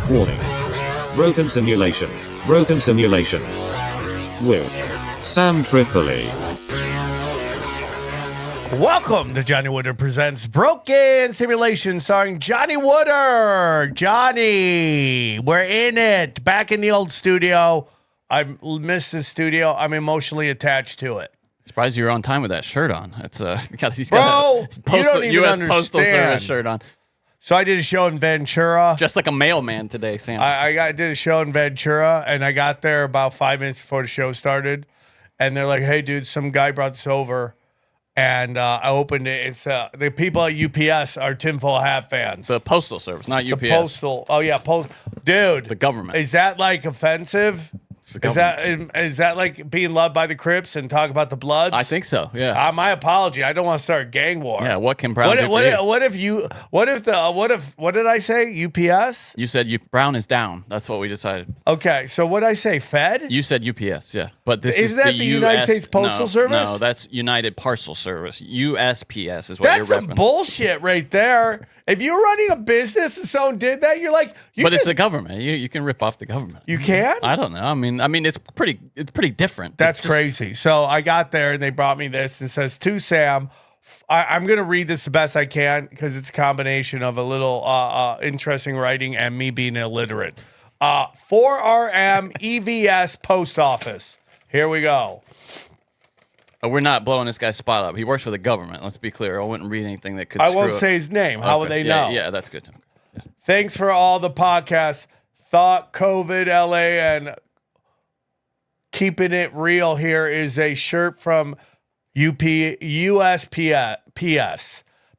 Warning. Broken simulation. Broken simulation. With Sam Tripoli. Welcome to Johnny Woodard Presents Broken Simulation starring Johnny Woodard. Johnny, we're in it. Back in the old studio. I miss the studio. I'm emotionally attached to it. Surprised you were on time with that shirt on. He's got Bro, a you don't even U.S. understand. Postal Service shirt on. So I did a show in Ventura. Just like a mailman today, Sam. I did a show in Ventura, and I got there about 5 minutes before the show started. And they're like, hey, dude, some guy brought this over. And I opened it. It's the people at UPS are tinfoil hat fans. The Postal Service, not UPS. The postal. Oh, yeah. Dude. The government. Is that like offensive? Is that like being loved by the Crips and talk about the Bloods? I think so. Yeah. My apology. I don't want to start a gang war. Yeah. What can Brown do for you? What did I say? UPS? You said Brown is down. That's what we decided. Okay. So what did I say? Fed? You said UPS. Yeah. But this Isn't that the United States Postal Service? No, that's United Parcel Service. USPS is what That's you're some referencing. bullshit right there. If you're running a business and someone did that, you're like, it's the government. You can rip off the government. You can? I don't know. I mean, it's pretty different. That's crazy. So I got there and they brought me this and it says to Sam. I'm going to read this the best I can because it's a combination of a little interesting writing and me being illiterate. 4RM EVS Post Office. Here we go. We're not blowing this guy's spot up. He works for the government. Let's be clear. I wouldn't read anything that could. I won't say his name. How would they know? Yeah, that's good. Yeah. Thanks for all the podcasts. Thought COVID LA and keeping it real here is a shirt from USPS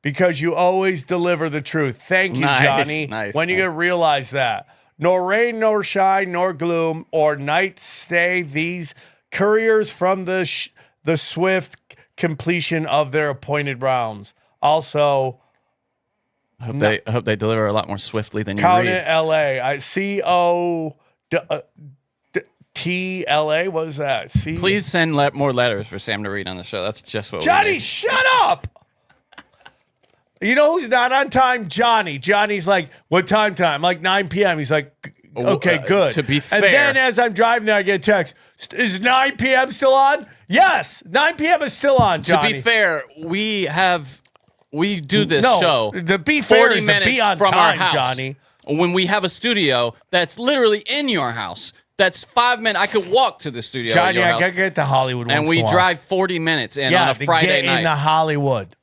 because you always deliver the truth. Thank you, Johnny. Nice. When are you going to realize that? Nor rain, nor shine, nor gloom, or night stay these couriers from the swift completion of their appointed rounds. Also, I hope they deliver a lot more swiftly than you count read. it LA. COTLA. What is that? Please send more letters for Sam to read on the show. That's just what Johnny, we need. shut up. You know who's not on time? Johnny. Johnny's like, what time? Like 9 p.m. He's like, okay, good. To be fair. And then as I'm driving there, I get a text. Is 9 p.m. still on? Yes, 9 p.m. is still on, Johnny. To be fair, we do this show. To be fair 40 is minutes to be on from time, our house. Johnny. When we have a studio that's literally in your house, that's 5 minutes. I could walk to the studio. Johnny, at your I house, gotta get to Hollywood and once we in a while. drive 40 minutes in on a Friday get night. in the Hollywood.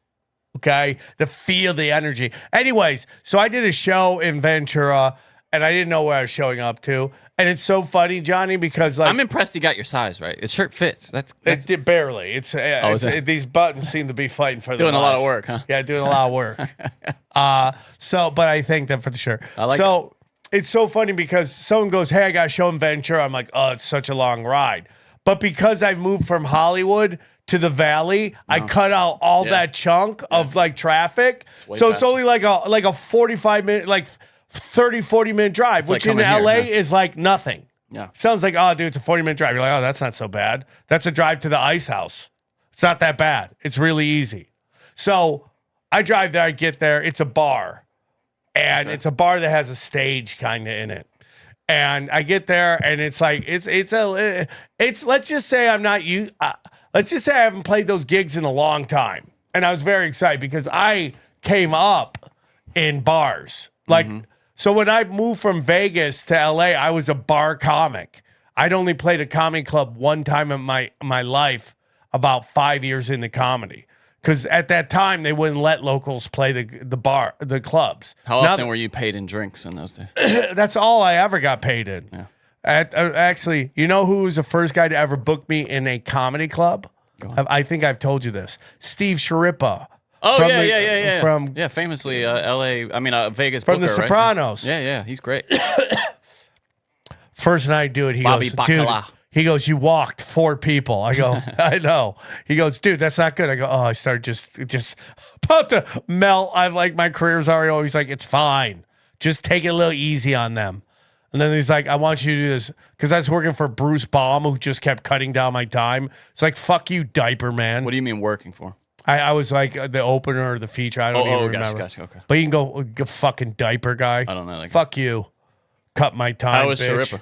Okay, to feel the energy. Anyways, so I did a show in Ventura, and I didn't know where I was showing up to. And it's so funny, Johnny, because like I'm impressed you got your size right. His shirt fits. That's it barely. These buttons seem to be fighting for doing a lot of work, huh? Yeah, doing a lot of work. But I thank them for the shirt. I like it's so funny because someone goes, "Hey, I got a show in Ventura." I'm like, "Oh, it's such a long ride." But because I moved from Hollywood to the Valley, I cut out all that chunk of like traffic. So it's only like a 45 minute, like 30, 40 minute drive, which in LA is like nothing. Yeah. Sounds like, oh, dude, it's a 40-minute drive. You're like, oh, that's not so bad. That's a drive to the ice house. It's not that bad. It's really easy. So I drive there, I get there. It's a bar. And it's a bar that has a stage kind of in it. And I get there and it's like, let's just say let's just say I haven't played those gigs in a long time. And I was very excited because I came up in bars. Like, so when I moved from Vegas to LA, I was a bar comic. I'd only played a comedy club one time in my life about 5 years into comedy. Because at that time, they wouldn't let locals play the clubs. How often were you paid in drinks in those days? That's all I ever got paid in. Yeah. Actually, you know who was the first guy to ever book me in a comedy club? I think I've told you this. Steve Sharippa. Oh, yeah. Famously, Vegas from booker, The Sopranos. Right? Yeah, he's great. First night I do it, he Bobby goes, Bacala. dude, he goes, you walked 4 people. I go, I know. He goes, dude, that's not good. I go, oh, I started just about to melt. I'm like, my career's already always like, it's fine. Just take it a little easy on them. And then he's like, I want you to do this. Because I was working for Bruce Baum, who just kept cutting down my time. It's like, fuck you, diaper man. What do you mean working for? I was like the opener or the feature. I don't even remember. Gotcha, okay. But you can go fucking diaper guy. I don't know. Fuck you. cut my time. How was bitch. Sharippa?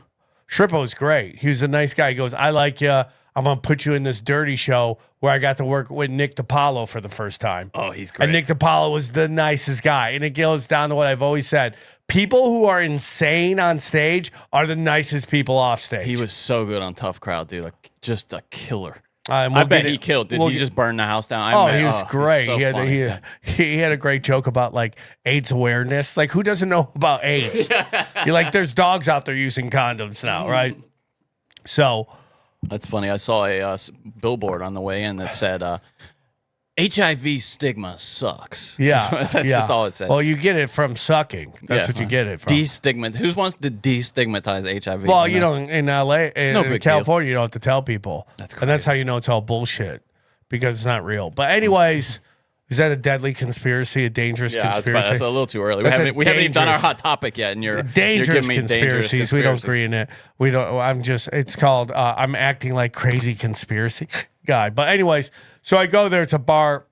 Sharippa was great. He was a nice guy. He goes, I like you. I'm going to put you in this dirty show where I got to work with Nick DiPaolo for the first time. Oh, he's great. And Nick DiPaolo was the nicest guy. And it goes down to what I've always said. People who are insane on stage are the nicest people off stage. He was so good on Tough Crowd, dude. Like, just a killer. And I bet he killed. Did he just burn the house down? He was great. So he had a great joke about like AIDS awareness. Like, who doesn't know about AIDS? You're like, there's dogs out there using condoms now, right? So that's funny. I saw a billboard on the way in that said, HIV stigma sucks. yeah, That's just all it said. Well, you get it from sucking. That's what you get it from. Destigmatize. Who wants to destigmatize HIV? Well, you know, in LA, in California, you don't have to tell people. That's and that's how you know it's all bullshit because it's not real. But anyways, is that a deadly conspiracy? A dangerous conspiracy? That's a little too early. We haven't even done our hot topic yet, and you're dangerous giving me conspiracies. We don't agree in it. We don't. It's called. I'm acting like crazy conspiracy guy. But anyways, so I go there. It's a bar,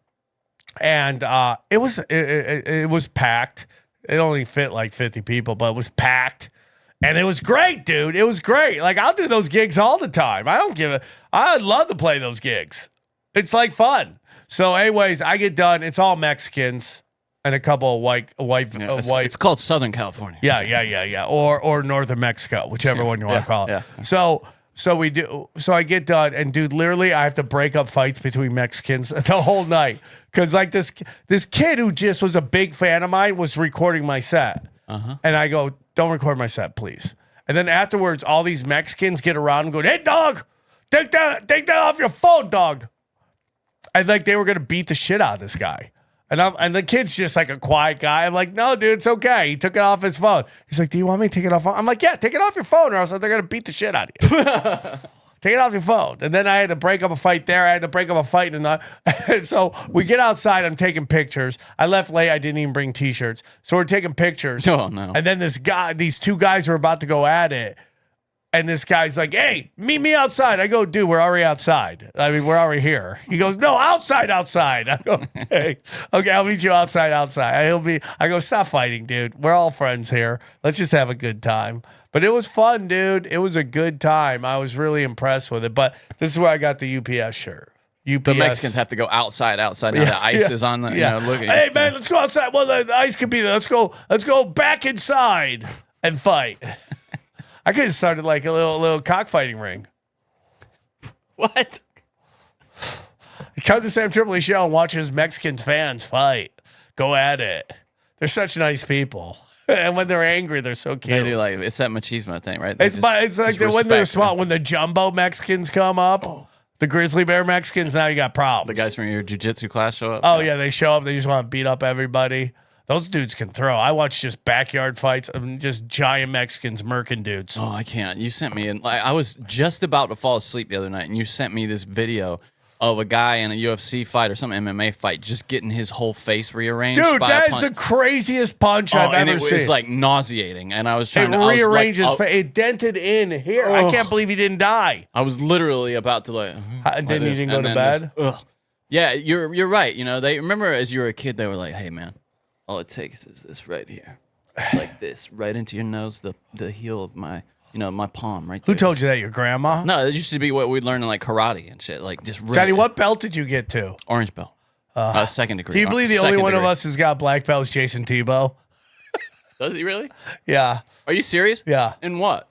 and it was packed. It only fit like 50 people, but it was packed. And it was great, dude. It was great. Like, I'll do those gigs all the time. I'd love to play those gigs. It's like fun. So anyways, I get done. It's all Mexicans and a couple of white. It's called Southern California. Yeah. Or northern Mexico, whichever one you want to call it. Yeah. So we do. So I get done, and dude, literally, I have to break up fights between Mexicans the whole night because like this kid who just was a big fan of mine was recording my set, and I go, "Don't record my set, please." And then afterwards, all these Mexicans get around and go, "Hey, dog, take that off your phone, dog." And like they were gonna beat the shit out of this guy. And the kid's just like a quiet guy. I'm like, no, dude, it's okay. He took it off his phone. He's like, do you want me to take it off? I'm like, yeah, take it off your phone or else they're going to beat the shit out of you. Take it off your phone. And then I had to break up a fight there. I had to break up a fight. And so we get outside. I'm taking pictures. I left late. I didn't even bring T-shirts. So we're taking pictures. Oh, no. And then these two guys are about to go at it. And this guy's like, hey, meet me outside. I go, dude, we're already outside. I mean, we're already here. He goes, no, outside. I go, hey, okay, I'll meet you outside. I go, stop fighting, dude. We're all friends here. Let's just have a good time. But it was fun, dude. It was a good time. I was really impressed with it. But this is where I got the UPS shirt. UPS. The Mexicans have to go outside. Now the ice is on the, looking. Hey, man, let's go outside. Well, the ice could be there. Let's go back inside and fight. I could have started like a little cockfighting ring. What? Come to Sam Tripoli show and watch his Mexican fans fight. Go at it. They're such nice people. And when they're angry, they're so cute. They do like it's that machismo thing, right? It's like when they're small, when the jumbo Mexicans come up, the grizzly bear Mexicans, now you got problems. The guys from your jiu-jitsu class show up. Oh, yeah, they show up. They just want to beat up everybody. Those dudes can throw. I watch just backyard fights of just giant Mexicans murking dudes. Oh, I can't. You sent me, and I was just about to fall asleep the other night, and you sent me this video of a guy in a UFC fight or some MMA fight just getting his whole face rearranged. Dude, that is the craziest punch I've ever seen. It was like nauseating, and I was trying to rearrange his face. It dented in here. I can't believe he didn't die. I was literally about to like. Didn't even go to bed? Yeah, you're right. You know, they remember as you were a kid, they were like, "Hey, man. All it takes is this right here, like this, right into your nose, the heel of my, my palm, right there." Who told you that? Your grandma? No, it used to be what we learned in like karate and shit. Like just Johnny, what belt did you get to? Orange belt, second degree. Can you believe the only one of us who's got black belt is Jason Tebow? Does he really? Yeah. Are you serious? Yeah. In what?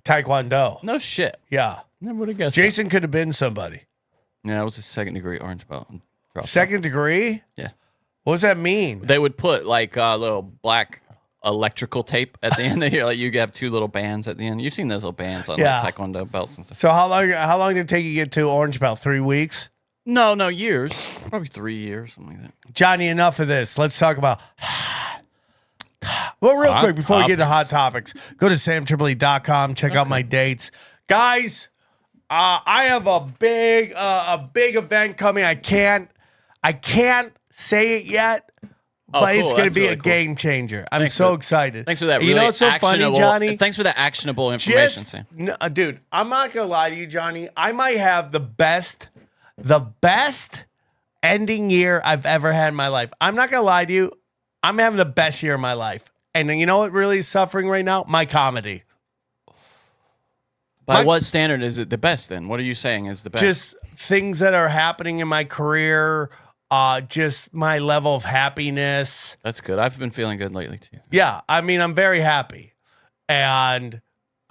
Taekwondo. No shit. Yeah. Never would have guessed. Jason could have been somebody. Yeah, it was a second degree orange belt. Second degree? Yeah. What does that mean? They would put like a little black electrical tape at the end of here. Like you have two little bands at the end. You've seen those little bands on like Taekwondo belts and stuff. So how long did it take you to get to orange belt? 3 weeks? No, years. Probably 3 years, something like that. Johnny, enough of this. Let's talk about well, real quick, before we get to hot topics, go to samtripoli.com, check out my dates. Guys, I have a big event coming. I can't say it yet, but it's going to be a game changer. I'm so excited. Thanks for that. You know what's so funny, Johnny? Thanks for that actionable information, Sam. Dude, I'm not going to lie to you, Johnny. I might have the best ending year I've ever had in my life. I'm not going to lie to you. I'm having the best year of my life. And you know what really is suffering right now? My comedy. By what standard is it the best then? What are you saying is the best? Just things that are happening in my career, just my level of happiness. That's good. I've been feeling good lately too. Yeah, I mean, I'm very happy. And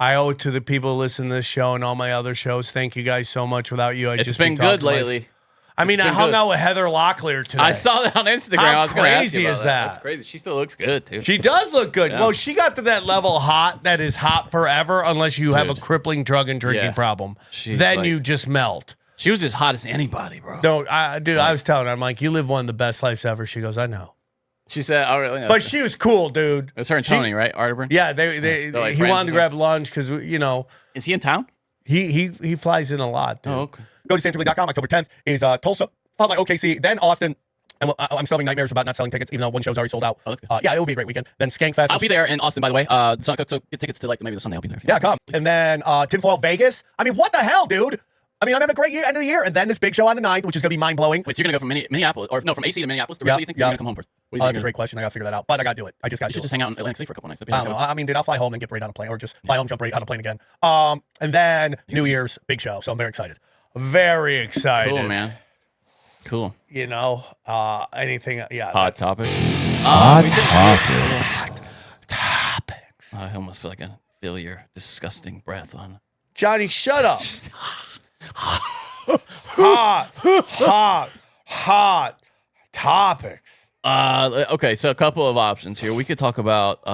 I owe it to the people who listen to this show and all my other shows. Thank you guys so much. Without you, It's been good lately. I mean, I hung out with Heather Locklear today. I saw that on Instagram. How I was gonna ask you crazy about is that? That's crazy. She still looks good too. She does look good. Yeah. Well, she got to that level hot that is hot forever unless you have a Dude. crippling drug and drinking Yeah. problem. She's Then like- you just melt. She was as hot as anybody, bro. No, I was telling her, I'm like, you live one of the best lives ever. She goes, I know. She said, "Oh, really?" But she was cool, dude. It's her and She- Tony, right? Arterburn. Yeah, They're like he friends wanted to or grab lunch because, Is he in town? he flies in a lot, dude. Oh, okay. Go to samtripoli.com. October 10th is Tulsa, followed by OKC, then Austin. And I'm still having nightmares about not selling tickets, even though one show's already sold out. Oh, that's good. Yeah, it will be a great weekend. Then Skankfest. I'll be there in Austin, by the way. So get tickets to like maybe the Sunday. I'll be there. Yeah, come. And then Tinfoil Vegas. I mean, what the hell, dude? I mean, I'm having a great year, end of the year. And then this big show on the 9th, which is going to be mind-blowing. Wait, so you're gonna go from Minneapolis, or no, from AC to Minneapolis? Where do you think you're gonna come home first? What do you Oh, think that's a great question. I got to figure that out. But I got to do it. I just got to You do should it. just hang out in Atlantic City for a couple nights. That'd be I don't know. like- I mean, dude, I'll fly home and get right on a plane, or just fly home, jump right on a plane again. And then New Year's, big show. So I'm very excited. Very excited. Cool, man. Cool. You know, anything. Yeah. Hot topic. topics. I almost feel like I feel your disgusting breath on. Johnny, shut up. hot topics. Okay, so a couple of options here. We could talk about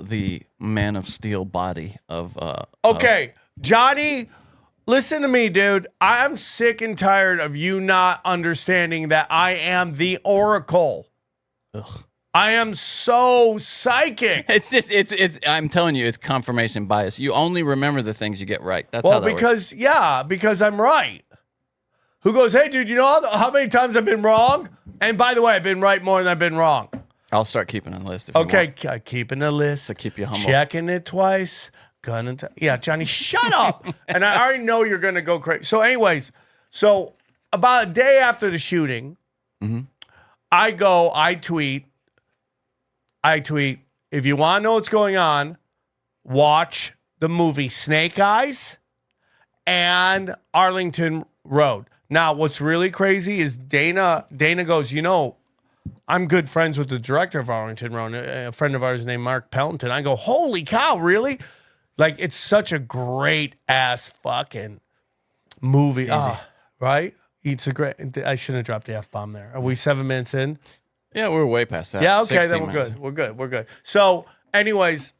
the Man of Steel body of. Okay, Johnny, listen to me, dude. I'm sick and tired of you not understanding that I am the Oracle. Ugh. I am so psychic. It's just it's. I'm telling you, it's confirmation bias. You only remember the things you get right. That's how Well, that works. because I'm right. Who goes, hey, dude, you know how many times I've been wrong? And by the way, I've been right more than I've been wrong. I'll start keeping a list. If you Okay, want. keeping a list. To keep you humble. Checking it twice. Yeah, Johnny, shut up. And I already know you're going to go crazy. So anyways, about a day after the shooting, I tweet, if you want to know what's going on, watch the movie Snake Eyes and Arlington Road. Now, what's really crazy is Dana goes, I'm good friends with the director of Arlington Road, a friend of ours named Mark Pelton. I go, holy cow, really? Like, it's such a great ass fucking movie. Right? It's a great, I shouldn't have dropped the F-bomb there. Are we 7 minutes in? Yeah, we're way past that. Yeah, okay, 60 then we're minutes. good. We're good. So, anyways,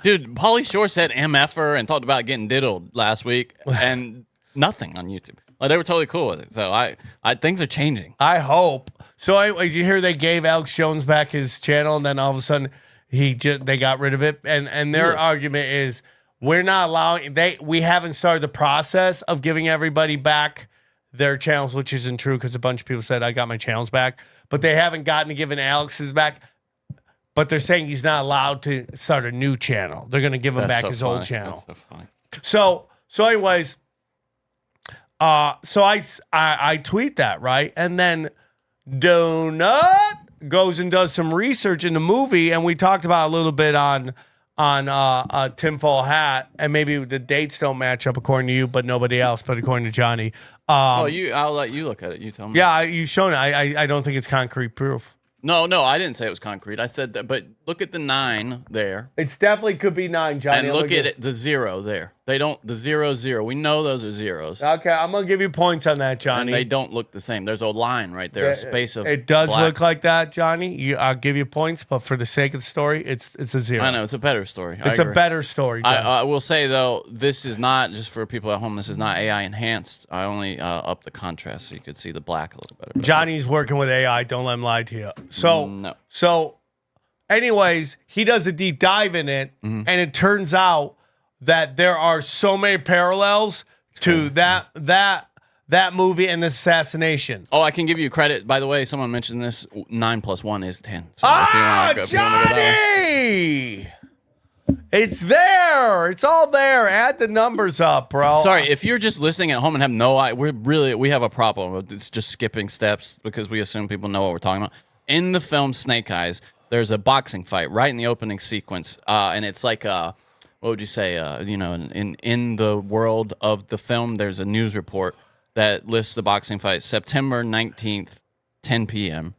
Dude, Pauly Shore said MFer and talked about getting diddled last week and nothing on YouTube. Like, they were totally cool with it. So I things are changing. I hope. So, anyways, you hear they gave Alex Jones back his channel, and then all of a sudden they got rid of it. And their argument is we're not allowing we haven't started the process of giving everybody back their channels, which isn't true because a bunch of people said I got my channels back, but they haven't gotten to giving Alex's back. But they're saying he's not allowed to start a new channel. They're going to give him back his old channel. That's so funny. So anyways, so I tweet that, right? And then Donut goes and does some research in the movie, and we talked about a little bit on Tinfoil Hat, and maybe the dates don't match up according to you, but nobody else, but according to Johnny. I'll let you look at it. You tell me. Yeah, you've shown it. I don't think it's concrete proof. No, I didn't say it was concrete. I said that, but look at the 9 there. It's definitely could be 9, Johnny. And look at it, the 0 there. They don't, the 0, 0. We know those are zeros. Okay, I'm going to give you points on that, Johnny. And they don't look the same. There's a line right there, a space of It does black. look like that, Johnny. I'll give you points, but for the sake of the story, it's a 0. I know, it's a better story. It's a better story, Johnny. I will say, though, this is not, just for people at home, this is not AI enhanced. I only upped the contrast so you could see the black a little better. But Johnny's working with AI. Don't let him lie to you. No. Anyways, he does a deep dive in it, and it turns out that there are so many parallels to that movie and this assassination. Oh, I can give you credit. By the way, someone mentioned this. 9 + 1 is 10. So if you wanna go that way. Johnny! It's there. It's all there. Add the numbers up, bro. Sorry, if you're just listening at home and have no idea, we have a problem. It's just skipping steps because we assume people know what we're talking about. In the film Snake Eyes, there's a boxing fight right in the opening sequence, and it's like what would you say? You know, in the world of the film, there's a news report that lists the boxing fight September 19th, 10 p.m.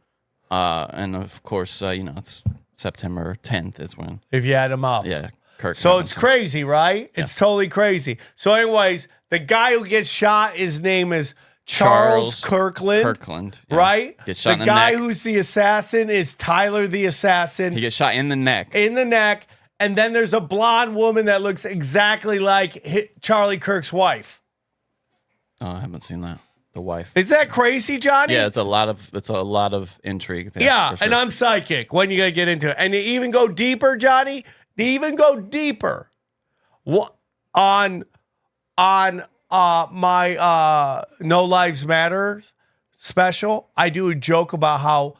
And of course, you know, it's September 10th is when. If you add them up. Yeah. Kirk So it's crazy, right? Yeah. It's totally crazy. So anyways, the guy who gets shot, his name is Charles Kirkland. Yeah. Right? Gets shot in the guy neck. who's the assassin is Tyler the assassin. He gets shot in the neck. In the neck. And then there's a blonde woman that looks exactly like Charlie Kirk's wife. Oh, I haven't seen that. The wife. Is that crazy, Johnny? Yeah, it's a lot of intrigue there. Yeah, for sure. and I'm psychic. When you gonna get into it? And they even go deeper, Johnny. They even go deeper. What on my No Lives Matter special? I do a joke about how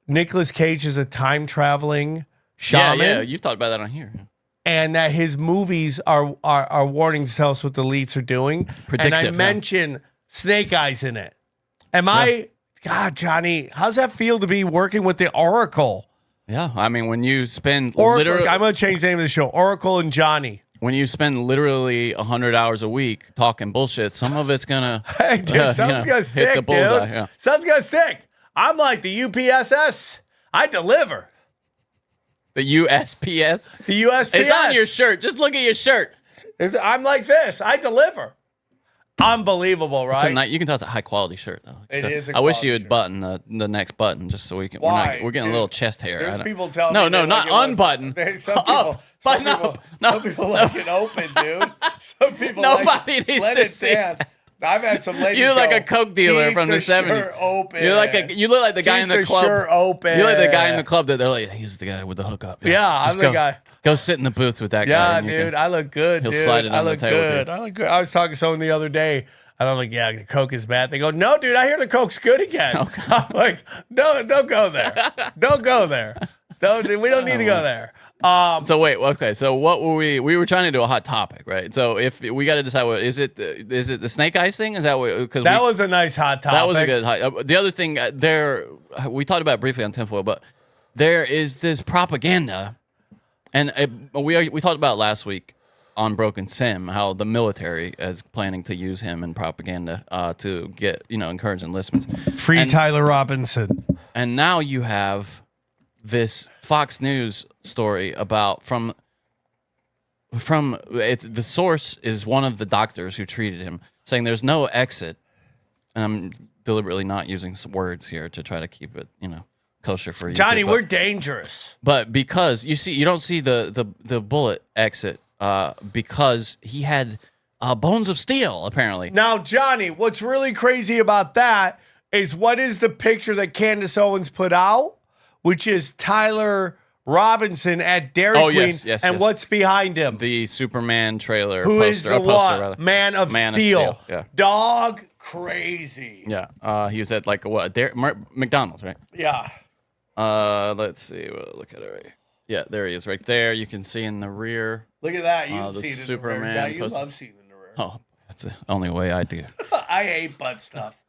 Nicolas Cage is a time traveling shaman. Yeah, you've talked about that on here. And that his movies are warnings to tell us what the leads are doing. Predictive, and I yeah. mention Snake Eyes in it. God, Johnny, how's that feel to be working with the Oracle? Yeah, I mean, when you spend Oracle, I'm going to change the name of the show. Oracle and Johnny. when you spend literally 100 hours a week talking bullshit, some of it's gonna Hey, dude, something's gonna stick, hit the bullseye. dude. Yeah. Something's gonna stick. I'm like the UPSS. I deliver. The USPS. The USPS. It's on your shirt. Just look at your shirt. I'm like this. I deliver. Unbelievable, right? Tonight, you can tell it's a high quality shirt though. It is a I wish quality you would shirt. button the next button just so we can. Why? We're getting a Dude, little chest hair. There's I don't- people telling no, me no, they not like it when- unbutton. Some people, Up. Button some people, up. No. Some people like it open, dude. Some people Nobody like needs let to it see dance. I've had some ladies. You look like go, a Coke dealer "Keep from the shirt 70s. Open. You look like the guy Keep in the club. Shirt open. You look like the guy in the club that they're like, he's the guy with the hookup. Yeah, I'm Just the go, guy. Go sit in the booth with that guy. Yeah, and you dude, can- I look good. he'll dude. slide it I on the look table with good. you. I look good. I was talking to someone the other day. And I'm like, yeah, the Coke is bad. They go, no, dude, I hear the Coke's good again. Okay. I'm like, no, don't go there. Don't go there. We don't need to go there. So wait, okay. So what were we were trying to do a hot topic, right? So if we got to decide, what is it? Is it the snake eyes thing? Is that what? Because That was a nice hot topic. that was a good hot. The other thing there, we talked about it briefly on tinfoil, but there is this propaganda, and we talked about it last week on Broken Sim how the military is planning to use him in propaganda to get encourage enlistments. Free And- Tyler Robinson. And now you have this Fox News story about from it's the source is one of the doctors who treated him, saying there's no exit. And I'm deliberately not using some words here to try to keep it, kosher for you. Johnny, we're dangerous. But because you don't see the bullet exit because he had bones of steel apparently. Now, Johnny, what's really crazy about that is what is the picture that Candace Owens put out, which is Tyler Robinson at Dairy Oh, Queen, yes, yes, and yes. what's behind him? The Superman trailer Who is poster, the poster what? rather. Man of Man of Steel. Steel, yeah. Dog crazy. Yeah, he was at like McDonald's, right? Yeah. Let's see. We'll look at it right. Yeah, there he is, right there. You can see in the rear. Look at that. You the see it in the Superman rear. Johnny, you poster. love seeing it in the rear. Oh, that's the only way I do. I hate butt stuff.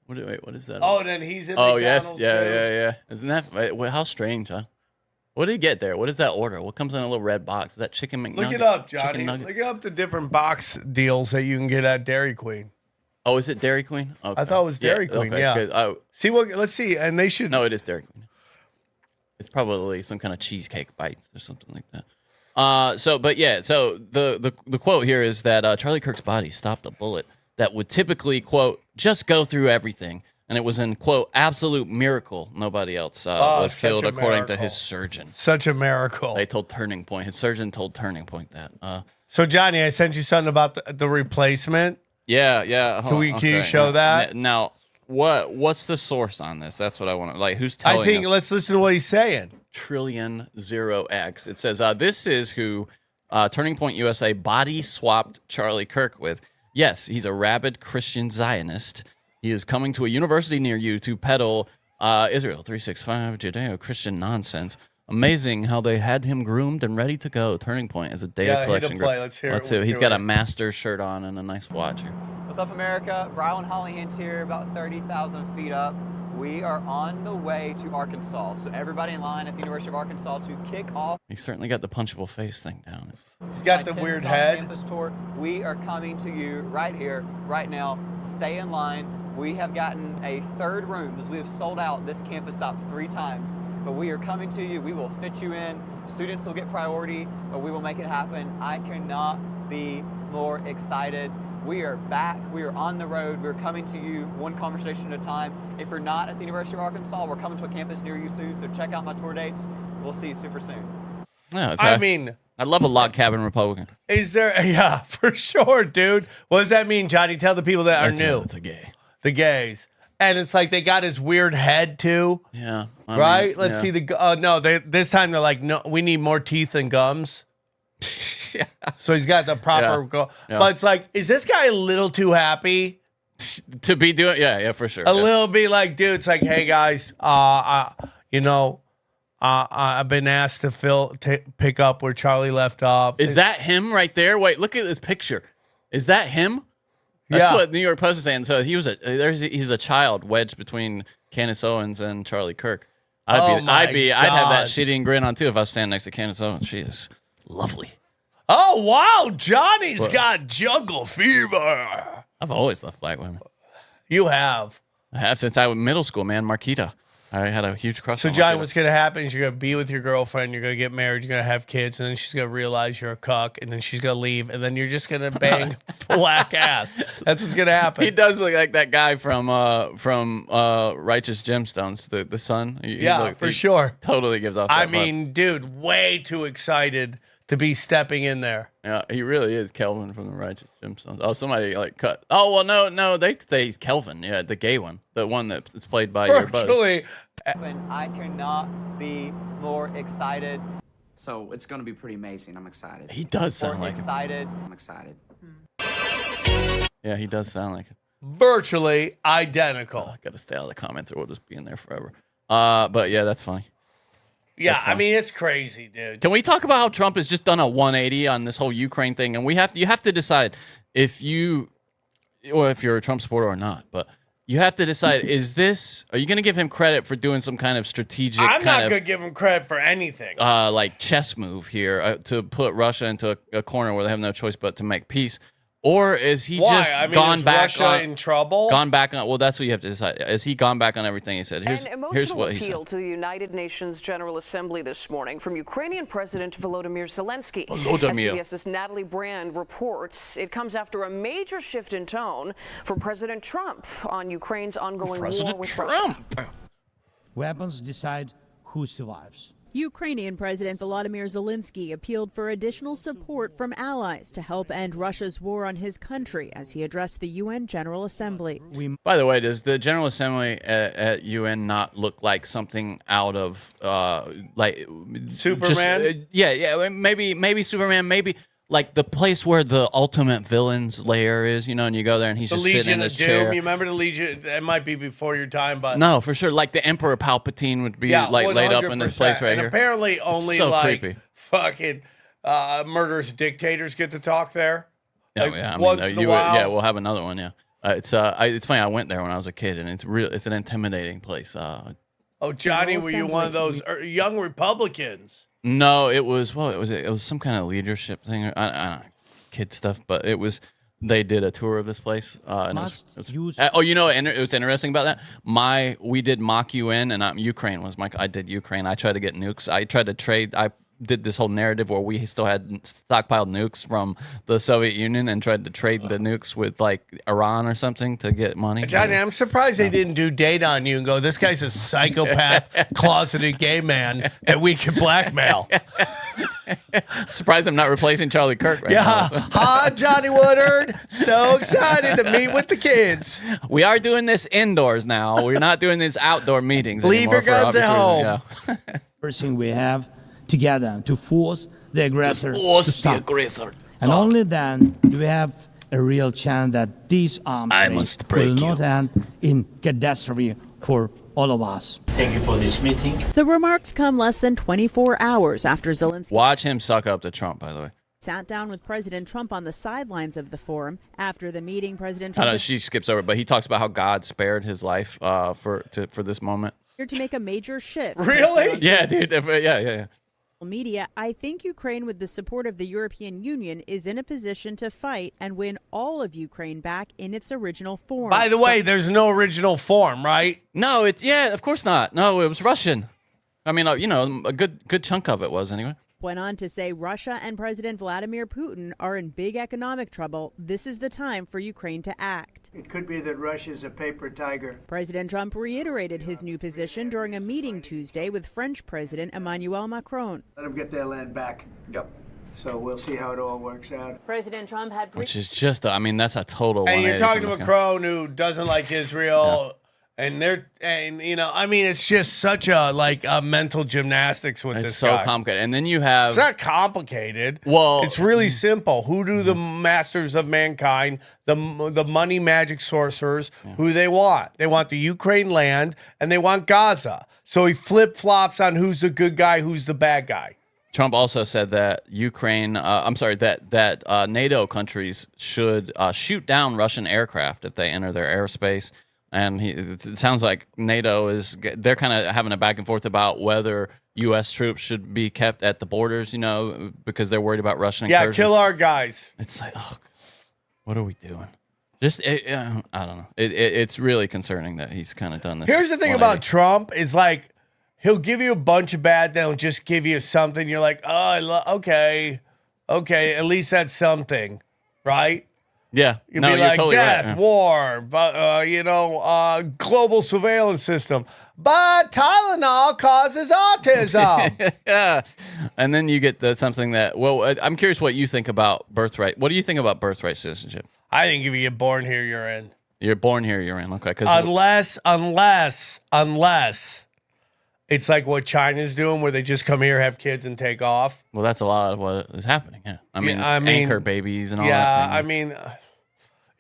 What is that? Oh, and then he's in Oh, McDonald's. yes, yeah, too. yeah. Isn't that how strange, huh? What did he get there? What is that order? What comes in a little red box? Is that chicken McNuggets? Look it up, Chicken Johnny. nuggets? Look up the different box deals that you can get at Dairy Queen. Oh, is it Dairy Queen? Okay. I thought it was Dairy Queen, Okay, yeah. good. Oh, See what? Let's see. And they should. no, it is Dairy Queen. It's probably some kind of cheesecake bites or something like that. So the quote here is that Charlie Kirk's body stopped a bullet that would typically, quote, just go through everything. And it was in, quote, absolute miracle. Nobody else was such killed, a according to miracle. his surgeon. Such a miracle. They told Turning Point. His surgeon told Turning Point that. So, Johnny, I sent you something about the replacement. Yeah. Can you show that? Now, what's the source on this? That's what I want to, like, who's telling I think us? let's listen to what he's saying. Trillion 0x. It says, this is who Turning Point USA body swapped Charlie Kirk with. Yes, he's a rabid Christian Zionist. He is coming to a university near you to peddle Israel 365 Judeo-Christian nonsense. Amazing how they had him groomed and ready to go. Turning Point as a data Yeah, hit collection play. group. Let's hear it. Let's see. Let's He's hear got it. a master shirt on and a nice watch here. What's up, America? Brian Holly Hint here, about 30,000 feet up. We are on the way to Arkansas. So everybody in line at the University of Arkansas to kick off. He certainly got the punchable face thing down. He's got the 10 weird stop head. Campus tour. We are coming to you right here, right now. Stay in line. We have gotten a third room because we have sold out this campus stop 3 times. But we are coming to you. We will fit you in. Students will get priority, but we will make it happen. I cannot be more excited. We are back. We are on the road. We're coming to you one conversation at a time. If you're not at the University of Arkansas, we're coming to a campus near you soon. So check out my tour dates. We'll see you super soon. Yeah, I mean, I love a log cabin Republican. is there? Yeah, for sure, dude. What does that mean, Johnny? Tell the people that are new. It's a gay. The gays. And it's like they got his weird head too. Yeah. Right? Let's see the. Oh no! This time they're like, no, we need more teeth and gums. Yeah. So he's got the proper. Yeah. But it's like, is this guy a little too happy? To be doing, yeah, for sure. A little bit like, dude. It's like, hey guys, I've been asked to pick up where Charlie left off. Is that him right there? Wait, look at this picture. Is that him? That's what New York Post is saying. So he's a child wedged between Candace Owens and Charlie Kirk. I'd have that shitty grin on too if I was standing next to Candace Owens. She is lovely. Oh wow, Johnny's got jungle fever. I've always loved black women. You have. I have since I was middle school, man. Marquita. I had a huge crush So, on Johnny, Marquita. what's going to happen is you're going to be with your girlfriend, you're going to get married, you're going to have kids, and then she's going to realize you're a cuck, and then she's going to leave, and then you're just going to bang black ass. That's what's going to happen. He does look like that guy from Righteous Gemstones, the son. He sure. Totally gives off that I vibe. mean, dude, way too excited to be stepping in there. Yeah, he really is Kelvin from the Righteous Gemstones. Oh, somebody like cut. Oh, well, no, they could say he's Kelvin. Yeah, the gay one, the one that's played by your buddy. Virtually. And I cannot be more excited. So it's going to be pretty amazing. I'm excited. He does sound like him. Excited. I'm excited. Yeah, he does sound like him. Virtually identical. I got to stay out of the comments or we'll just be in there forever. But yeah, that's funny. Yeah, That's I fine. mean, it's crazy, dude. Can we talk about how Trump has just done a 180 on this whole Ukraine thing? And you have to decide if you're a Trump supporter or not. But you have to decide: are you going to give him credit for doing some kind of strategic? I'm not going to give him credit for anything. Like chess move here to put Russia into a corner where they have no choice but to make peace, or is he just gone is back Russia in trouble? Gone back on. Well, that's what you have to decide. Has he gone back on everything he said? Here's An emotional what he said. appeal to the United Nations General Assembly this morning from Ukrainian President Volodymyr Zelensky. Volodymyr. As CBS's Natalie Brand reports, it comes after a major shift in tone from President Trump on Ukraine's ongoing war with Russia. Weapons decide who survives. Ukrainian President Volodymyr Zelensky appealed for additional support from allies to help end Russia's war on his country as he addressed the UN General Assembly. By the way, does the General Assembly at UN not look like something out of like Superman? Maybe Superman, maybe like the place where the ultimate villain's lair is, and you go there and he's The just sitting in Legion this of Doom. chair. You remember the Legion? It might be before your time, but No, for sure. Like the Emperor Palpatine would be laid up in this place right and here. Apparently, only so creepy. fucking murderous dictators get to talk there. Yeah, Like, yeah. I once mean, in a while. yeah, we'll have another one. Yeah, it's funny. I went there when I was a kid, and it's an intimidating place. Oh, Johnny, were you one of those young Republicans? No, it was some kind of leadership thing. I don't know, kid stuff, but they did a tour of this place. And it was interesting about that. We did mock UN, and Ukraine was I did Ukraine. I tried to get nukes. I tried to trade. I did this whole narrative where we still had stockpiled nukes from the Soviet Union and tried to trade the nukes with like Iran or something to get money. Johnny, I'm surprised they didn't do data on you and go, this guy's a psychopath, closeted gay man that we can blackmail. Surprised I'm not replacing Charlie Kirk right Yeah. now. Hi, Johnny Woodard. So excited to meet with the kids. We are doing this indoors now. We're not doing these outdoor meetings Leave anymore your guns for at obvious home. reasons. First thing we have together to force the aggressor to stop. aggressor. And only then do we have a real chance that this arms race must break will you. not end in catastrophe for all of us. Thank you for this meeting. The remarks come less than 24 hours after Zelensky Watch him suck up to Trump, by the way. sat down with President Trump on the sidelines of the forum. After the meeting, President I Trump know she skips over, but he talks about how God spared his life for this moment. appeared to make a major shift. Really? Yeah, dude. Yeah. Media, I think Ukraine, with the support of the European Union, is in a position to fight and win all of Ukraine back in its original form. By the way, there's no original form, right? No, of course not. No, it was Russian. I mean, a good chunk of it was anyway. Went on to say Russia and President Vladimir Putin are in big economic trouble. This is the time for Ukraine to act. It could be that Russia's a paper tiger. President Trump reiterated his new position during a meeting Tuesday with French President Emmanuel Macron. Let them get their land back. Yep. So we'll see how it all works out. President Trump had... Which is just, that's a total And 180 you're talking from to this guy. Macron, who doesn't like Israel. And it's just such a mental gymnastics with It's this so guy. complicated. And then you have... It's not complicated. Well, it's really simple. Who do the masters of mankind, the money magic sorcerers, who they want? They want the Ukraine land and they want Gaza. So he flip-flops on who's the good guy, who's the bad guy. Trump also said that that NATO countries should shoot down Russian aircraft if they enter their airspace. And it sounds like NATO they're kind of having a back and forth about whether U.S. troops should be kept at the borders, because they're worried about Russian incursion. Yeah, kill our guys. It's like, what are we doing? I don't know. It's really concerning that he's kind of done this. Here's the thing about Trump is he'll give you a bunch of bad, then he'll just give you something. You're like, okay, at least that's something, right? Yeah. You'd No, be you're like, totally death, right. war, global surveillance system. But Tylenol causes autism. Yeah. And then you get something that, I'm curious what you think about birthright. What do you think about birthright citizenship? I think if you get born here, you're in. You're born here, you're in. Okay. Unless it's like what China's doing, where they just come here, have kids, and take off. Well, that's a lot of what is happening. Yeah. I mean, anchor babies and all that. Yeah,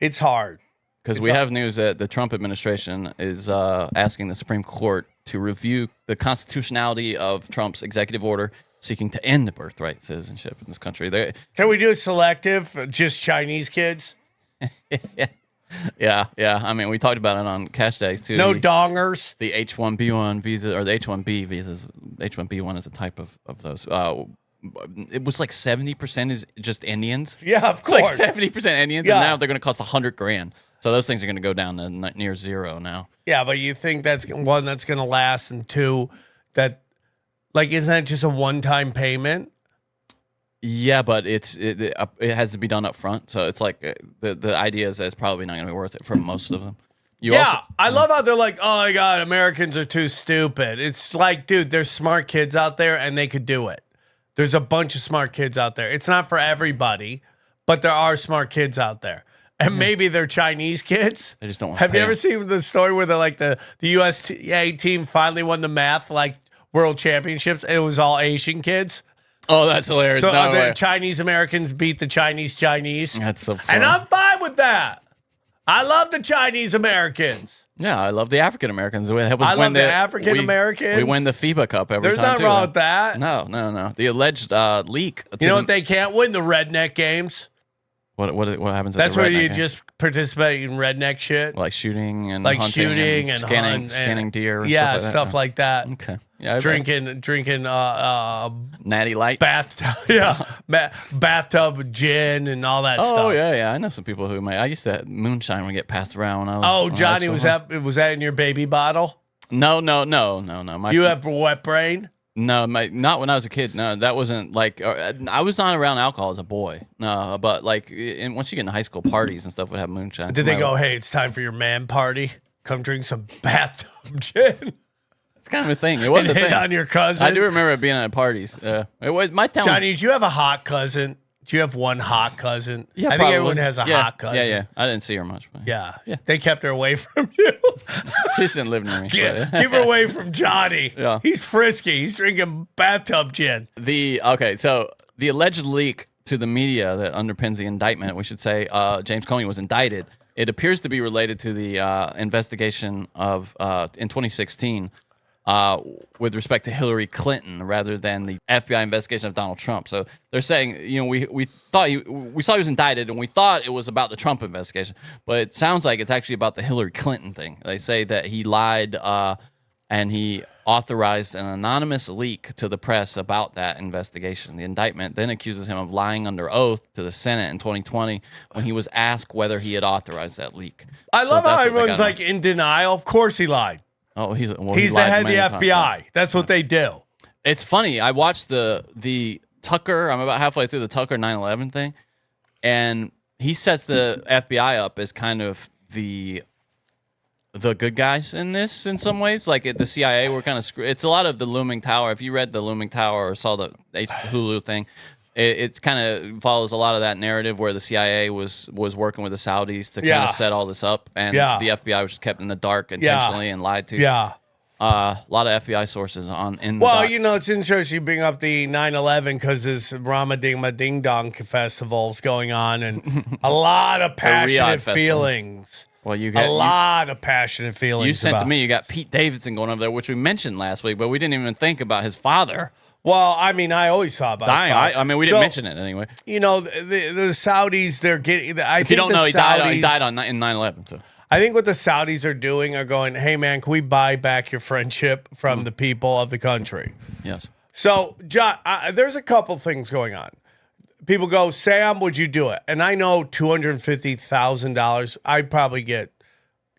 it's hard. Because we have news that the Trump administration is asking the Supreme Court to review the constitutionality of Trump's executive order seeking to end the birthright citizenship in this country. Can we do a selective, just Chinese kids? Yeah. I mean, we talked about it on Cash Days, too. No dongers. The H-1B1 visa, or the H-1B visas. H-1B1 is a type of those. It was like 70% is just Indians. Yeah, of It's course. like 70% Indians, Yeah. and now they're going to cost $100,000. So those things are going to go down to near zero now. Yeah, but you think that's one that's going to last, and two, that isn't that just a one-time payment? Yeah, but it has to be done up front. So it's like the idea is that it's probably not going to be worth it for most of them. I love how they're like, oh my God, Americans are too stupid. It's like, dude, there's smart kids out there and they could do it. There's a bunch of smart kids out there. It's not for everybody, but there are smart kids out there. And maybe they're Chinese kids. They just don't want Have to you ever seen the story where the USA team finally won the math world championships? It was all Asian kids. Oh, that's hilarious. So No the way. Chinese Americans beat the Chinese. That's so funny. And I'm fine with that. I love the Chinese Americans. Yeah, I love the African Americans. I love the African Americans. We win the FIBA Cup every There's time. nothing wrong with that. No. The alleged leak. You know what they can't win? The redneck games. What happens? That's at the where redneck you games? just participate in redneck shit, like shooting and like hunting shooting and scanning, scanning deer. And stuff like that. Okay. Yeah. Drinking Natty Light. bathtub gin and all that stuff. Oh yeah. I know some people who might. I used to moonshine would get passed around when I was. Oh, when I Johnny, was was that in your baby bottle? No. You have wet brain? No, not when I was a kid. No, that wasn't like. I was not around alcohol as a boy. No, but once you get into high school, parties and stuff would have moonshine. Did they go, hey, it's time for your man party? Come drink some bathtub gin. It's kind of a thing. It was a hit thing. on your cousin. I do remember it being at parties. It was my town. Johnny, do you have a hot cousin? Do you have one hot cousin? Yeah, I think probably. everyone has a hot cousin. Yeah. I didn't see her much. But Yeah. They kept her away from you. she just didn't live near me. Yeah, keep her away from Johnny. Yeah. He's frisky. He's drinking bathtub gin. So the alleged leak to the media that underpins the indictment, we should say, James Comey was indicted. It appears to be related to the investigation of in 2016 with respect to Hillary Clinton rather than the FBI investigation of Donald Trump. So they're saying, we saw he was indicted and we thought it was about the Trump investigation, but it sounds like it's actually about the Hillary Clinton thing. They say that he lied and he authorized an anonymous leak to the press about that investigation. The indictment then accuses him of lying under oath to the Senate in 2020 when he was asked whether he had authorized that leak. I love how everyone's like in denial. Of course he lied. Oh, he's the head of the FBI. That's what they do. It's funny. I watched the Tucker. I'm about halfway through the Tucker 9/11 thing, and he sets the FBI up as kind of the good guys in this in some ways. Like the CIA were kind of screwed. It's a lot of the looming tower. If you read the looming tower or saw the Hulu thing, it's kind of follows a lot of that narrative where the CIA was working with the Saudis to kind of set all this up, and the FBI was just kept in the dark intentionally and lied to. Yeah. A lot of FBI sources it's interesting you bring up the 9/11 because this Ramadan Ding Dong festival's going on, and a lot of passionate feelings. Well, you got a lot of passionate feelings. You sent to me. You got Pete Davidson going over there, which we mentioned last week, but we didn't even think about his father. Well, I mean, I always thought about dying. We didn't mention it anyway. The Saudis, they're getting. If you don't know, he died in 9/11. So. I think what the Saudis are doing are going, hey, man, can we buy back your friendship from the people of the country? Yes. So, John, there's a couple things going on. People go, Sam, would you do it? And I know $250,000. I'd probably get,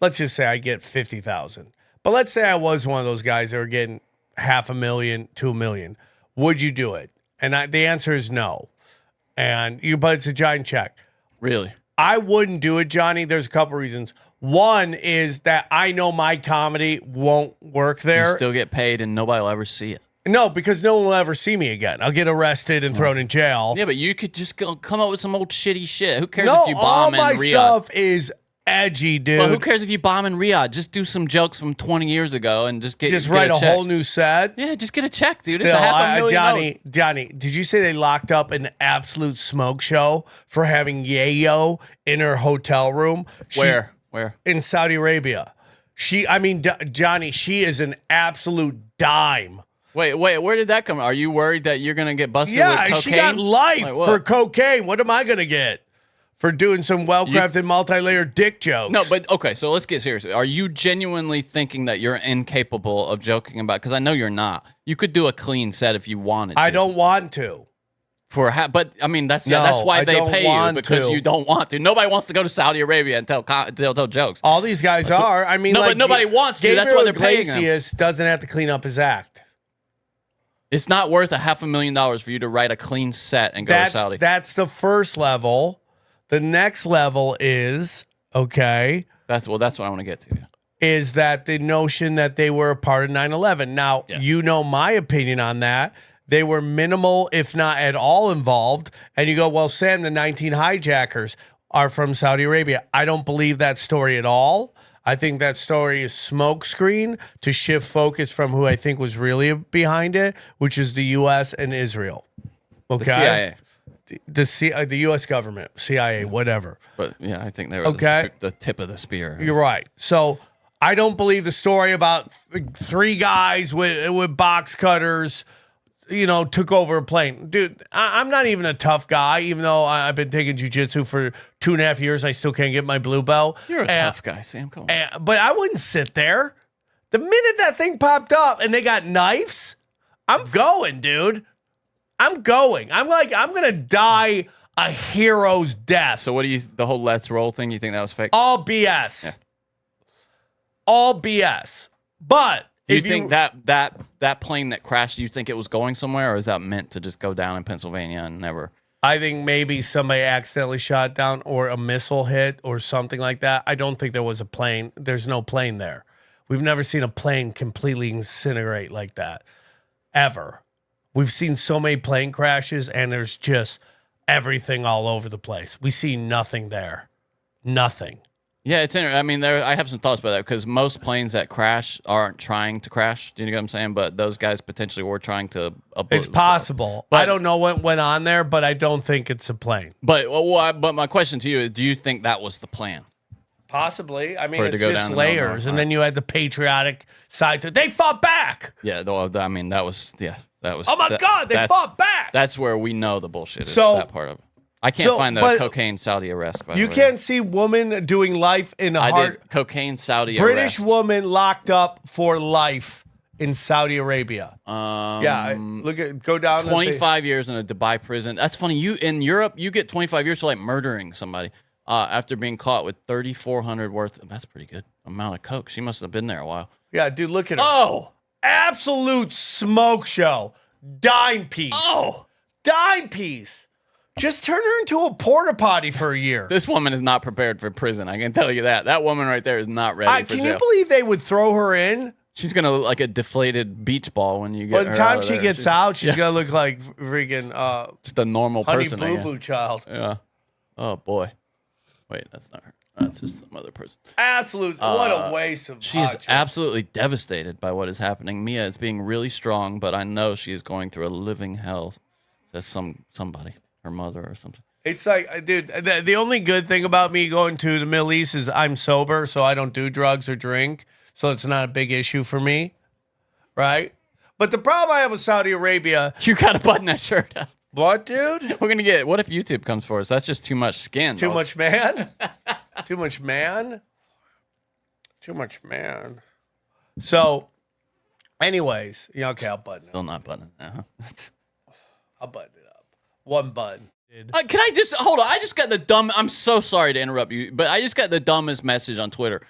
let's just say I get $50,000. But let's say I was one of those guys that were getting $500,000 to $1 million. Would you do it? And the answer is no. But it's a giant check. Really? I wouldn't do it, Johnny. There's a couple reasons. One is that I know my comedy won't work there. You still get paid and nobody will ever see it. No, because no one will ever see me again. I'll get arrested and thrown in jail. Yeah, but you could just come up with some old shitty shit. Who cares if you bomb in Riyadh? All my stuff is edgy, dude. Well, who cares if you bomb in Riyadh? Just do some jokes from 20 years ago and just write a whole new set. Yeah, just get a check, dude. Still, it's $500,000. Johnny, did you say they locked up an absolute smoke show for having Yayo in her hotel room? Where? In Saudi Arabia. Johnny, she is an absolute dime. Wait, where did that come from? Are you worried that you're going to get busted with cocaine? Yeah, she got life for cocaine. What am I going to get? For doing some well-crafted, multi-layered dick jokes. No, but okay, so let's get serious. Are you genuinely thinking that you're incapable of joking about? Because I know you're not. You could do a clean set if you wanted to. I don't want to. But I mean, that's why they pay you, because you don't want to. Nobody wants to go to Saudi Arabia and tell jokes. All these guys are. I mean, but nobody wants to. That's why they're paying them. Iglesias doesn't have to clean up his act. It's not worth $500,000 for you to write a clean set and go to Saudi. That's the first level. The next level is, okay. That's what I want to get to. Is that the notion that they were a part of 9/11. Now, you know my opinion on that. They were minimal, if not at all, involved. And you go, well, Sam, the 19 hijackers are from Saudi Arabia. I don't believe that story at all. I think that story is smokescreen to shift focus from who I think was really behind it, which is the U.S. and Israel. Okay? The CIA. The U.S. government, CIA, whatever. But yeah, I think they were the tip of the spear. You're right. So I don't believe the story about 3 guys with box cutters, took over a plane. Dude, I'm not even a tough guy, even though I've been taking jiu-jitsu for 2.5 years. I still can't get my blue belt. You're a tough guy, Sam. Come on. But I wouldn't sit there. The minute that thing popped up and they got knives, I'm going, dude. I'm going. I'm going to die a hero's death. So what the whole let's roll thing, you think that was fake? All BS. Yeah. All BS. But do you think that plane that crashed, do you think it was going somewhere, or is that meant to just go down in Pennsylvania and never? I think maybe somebody accidentally shot down or a missile hit or something like that. I don't think there was a plane. There's no plane there. We've never seen a plane completely incinerate like that, ever. We've seen so many plane crashes, and there's just everything all over the place. We see nothing there. Nothing. Yeah, it's interesting. I mean, I have some thoughts about that, because most planes that crash aren't trying to crash. Do you know what I'm saying? But those guys potentially were trying to. It's possible. But I don't know what went on there, but I don't think it's a plane. But my question to you is, do you think that was the plan? Possibly. I mean, For it to it's go just down the middle of layers, the- and then you had the patriotic side to it. They fought back. Yeah, though, I mean, that was. Oh my God, they fought back. That's where we know the bullshit is. So- That part of it. I can't so, find the but cocaine Saudi arrest. By the You way. can't see woman doing life in a I hard did cocaine Saudi British arrest. woman locked up for life in Saudi Arabia. Look at go down. 25 years in a Dubai prison. That's funny. You in Europe, you get 25 years for like murdering somebody after being caught with 3,400 worth. That's pretty good amount of coke. She must have been there a while. Yeah, dude, look at her. Oh, Absolute smoke show. Dime piece. oh! Dime piece. Just turn her into a porta potty for a year. This woman is not prepared for prison. I can tell you that. That woman right there is not ready for Can jail. you believe they would throw her in? She's gonna look like a deflated beach ball when you get. By the her time out of she there. gets She's out, she's gonna look like freaking just a normal Honey person. Boo again. Boo child. Yeah. Oh boy. Wait, that's not her. That's just some other person. Absolute. What a waste of. She is hot chick. absolutely devastated by what is happening. Mia is being really strong, but I know she is going through a living hell. Says somebody, her mother or something. It's like, dude, the only good thing about me going to the Middle East is I'm sober, so I don't do drugs or drink, so it's not a big issue for me, right? But the problem I have with Saudi Arabia, You got to button that shirt up. what, dude? We're gonna get. What if YouTube comes for us? That's just too much skin. Too dog. much man? Too much man? Too much man. So, anyways, yeah, okay, I'll button it. Still not buttoning that. Huh? I'll button it up. One button. Can I just hold on? I just got the dumb. I'm so sorry to interrupt you, but I just got the dumbest message on Twitter.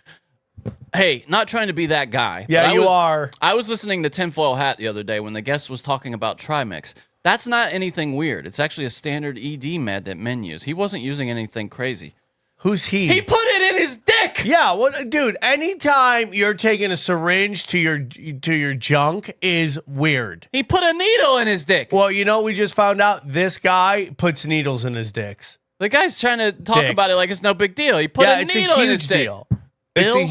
Hey, not trying to be that guy. Yeah, but you are. I was listening to Tinfoil Hat the other day when the guest was talking about Trimix. That's not anything weird. It's actually a standard ED med that men use. He wasn't using anything crazy. Who's he? He put it in his dick. Yeah, what, dude? Anytime you're taking a syringe to your junk is weird. He put a needle in his dick. Well, you know, we just found out this guy puts needles in his dicks. The guy's trying to talk Dick. about it like it's no big deal. He put a It's needle a in his huge dick. deal. Bill?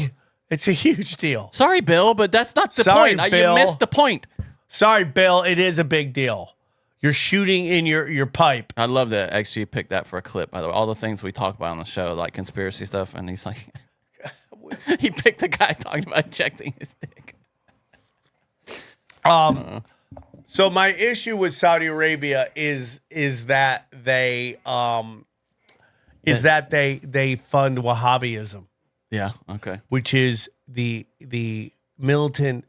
It's a huge deal. Sorry, Bill, but that's not the Sorry, point. Bill. You missed the point. Sorry, Bill. It is a big deal. You're shooting in your pipe. I'd love to actually pick that for a clip, by the way. All the things we talk about on the show, like conspiracy stuff, and he's like, he picked the guy talking about injecting his dick. So my issue with Saudi Arabia is that they fund Wahhabism, Yeah, okay. which is the militant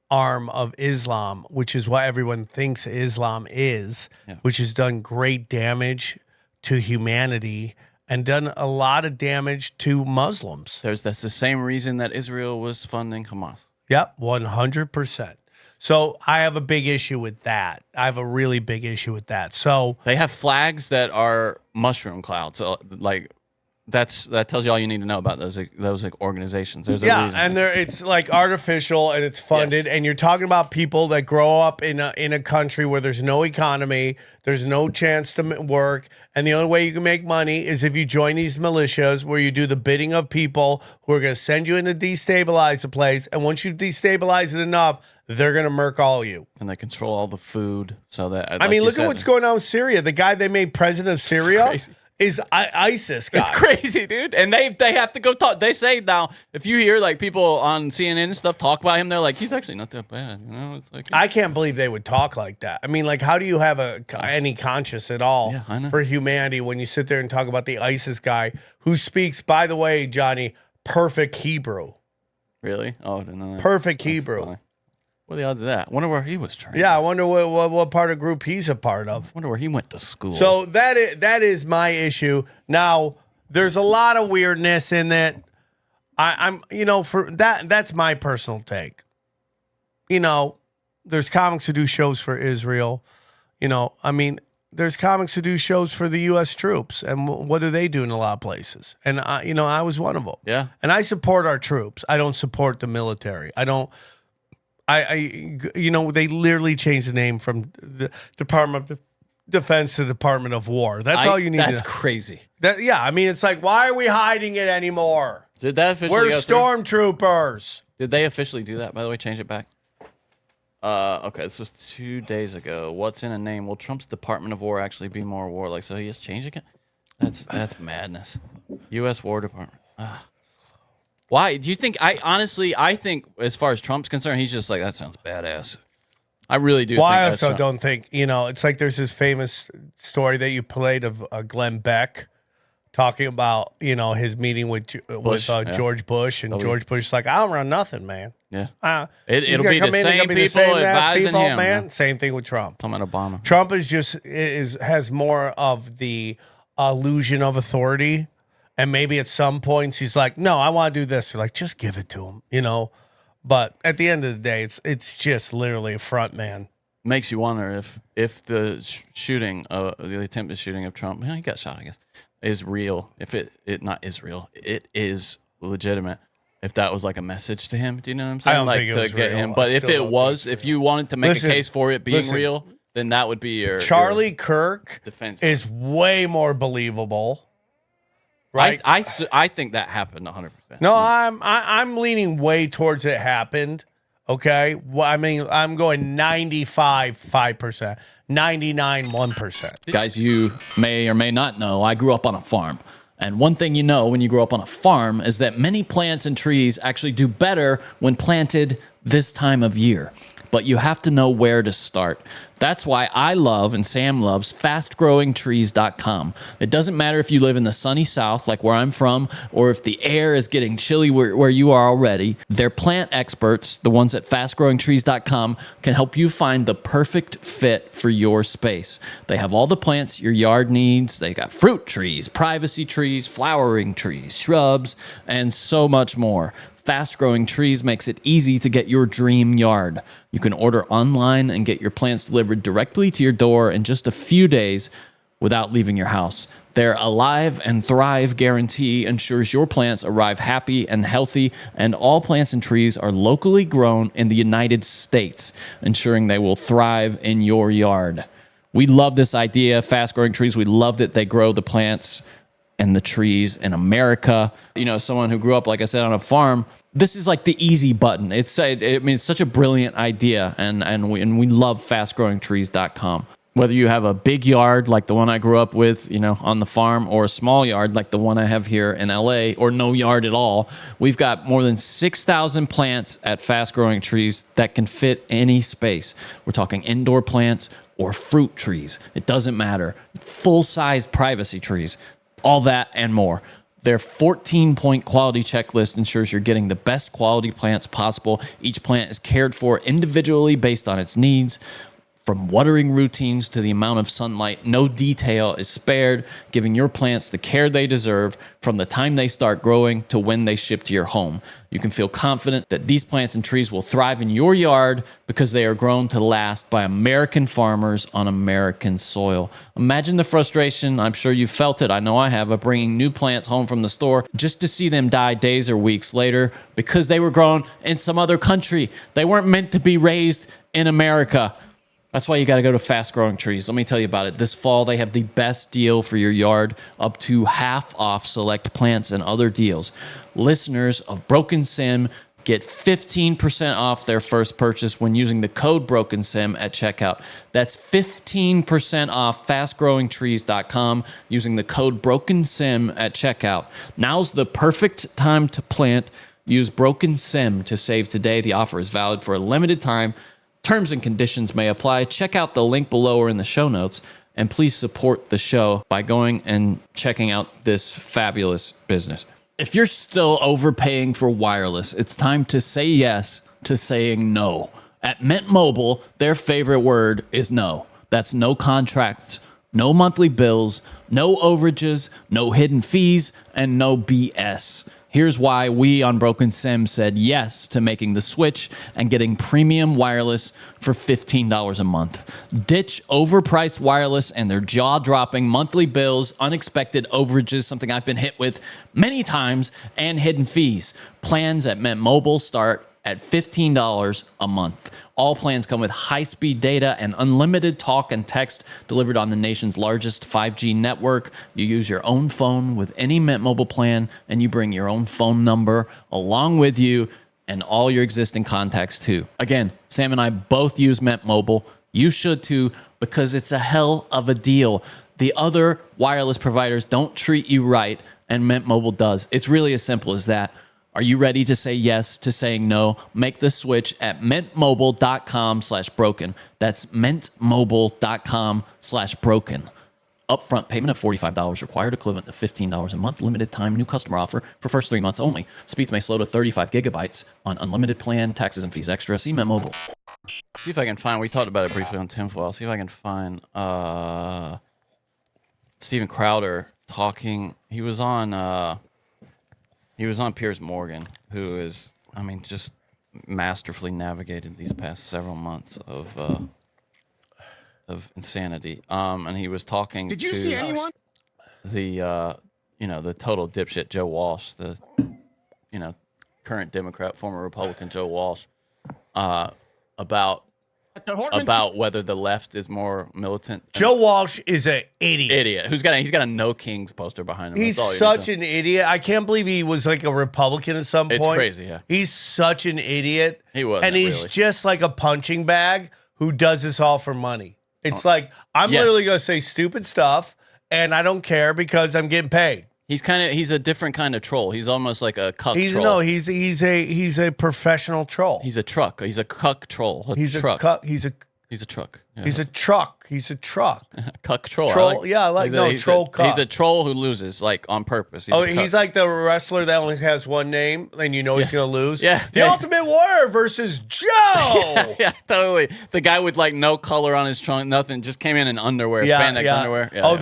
arm of Islam, which is what everyone thinks Islam is, Yeah. which has done great damage to humanity and done a lot of damage to Muslims. That's the same reason that Israel was funding Hamas. Yep, 100%. So I have a big issue with that. I have a really big issue with that. So They have flags that are mushroom clouds. So, like, that tells you all you need to know about those organizations. There's a yeah, reason. and it's like artificial and it's funded, Yes. and you're talking about people that grow up in a country where there's no economy, there's no chance to work, and the only way you can make money is if you join these militias where you do the bidding of people who are going to send you in to destabilize the place, and once you destabilize it enough, they're going to murk all you. And they control all the food so that I mean, look at what's going on with Syria. The guy they made president of Syria crazy. is ISIS guy. It's crazy, dude. And they have to go talk. They say now, if you hear like people on CNN and stuff talk about him, they're like, he's actually not that bad. You know, it's like I can't believe they would talk like that. I mean, like, how do you have any conscience at all Yeah, I know. for humanity when you sit there and talk about the ISIS guy who speaks, by the way, Johnny, perfect Hebrew. really? Oh, I didn't know that. Perfect That's Hebrew. funny. What are the odds of that? Wonder where he was trained. Yeah, I wonder what part of group he's a part of. Wonder where he went to school. So that is my issue. Now, there's a lot of weirdness in that. I'm for that's my personal take. There's comics who do shows for Israel. There's comics who do shows for the U.S. troops, and what do they do in a lot of places? And I was one of them. Yeah. And I support our troops. I don't support the military. I don't. They literally changed the name from the Department of Defense to Department of War. That's all you need. That's crazy. It's like, why are we hiding it anymore? Did that officially We're go through? stormtroopers. Did they officially do that, by the way? Change it back? Okay, this was 2 days ago. What's in a name? Will Trump's Department of War actually be more warlike? So he is changing it? That's madness. U.S. War Department. Why? Do you think, I think as far as Trump's concerned, he's just like, that sounds badass. I really do. Well, think I that's also don't think, it's like there's this famous story that you played of Glenn Beck talking about, his meeting with George Bush, and George Bush's like, I don't run nothing, man. Yeah. He's It'll gonna be come the in and same be the people same ass advising people, him. man. Yeah. Same thing with Trump. Talking about Obama. Trump has more of the illusion of authority, and maybe at some points he's like, no, I want to do this. You're like, just give it to him, But at the end of the day, it's just literally a front, man. Makes you wonder if the shooting, the attempted shooting of Trump, he got shot, I guess, is real. If it not is real, it is legitimate. If that was like a message to him, do you know what I'm saying? I don't like think it to was get real. him. I But if still it don't was, think it's if you wanted to make a case for it being real, then that would be your Charlie Kirk defense. is way more believable. Right? I think that happened 100%. No, I'm leaning way towards it happened. Okay. Well, I mean, I'm going 95.5%, 99.1%. Guys, you may or may not know, I grew up on a farm. And one thing you know when you grow up on a farm is that many plants and trees actually do better when planted this time of year. But you have to know where to start. That's why I love, and Sam loves, fastgrowingtrees.com. It doesn't matter if you live in the sunny south, like where I'm from, or if the air is getting chilly where you are already. Their plant experts, the ones at fastgrowingtrees.com, can help you find the perfect fit for your space. They have all the plants your yard needs. They got fruit trees, privacy trees, flowering trees, shrubs, and so much more. Fast Growing Trees makes it easy to get your dream yard. You can order online and get your plants delivered directly to your door in just a few days without leaving your house. Their Alive and Thrive guarantee ensures your plants arrive happy and healthy, and all plants and trees are locally grown in the United States, ensuring they will thrive in your yard. We love this idea, Fast Growing Trees. We love that they grow the plants and the trees in America. Someone who grew up, like I said, on a farm, this is like the easy button. It's such a brilliant idea, and we love fastgrowingtrees.com. Whether you have a big yard like the one I grew up with, on the farm, or a small yard like the one I have here in LA, or no yard at all, we've got more than 6,000 plants at Fast Growing Trees that can fit any space. We're talking indoor plants or fruit trees. It doesn't matter. Full-size privacy trees. All that and more. Their 14-point quality checklist ensures you're getting the best quality plants possible. Each plant is cared for individually based on its needs. From watering routines to the amount of sunlight, no detail is spared, giving your plants the care they deserve from the time they start growing to when they ship to your home. You can feel confident that these plants and trees will thrive in your yard because they are grown to last by American farmers on American soil. Imagine the frustration, I'm sure you felt it, I know I have, of bringing new plants home from the store just to see them die days or weeks later because they were grown in some other country. They weren't meant to be raised in America. That's why you got to go to Fast Growing Trees. Let me tell you about it. This fall, they have the best deal for your yard, up to half off select plants and other deals. Listeners of Broken Sim get 15% off their first purchase when using the code BrokenSim at checkout. That's 15% off fastgrowingtrees.com using the code BrokenSim at checkout. Now's the perfect time to plant. Use Broken Sim to save today. The offer is valid for a limited time. Terms and conditions may apply. Check out the link below or in the show notes. And please support the show by going and checking out this fabulous business. If you're still overpaying for wireless, it's time to say yes to saying no. At Mint Mobile, their favorite word is no. That's no contracts, no monthly bills, no overages, no hidden fees, and no BS. Here's why we on Broken Sim said yes to making the switch and getting premium wireless for $15 a month. Ditch overpriced wireless and their jaw-dropping monthly bills, unexpected overages, something I've been hit with many times, and hidden fees. Plans at Mint Mobile start at $15 a month. All plans come with high-speed data and unlimited talk and text delivered on the nation's largest 5G network. You use your own phone with any Mint Mobile plan, and you bring your own phone number along with you and all your existing contacts too. Again, Sam and I both use Mint Mobile. You should too, because it's a hell of a deal. The other wireless providers don't treat you right, and Mint Mobile does. It's really as simple as that. Are you ready to say yes to saying no? Make the switch at mintmobile.com/broken. That's mintmobile.com/broken. Upfront payment of $45 required, equivalent to $15 a month. Limited time new customer offer for first 3 months only. Speeds may slow to 35 gigabytes on unlimited plan. Taxes and fees extra. See Mint Mobile. See if I can find. We talked about it briefly on Tinfoil. See if I can find Steven Crowder talking. He was on Piers Morgan, who is, I mean, just masterfully navigated these past several months of insanity. And he was talking Did you see anyone? The the total dipshit Joe Walsh, the current Democrat, former Republican Joe Walsh, about whether the left is more militant. Joe Walsh is an idiot. He's got a No Kings poster behind him. He's such an idiot. I can't believe he was like a Republican at some point. It's crazy, yeah. He's such an idiot. He was, and he's really. just like a punching bag who does this all for money. It's like I'm literally gonna say stupid stuff, and I don't care because I'm getting paid. He's a different kind of troll. He's almost like a cuck troll. No, he's a professional troll. He's a truck. He's a cuck troll. He's truck. He's a truck. Yeah. He's a truck. He's a truck. Cuck troll. Troll. I like troll cuck. He's a troll who loses like on purpose. He's like the wrestler that only has one name, and he's gonna lose. Yeah. The Ultimate Warrior versus Joe. yeah, totally. The guy with like no color on his trunk, nothing, just came in underwear, spandex underwear. Yeah,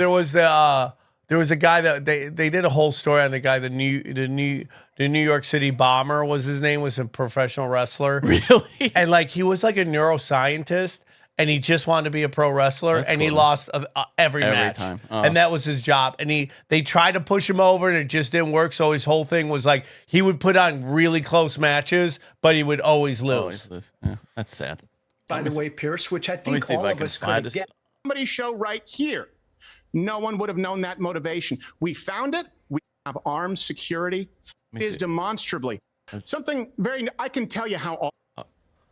there was a guy that they did a whole story on the guy, the New York City Bomber was his name, was a professional wrestler. Really? And like he was like a neuroscientist, and he just wanted to be a pro wrestler, and he lost every match time. And that was his job. And they tried to push him over, and it just didn't work. So his whole thing was like he would put on really close matches, but he would always lose. Yeah, that's sad. By the way, Pierce, which I think all of us could get. Somebody show right here. No one would have known that motivation. We found it. We have armed security. It is demonstrably something very. I can tell you how.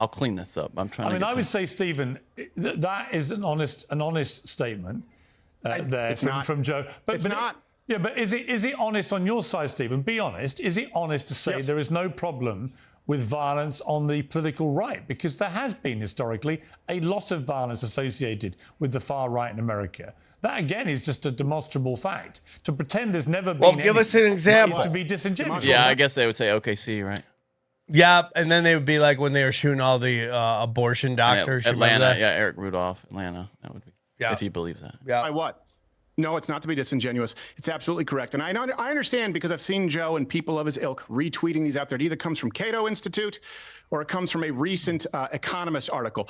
I'll clean this up. I'm trying. I would say, Stephen, that is an honest statement there from Joe. But it's not. Yeah, but is it honest on your side, Stephen? Be honest. Is it honest to say there is no problem with violence on the political right? Because there has been historically a lot of violence associated with the far right in America. That, again, is just a demonstrable fact. To pretend there's never been give us an example. Is to be disingenuous. Yeah, I guess they would say OKC, right? Yeah, and then they would be like when they were shooting all the abortion doctors. Yeah, Atlanta, Eric Rudolph, Atlanta. That would be, if you believe that. Yeah. By what? No, it's not to be disingenuous. It's absolutely correct. And I understand because I've seen Joe and people of his ilk retweeting these out there. It either comes from Cato Institute or it comes from a recent Economist article.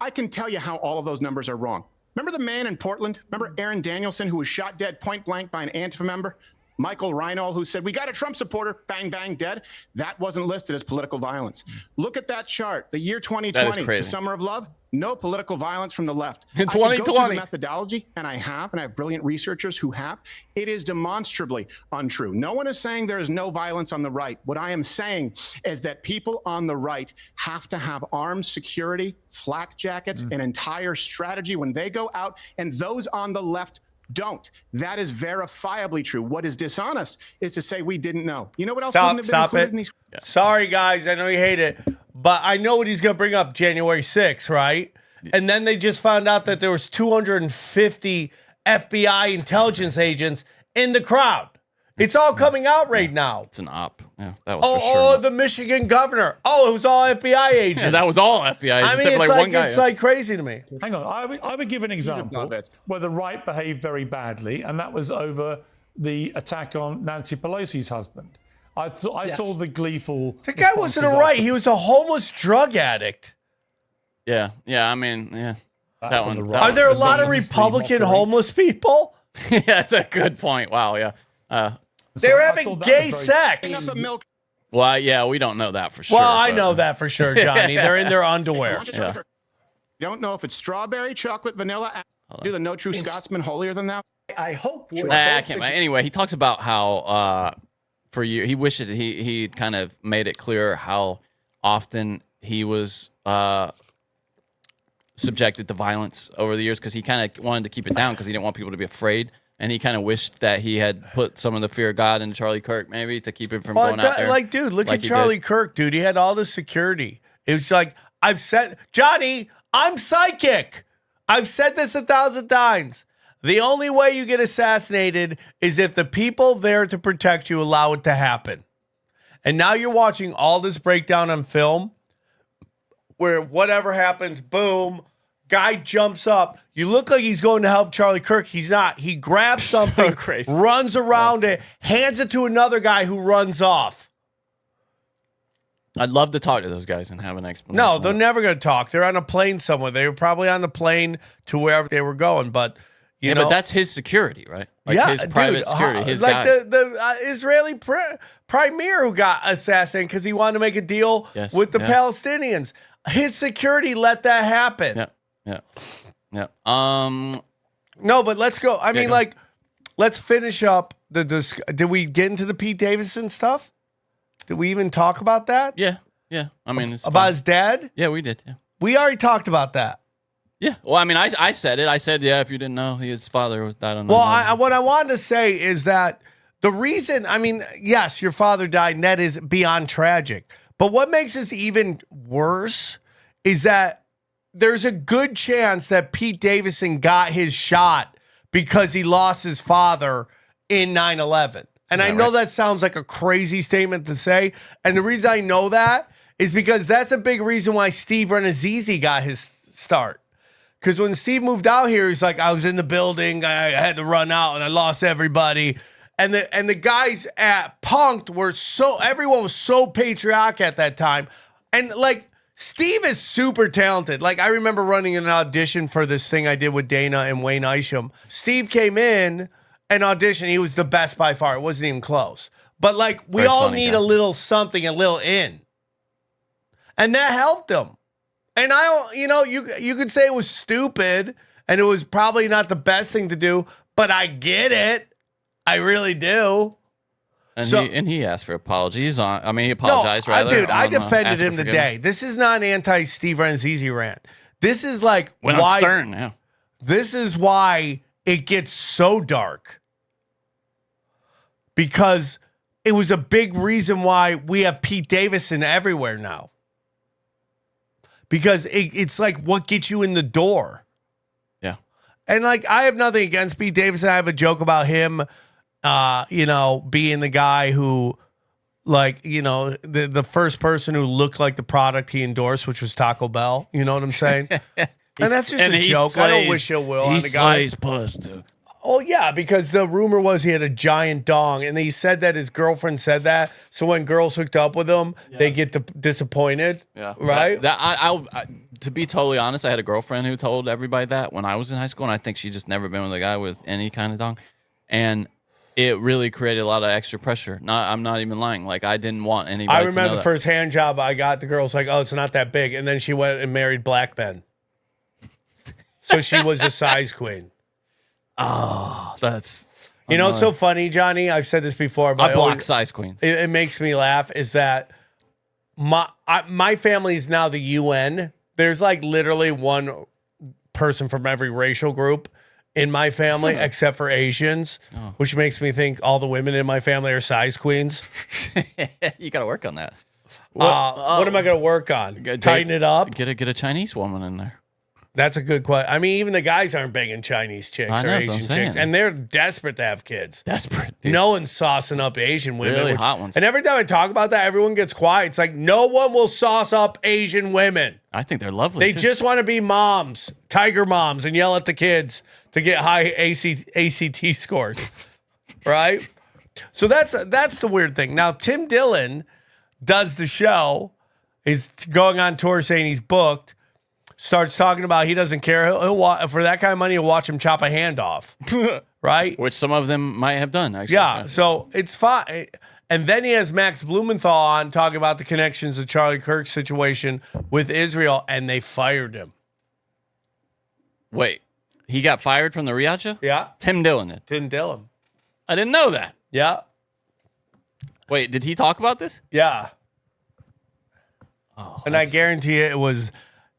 I can tell you how all of those numbers are wrong. Remember the man in Portland? Remember Aaron Danielson, who was shot dead point blank by an Antifa member? Michael Reinhold, who said, we got a Trump supporter, bang, bang, dead. That wasn't listed as political violence. Look at that chart. The year 2020, the summer of love, no political violence from the left. In 2020. I can go through the methodology, and I have brilliant researchers who have. It is demonstrably untrue. No one is saying there is no violence on the right. What I am saying is that people on the right have to have armed security, flak jackets, an entire strategy when they go out, and those on the left don't. That is verifiably true. What is dishonest is to say we didn't know. You know what else wouldn't have been included in these? Yeah. Sorry, guys. I know you hate it, but I know what he's going to bring up January 6th, right? And then they just found out that there was 250 FBI intelligence agents in the crowd. It's all coming out right now. It's an op. Yeah, that was for sure. The Michigan governor. It was all FBI agents. Yeah, that was all FBI agents. I mean, it's like crazy to me. Hang on. I would give an example where the right behaved very badly, and that was over the attack on Nancy Pelosi's husband. I saw the gleeful. The guy wasn't a right. He was a homeless drug addict. Yeah. I mean, yeah. That one. Are there a lot of Republican homeless people? Yeah, that's a good point. Wow. Yeah. They're having gay sex. Well, yeah, we don't know that for sure. Well, I know that for sure, Johnny. They're in their underwear. You don't know if it's strawberry, chocolate, vanilla. Do the No True Scotsman holier than thou? I hope. I can't. Anyway, he talks about how for you, he wished he kind of made it clear how often he was subjected to violence over the years because he kind of wanted to keep it down because he didn't want people to be afraid and he kind of wished that he had put some of the fear of God into Charlie Kirk, maybe to keep him from going out there. Like, dude, look at Charlie Kirk, dude. He had all the security. It was like, I've said, Johnny, I'm psychic. I've said this 1,000 times. The only way you get assassinated is if the people there to protect you allow it to happen. And now you're watching all this breakdown on film where whatever happens, boom, guy jumps up. You look like he's going to help Charlie Kirk. He's not. He grabs something, crazy. runs around it, hands it to another guy who runs off. I'd love to talk to those guys and have an explanation. No, they're never going to talk. They're on a plane somewhere. They were probably on the plane to wherever they were going. But, you know. But that's his security, right? Like yeah, his private security, his like guys. the Israeli premier who got assassinated because he wanted to make a deal with the Palestinians. His security let that happen. Yeah. No, but let's go. I mean, like, let's finish up did we get into the Pete Davidson stuff? Did we even talk about that? Yeah. I mean, it's about fun. his dad? Yeah, we did. Yeah. We already talked about that. Yeah. Well, I mean, I said it. I said, yeah, if you didn't know, his father died on. Well, what I wanted to say is that the reason, I mean, yes, your father died, and that is beyond tragic. But what makes this even worse is that there's a good chance that Pete Davidson got his shot because he lost his father in 9/11. And I know that sounds like a crazy statement to say. And the reason I know that is because that's a big reason why Steve Renazizi got his start. Because when Steve moved out here, he's like, I was in the building, I had to run out, and I lost everybody. And the guys at Punk'd were everyone was so patriotic at that time. And like, Steve is super talented. Like, I remember running an audition for this thing I did with Dana and Wayne Isham. Steve came in and auditioned. He was the best by far. It wasn't even close. But like, we all need a little something, a little in. And that helped him. And I don't, you could say it was stupid and it was probably not the best thing to do, but I get it. I really do. And he asked for apologies. He apologized, rather. Dude, I defended him today. This is not an anti-Steve Renazizi rant. This is like why Stern, yeah. This is why it gets so dark. Because it was a big reason why we have Pete Davidson everywhere now. Because it's like what gets you in the door. Yeah. And like, I have nothing against Pete Davidson. I have a joke about him, being the guy who, like, the first person who looked like the product he endorsed, which was Taco Bell. You know what I'm saying? And that's just a joke. I don't wish ill will on the guy. He slays puss, dude. Oh, yeah, because the rumor was he had a giant dong, and he said that his girlfriend said that. So when girls hooked up with him, they get disappointed. Yeah. Right? To be totally honest, I had a girlfriend who told everybody that when I was in high school, and I think she just never been with a guy with any kind of dong. And it really created a lot of extra pressure. I'm not even lying. Like, I didn't want anybody I remember to know the first hand job I got, the girl's like, oh, it's not that big. And then she went and married black men. So she was a size queen. Oh, that's... It's so funny, Johnny. I've said this before, but I block size queens. It makes me laugh is that my family is now the UN. There's like literally one person from every racial group in my family except for Asians, which makes me think all the women in my family are size queens. You got to work on that. What am I going to work on? Tighten it up? Get a Chinese woman in there. That's a good question. I mean, even the guys aren't banging Chinese chicks or Asian chicks, and they're desperate to have kids. Desperate. Dude. No one's saucing up Asian women. Really hot ones. And every time I talk about that, everyone gets quiet. It's like, no one will sauce up Asian women. I think they're lovely. They just want to be moms, tiger moms, and yell at the kids to get high ACT scores, right? So that's the weird thing. Now, Tim Dillon does the show. He's going on tour saying he's booked. Starts talking about he doesn't care. He'll for that kind of money, he'll watch him chop a hand off, right? Which some of them might have done, actually. Yeah, so it's fine. And then he has Max Blumenthal on talking about the connections of Charlie Kirk's situation with Israel, and they fired him. Wait, he got fired from the Riyadh show? Yeah. Tim Dillon did. Tim Dillon. I didn't know that. Yeah. Wait, did he talk about this? Yeah. Oh, and I guarantee it was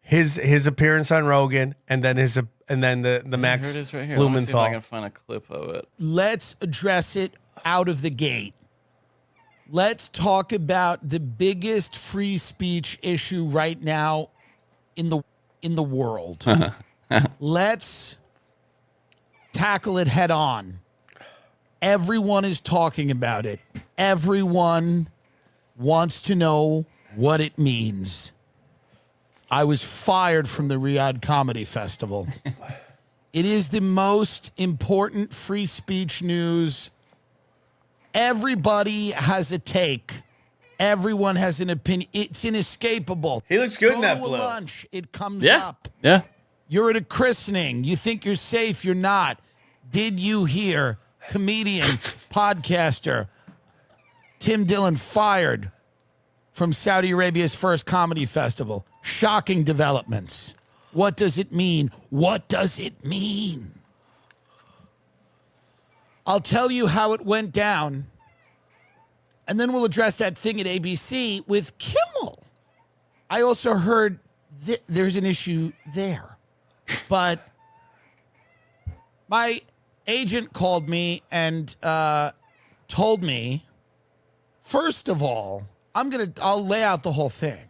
his appearance on Rogan and then his and then the Max Here it is right here. Let me see if I Blumenthal. can find a clip of it. Let's address it out of the gate. Let's talk about the biggest free speech issue right now in the world. Let's tackle it head on. Everyone is talking about it. Everyone wants to know what it means. I was fired from the Riyadh Comedy Festival. It is the most important free speech news. Everybody has a take. Everyone has an opinion. It's inescapable. He looks good Go in that to a blue. lunch, it comes Yeah. up. Yeah. You're at a christening. You think you're safe. You're not. Did you hear comedian, podcaster, Tim Dillon fired from Saudi Arabia's first comedy festival? Shocking developments. What does it mean? What does it mean? I'll tell you how it went down, and then we'll address that thing at ABC with Kimmel. I also heard there's an issue there. But my agent called me and told me, first of all, I'll lay out the whole thing.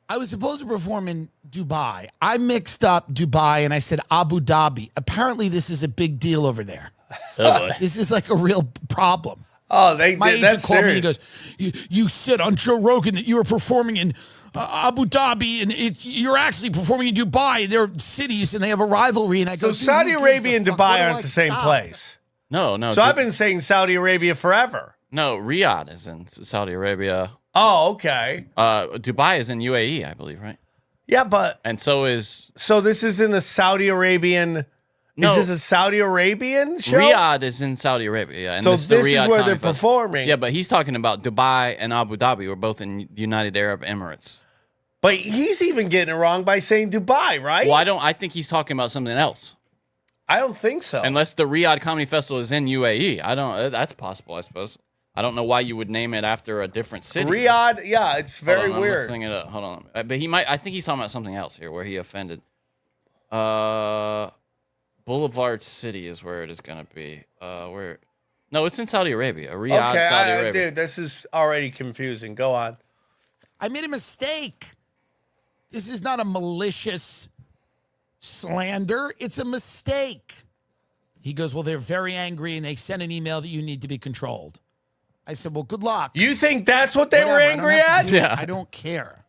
I was supposed to perform in Dubai. I mixed up Dubai and I said Abu Dhabi. Apparently, this is a big deal over there. Oh, boy. This is like a real problem. Oh, My agent that's called me and serious. he goes, you said on Joe Rogan that you were performing in Abu Dhabi and you're actually performing in Dubai. They're cities and they have a rivalry. And I So go, "Dude, Saudi who gives Arabia a and fuck? Why Dubai do aren't I the same stop?" place. No. So I've been saying Saudi Arabia forever. No, Riyadh is in Saudi Arabia. Oh, okay. Dubai is in UAE, I believe, right? Yeah, but And so is so this is in the Saudi Arabian. No. Is this a Saudi Arabian show? Riyadh is in Saudi Arabia. Yeah, and So this is the this is Riyadh where Comedy they're Festival. performing. Yeah, but he's talking about Dubai and Abu Dhabi. We're both in the United Arab Emirates. But he's even getting it wrong by saying Dubai, right? Well, I think he's talking about something else. I don't think so. Unless the Riyadh Comedy Festival is in UAE. I don't. That's possible, I suppose. I don't know why you would name it after a different city. Riyadh, yeah, it's very Hold on, I'm weird. listening it up. Hold on. But he might. I think he's talking about something else here, where he offended. Boulevard City is where it is going to be. Where? No, it's in Saudi Arabia. Riyadh, Okay, Saudi Arabia. dude, this is already confusing. Go on. I made a mistake. This is not a malicious slander. It's a mistake. He goes, well, they're very angry and they sent an email that you need to be controlled. I said, well, good luck. You think that's what they were Whatever, I don't angry have to at? do it. Yeah. I don't care.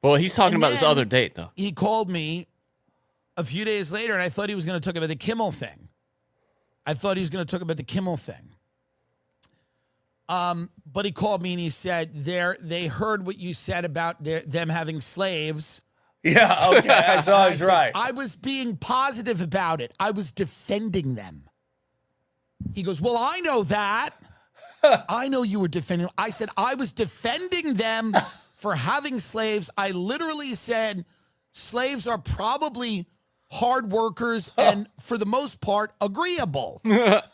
Well, he's talking And about this then other date, though. He called me a few days later, and I thought he was going to talk about the Kimmel thing. But he called me and he said they heard what you said about them having slaves. Yeah, okay, so I was right. I was being positive about it. I was defending them. He goes, well, I know that. I know you were defending them. I said, I was defending them for having slaves. I literally said, slaves are probably hard workers and, for the most part, agreeable. But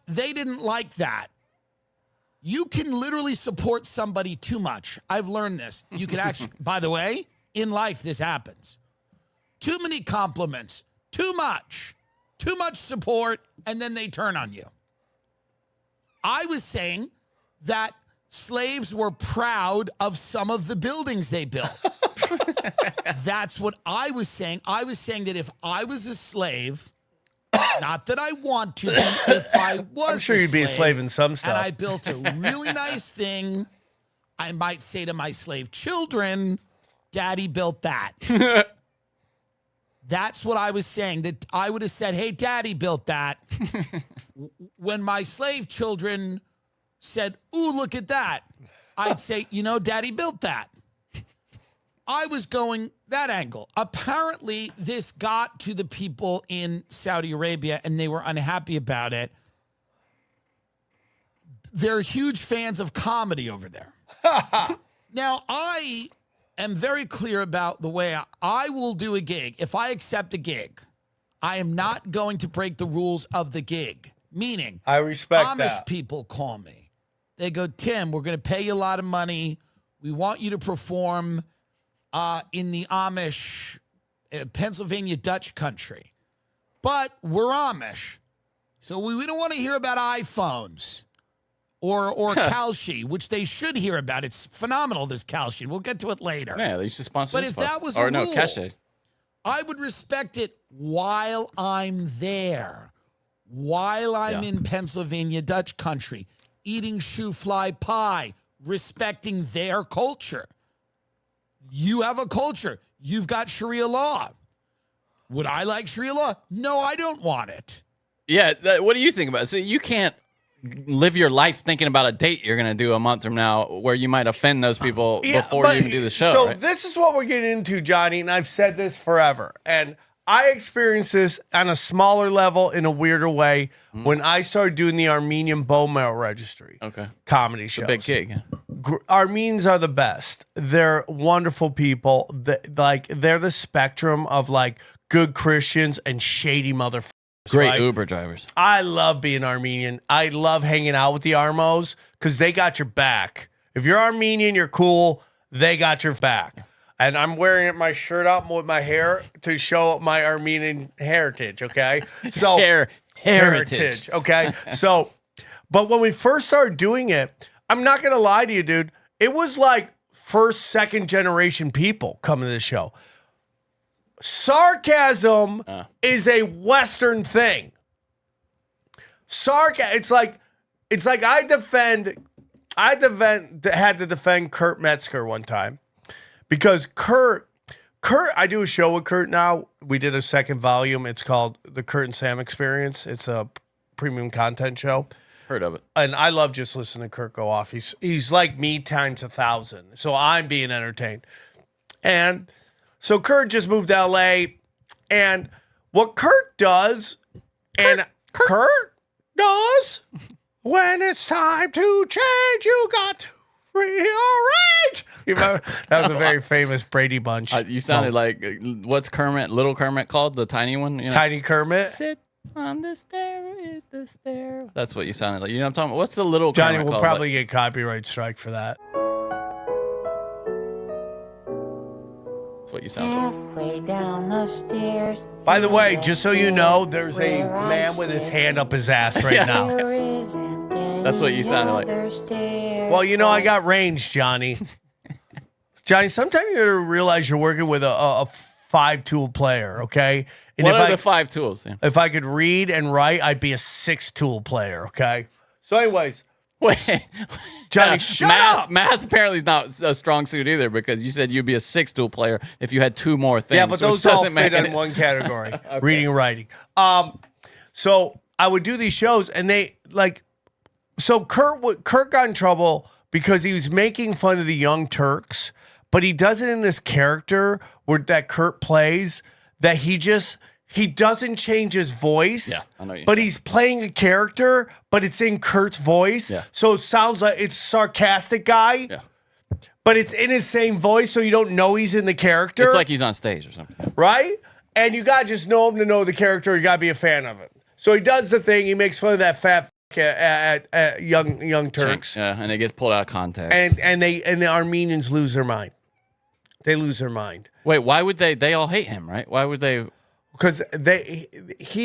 they didn't like that. You can literally support somebody too much. I've learned this. You can actually, by the way, in life, this happens. Too many compliments, too much support, and then they turn on you. I was saying that slaves were proud of some of the buildings they built. That's what I was saying. I was saying that if I was a slave, not that I want to be, if I was I'm sure you'd be a slave in some stuff. and I built a really nice thing, I might say to my slave children, Daddy built that. That's what I was saying, that I would have said, hey, Daddy built that. When my slave children said, ooh, look at that, I'd say, Daddy built that. I was going that angle. Apparently, this got to the people in Saudi Arabia, and they were unhappy about it. They're huge fans of comedy over there. Now, I am very clear about the way I will do a gig. If I accept a gig, I am not going to break the rules of the gig. Meaning, I respect Amish that. people call me. They go, Tim, we're going to pay you a lot of money. We want you to perform in the Amish, Pennsylvania Dutch country. But we're Amish. So we don't want to hear about iPhones or Kalshi, which they should hear about. It's phenomenal, this Kalshi. We'll get to it later. Yeah, they used to sponsor But this if part. that was or a no, rule, Cache. I would respect it while I'm there, while I'm in Pennsylvania Dutch country, eating shoe-fly pie, respecting their culture. You have a culture. You've got Sharia law. Would I like Sharia law? No, I don't want it. Yeah, what do you think about it? So you can't live your life thinking about a date you're going to do a month from now where you might offend those people before you even do the show. So right? this is what we're getting into, Johnny, and I've said this forever. And I experienced this on a smaller level in a weirder way when I started doing the Armenian bone marrow registry comedy shows. It's a big gig. Armenians are the best. They're wonderful people. They're the spectrum of like good Christians and shady motherfuckers. Great right? Uber drivers. I love being Armenian. I love hanging out with the Armos because they got your back. If you're Armenian, you're cool. They got your back. And I'm wearing my shirt up with my hair to show my Armenian heritage, okay? So heritage, okay? So, but when we first started doing it, I'm not going to lie to you, dude. It was like first, second generation people coming to the show. Sarcasm is a Western thing. It's like I had to defend Kurt Metzger one time because Kurt, I do a show with Kurt now. We did a second volume. It's called The Kurt and Sam Experience. It's a premium content show. Heard of it. And I love just listening to Kurt go off. He's like me times 1,000. So I'm being entertained. And so Kurt just moved to LA, and what Kurt does, Kurt does, when it's time to change, you got to rearrange. You remember? That was a very famous Brady Bunch. You sounded like, what's Little Kermit called? The tiny one? You know? Tiny Kermit? Sit on the stair is the stair. That's what you sounded like. You know what I'm talking about? What's the Little Johnny Kermit will called? probably get copyright strike for that. What you sound halfway down the stairs. By the way, just so you know, there's a man with his hand up his ass right now. That's what you sounded like. Well, you know, I got range, Johnny. Johnny, sometimes you gotta realize you're working with a 5-tool player, okay? And what are the 5 tools? Yeah. If I could read and write, I'd be a 6-tool player, okay? So anyways. Wait, Johnny, shut up! Math apparently is not a strong suit either because you said you'd be a 6-tool player if you had 2 more things. Yeah, but those all fit in one category, okay. Reading and writing. So I would do these shows, and so Kurt got in trouble because he was making fun of the Young Turks, but he does it in this character that Kurt plays that he doesn't change his voice. Yeah, I know but he's playing a character, but it's in Kurt's voice. Yeah. So it sounds like it's sarcastic guy. Yeah. But it's in his same voice, so you don't know he's in the character. It's like he's on stage or something. Right? And you gotta just know him to know the character. You gotta be a fan of it. So he does the thing. He makes fun of that fat at young Turks. Yeah, and it gets pulled out of context. And the Armenians lose their mind. They lose their mind. Wait, why would they? They all hate him, right? Why would they? Because they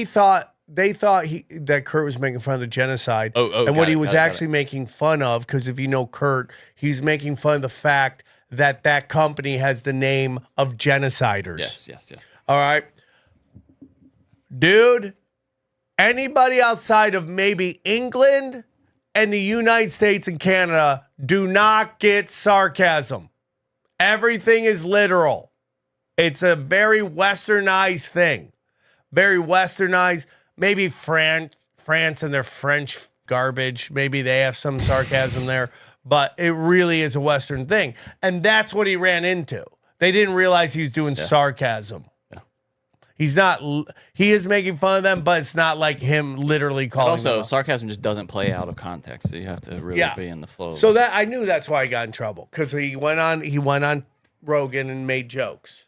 thought that Kurt was making fun of the genocide. And what he was actually making fun of, because if you know Kurt, he's making fun of the fact that company has the name of genociders. Yes. All right. Dude, anybody outside of maybe England and the United States and Canada do not get sarcasm. Everything is literal. It's a very westernized thing. Very westernized. Maybe France and their French garbage. Maybe they have some sarcasm there. But it really is a Western thing. And that's what he ran into. They didn't realize he was doing sarcasm. Yeah. He is making fun of them, but it's not like him literally calling them out. Sarcasm just doesn't play out of context. So you have to really be in the flow. So that I knew that's why he got in trouble. Because he went on Rogan and made jokes.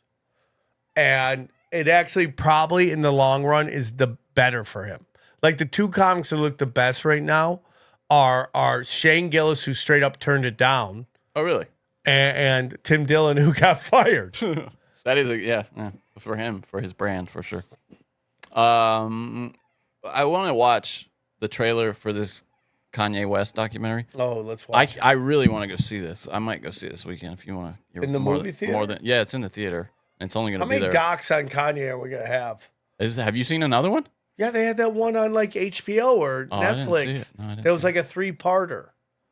And it actually probably in the long run is the better for him. Like the 2 comics that look the best right now are Shane Gillis, who straight up turned it down. Oh, really? and Tim Dillon, who got fired. That is for him, for his brand, for sure. I want to watch the trailer for this Kanye West documentary. Oh, let's watch it. I really want to go see this. I might go see it this weekend if you want to. In the movie theater? Yeah, it's in the theater. It's only going to be there. How many docs on Kanye are we going to have? Have you seen another one? Yeah, they had that one on like HBO or Netflix. It was like a 3-parter.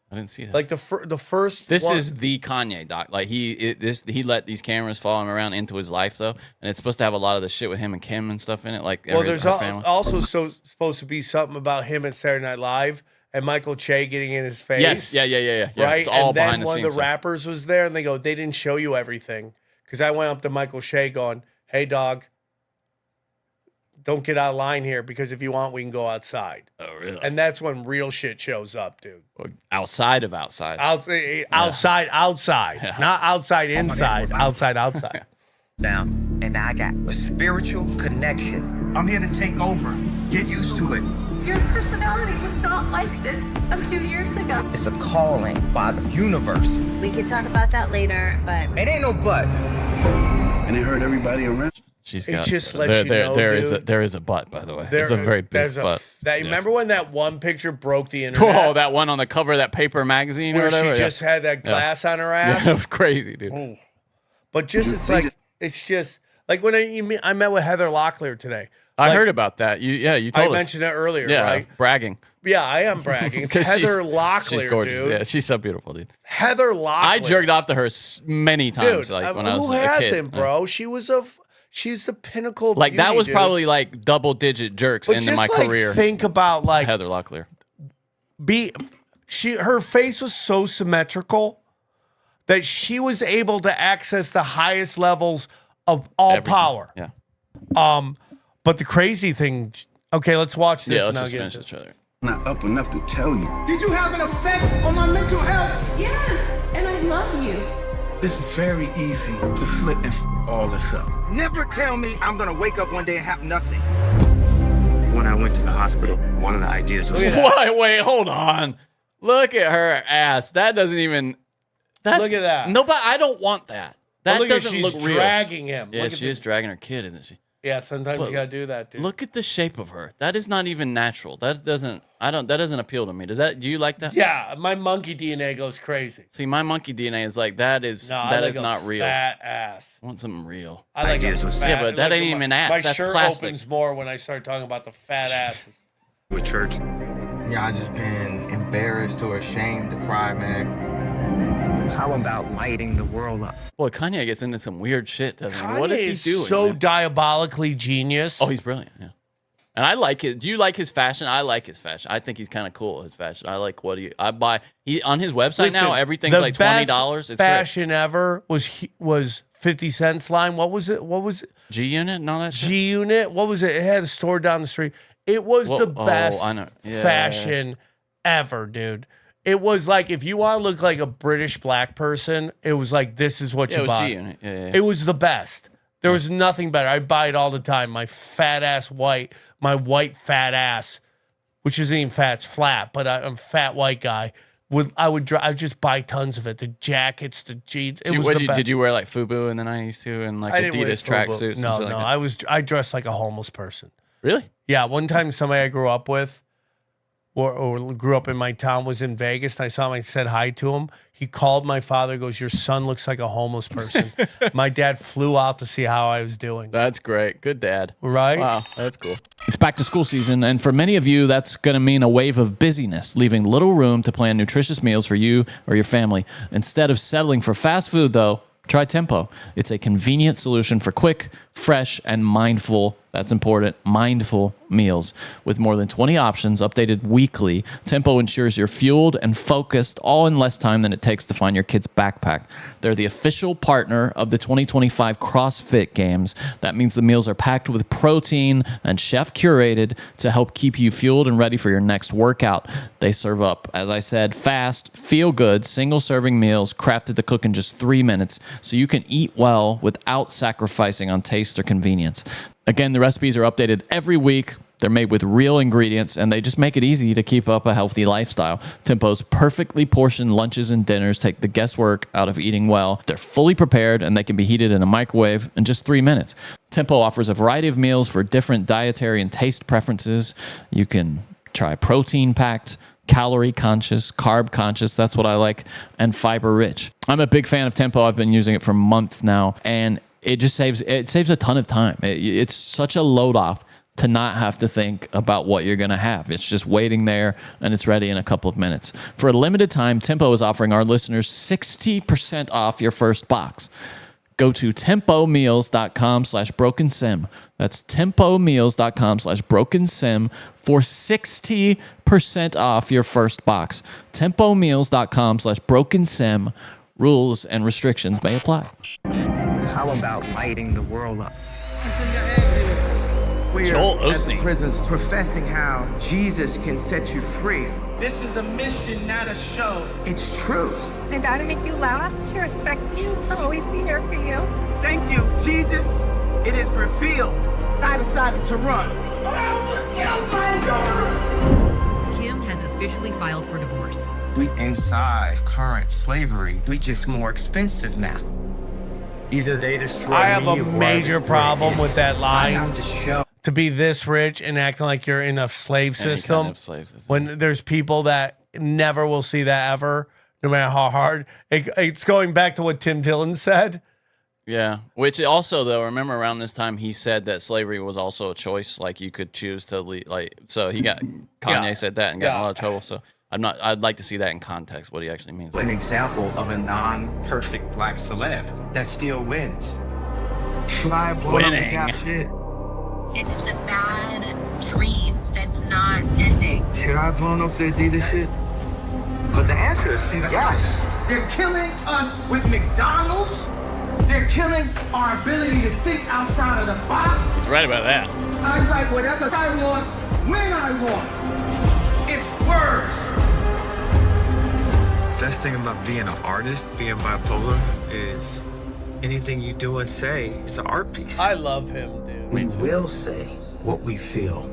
I didn't see that. Like the first. This one. is the Kanye doc. Like he let these cameras follow him around into his life though, and it's supposed to have a lot of the shit with him and Kim and stuff in it. Like there's also supposed to be something about him at Saturday Night Live and Michael Che getting in his face. Yes, yeah. Right, it's all and then behind the one scenes of the rappers was there, and they go, they didn't show you everything because I went up to Michael Che going, "Hey, dog, don't get out of line here because if you want, we can go outside." Oh, really? And that's when real shit shows up, dude. Outside of outside. Outside, Yeah. not outside, inside, outside. Down, and I got a spiritual connection. I'm here to take over. Get used to it. Your personality was not like this a few years ago. It's a calling by the universe. We could talk about that later, but it ain't no but. And it hurt everybody around. It just lets you know, there is a butt, by the way. There's a very big butt. Remember when that one picture broke the internet? Oh, that one on the cover of that paper magazine where or whatever? she just had that glass on her ass? Yeah, it was crazy, dude. Oh. But it's just like when I met with Heather Locklear today. I heard about that. You told us. I mentioned it earlier, yeah, right? Bragging. Yeah, I am bragging. It's Heather Locklear, she's gorgeous. dude. Yeah, she's so beautiful, dude. Heather Locklear. I jerked off to her many times, dude, like when I was who a kid. hasn't, bro? She's the pinnacle of like beauty, that was dude. probably like double-digit jerks into my career. Think about like Heather Locklear. Her face was so symmetrical that she was able to access the highest levels of all power. Yeah. But the crazy thing. Okay, let's watch this. Yeah, let's and just I'll finish get this trailer. Not up enough to tell you. did you have an effect on my mental health? Yes, and I love you. It's very easy to slip and all this up. Never tell me I'm gonna wake up one day and have nothing. When I went to the hospital, one of the ideas was... Wait, hold on. Look at her ass. That doesn't even... Look at that. No, but I don't want that. That doesn't look real. She's dragging him. Yeah, she is dragging her kid, isn't she? Yeah, sometimes you gotta do that, dude. Look at the shape of her. That is not even natural. That doesn't appeal to me. Do you like that? Yeah, my monkey DNA goes crazy. See, my monkey DNA is like that is not real. Fat ass. I want something real. I like a fat, yeah, but that ain't even ass. My That's shirt plastic. opens more when I start talking about the fat asses. With church. Yeah, I just been embarrassed or ashamed to cry, man. How about lighting the world up? Boy, Kanye gets into some weird shit, doesn't he? Kanye What is he doing? So man? diabolically genius. Oh, he's brilliant. Yeah. And I like it. Do you like his fashion? I like his fashion. I think he's kind of cool, his fashion. I like what I buy. He on his website now, everything's like $20. It's fashion ever was 50 Cent's line. What was it? G-Unit and all that shit? G-Unit. What was it? It had a store down the street. It was the best fashion ever, dude. It was like, if you want to look like a British black person, it was like, this is what you buy. G-Unit. Yeah. It was the best. There was nothing better. I buy it all the time. My white fat ass, which isn't even fat, it's flat, but I'm a fat white guy. I would just buy tons of it. The jackets, the jeans. Did you wear like FUBU in the 90s too, and like Adidas tracksuits? No. Like I dressed like a homeless person. Really? Yeah. One time, somebody I grew up with, or grew up in my town, was in Vegas, and I saw him. I said hi to him. He called my father, goes, "Your son looks like a homeless person." My dad flew out to see how I was doing. That's great. Good dad. Right? Wow, that's cool. It's back to school season, and for many of you, that's going to mean a wave of busyness, leaving little room to plan nutritious meals for you or your family. Instead of settling for fast food, though, try Tempo. It's a convenient solution for quick, fresh, and mindful, that's important, mindful meals. With more than 20 options updated weekly, Tempo ensures you're fueled and focused all in less time than it takes to find your kid's backpack. They're the official partner of the 2025 CrossFit Games. That means the meals are packed with protein and chef curated to help keep you fueled and ready for your next workout. They serve up, as I said, fast, feel good, single serving meals crafted to cook in just 3 minutes so you can eat well without sacrificing on taste or convenience. Again, the recipes are updated every week. They're made with real ingredients, and they just make it easy to keep up a healthy lifestyle. Tempo's perfectly portioned lunches and dinners take the guesswork out of eating well. They're fully prepared, and they can be heated in a microwave in just 3 minutes. Tempo offers a variety of meals for different dietary and taste preferences. You can try protein-packed, calorie-conscious, carb-conscious, that's what I like, and fiber-rich. I'm a big fan of Tempo. I've been using it for months now, and it saves a ton of time. It's such a load-off to not have to think about what you're going to have. It's just waiting there, and it's ready in a couple of minutes. For a limited time, Tempo is offering our listeners 60% off your first box. Go to tempomeals.com/brokensim. That's tempomeals.com/brokensim for 60% off your first box. tempomeals.com/brokensim. Rules and restrictions may apply. How about lighting the world up? Joel We're at the Osteen. prisons professing how Jesus can set you free. This is a mission, not a show. It's true. I gotta make you laugh, to respect you, I'll always be here for you. Thank you, Jesus. It is revealed. I decided to run. Kim has officially filed for divorce. We inside current slavery. We just more expensive now. Either they destroy I have a me or major destroy problem them. with that I line. have to show. To be this rich and acting like you're in a slave system. Any kind of slave system. When there's people that never will see that ever, no matter how hard. It's going back to what Tim Dillon said. Yeah, which also, though, remember around this time, he said that slavery was also a choice. Like, you could choose to leave. Like, so Kanye said that and got in a lot of trouble. So I'd like to see that in context, what he actually means. An example of a non-perfect black celeb that still wins. Should I have blown up the Gap shit? It's a sad dream that's not ending. Should I have blown up the Adidas shit? But the answer is yes. They're killing us with McDonald's. They're killing our ability to think outside of the box. He's right about that. I write whatever I want, when I want. It's words. Best thing about being an artist, being bipolar, is anything you do and say is an art piece. I love him, dude. We will say what we feel.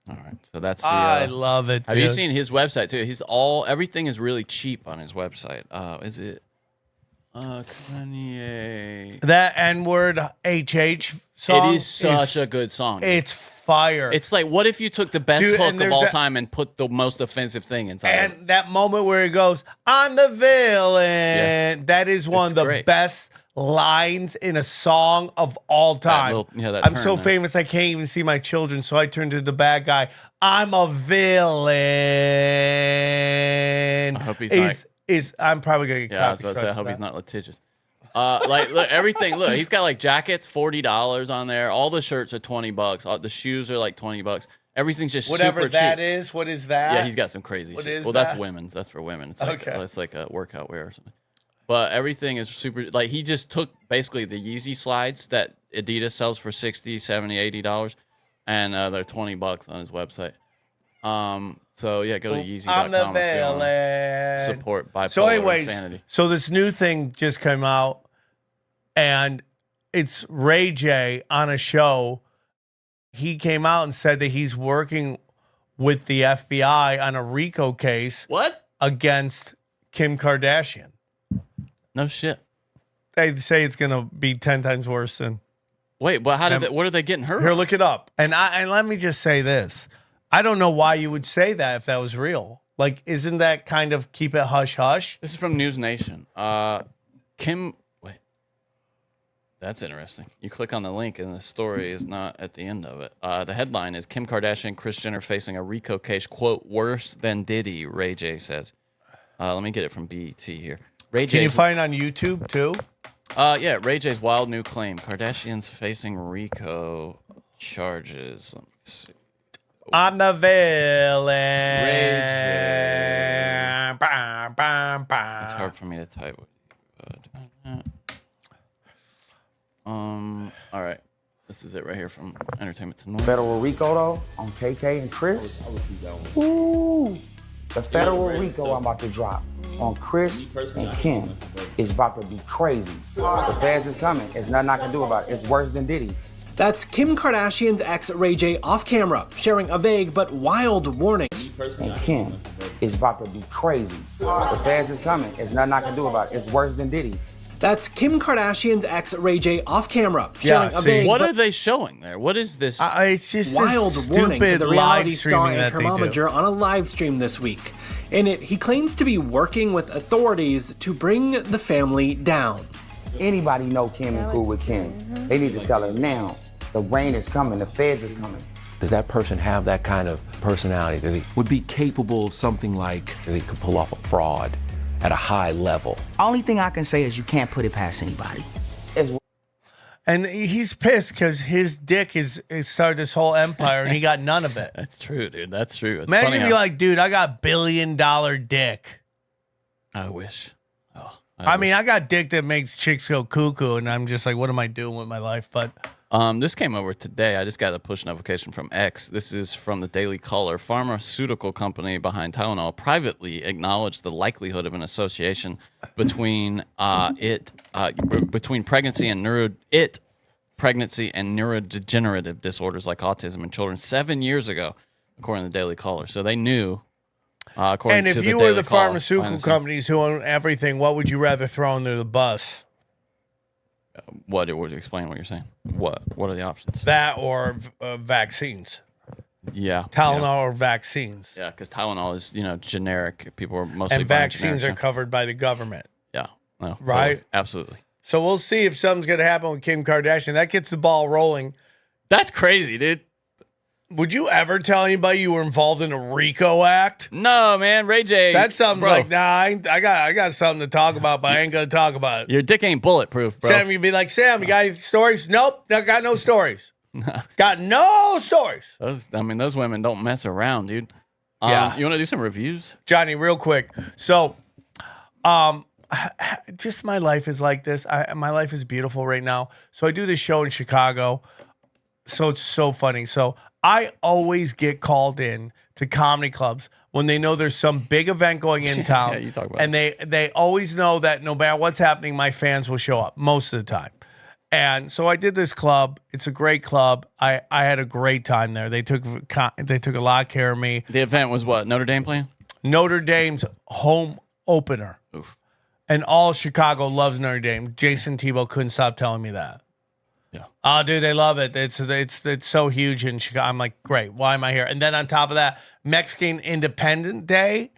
All right, so that's the. I love it. Have you dude. seen his website too? Everything is really cheap on his website. Is it? Kanye. That N-word HH song? It is such a good song. Dude. It's fire. It's like, what if you took the best Dude, hook of all time and put the most offensive thing inside of it? And that moment where he goes, I'm the villain. Yes. That is one of the best lines in a song of all time. That I'm turn so there. famous I can't even see my children, so I turn to the bad guy. I'm a villain. I hope he's I'm probably gonna get Yeah, I was about to say, I hope he's not litigious. Look, everything. Look, he's got like jackets, $40 on there. All the shirts are $20. The shoes are like $20. Everything's just whatever super that cheap. is. What is that? Yeah, he's got some crazy What shit. is Well, that's that? women's. That's for women. It's like, Okay. it's like a workout wear or something. But everything is super. Like, he just took basically the Yeezy slides that Adidas sells for $60, $70, $80, and they're $20 on his website. So yeah, go to Yeezy.com. I'm the villain. Support bipolar So anyways, insanity. so this new thing just came out, and it's Ray J on a show. He came out and said that he's working with the FBI on a RICO case. What? Against Kim Kardashian. No shit. They say it's gonna be 10 times worse than. Wait, but what are they getting her? Here, look it up. And let me just say this. I don't know why you would say that if that was real. Like, isn't that kind of keep it hush hush? This is from News Nation. Kim, wait. That's interesting. You click on the link and the story is not at the end of it. The headline is Kim Kardashian and Kris Jenner facing a RICO case, quote, worse than Diddy, Ray J says. Let me get it from BET here. Ray Can you J's, find it on YouTube too? Yeah, Ray J's wild new claim. Kardashians facing RICO charges. Let me see. I'm the villain. Ray J. It's hard for me to type. All right. This is it right here from Entertainment Tonight. Federal RICO though on KK and Chris. Ooh, the federal RICO I'm about to drop on Chris and Kim is about to be crazy. The feds is coming. It's nothing I can do about it. It's worse than Diddy. That's Kim Kardashian's ex Ray J off camera, sharing a vague but wild warning. And Kim is about to be crazy. The feds is coming. There's nothing I can do about it. It's worse than Diddy. That's Kim Kardashian's ex Ray J off camera, sharing a vague What are they showing there? What is this? It's just wild warning to the reality star streaming and her momager on a live stream this week. In it, he claims to be working with authorities to bring the family down. Anybody know Kim and cool with Kim? They need to tell her now. The rain is coming. The feds is coming. Does that person have that kind of personality that they would be capable of something like they could pull off a fraud at a high level? Only thing I can say is you can't put it past anybody. And he's pissed because his dick is started this whole empire and he got none of it. That's true, dude. That's true. It's Imagine funny if you're like, dude, I got $1 billion dick. I wish. I mean, I got dick that makes chicks go cuckoo, and I'm just like, what am I doing with my life? But this came over today. I just got a push notification from X. This is from the Daily Caller. Pharmaceutical company behind Tylenol privately acknowledged the likelihood of an association between between pregnancy and neurodegenerative disorders like autism in children 7 years ago, according to the Daily Caller. So they knew. And if you were the pharmaceutical companies who own everything, what would you rather throw under the bus? What would you explain what you're saying? What are the options? That or vaccines. Yeah. Tylenol or vaccines. Yeah, because Tylenol is, generic. People are mostly and buying vaccines generic are covered by the government. Yeah. No, right? Totally. Absolutely. So we'll see if something's going to happen with Kim Kardashian. That gets the ball rolling. That's crazy, dude. Would you ever tell anybody you were involved in a RICO act? No, man. Ray J. That sounds like, nah, I got something to talk about, but I ain't going to talk about it. Your dick ain't bulletproof, bro. Sam, you'd be like, Sam, you got any stories? Nope, got no stories. Got no stories. Those women don't mess around, dude. Yeah. You want to do some reviews? Johnny, real quick. So, just my life is like this. My life is beautiful right now. So I do this show in Chicago. So it's so funny. So I always get called in to comedy clubs when they know there's some big event going in town. Yeah, you talk about and they always know that no matter what's happening, my fans will show up most of the time. And so I did this club. It's a great club. I had a great time there. They took a lot of care of me. The event was what? Notre Dame playing? Notre Dame's home opener. Oof. And all Chicago loves Notre Dame. Jason Tebow couldn't stop telling me that. Yeah. Oh, dude, they love it. It's so huge in Chicago. I'm like, great. Why am I here? And then on top of that, Mexican Independence Day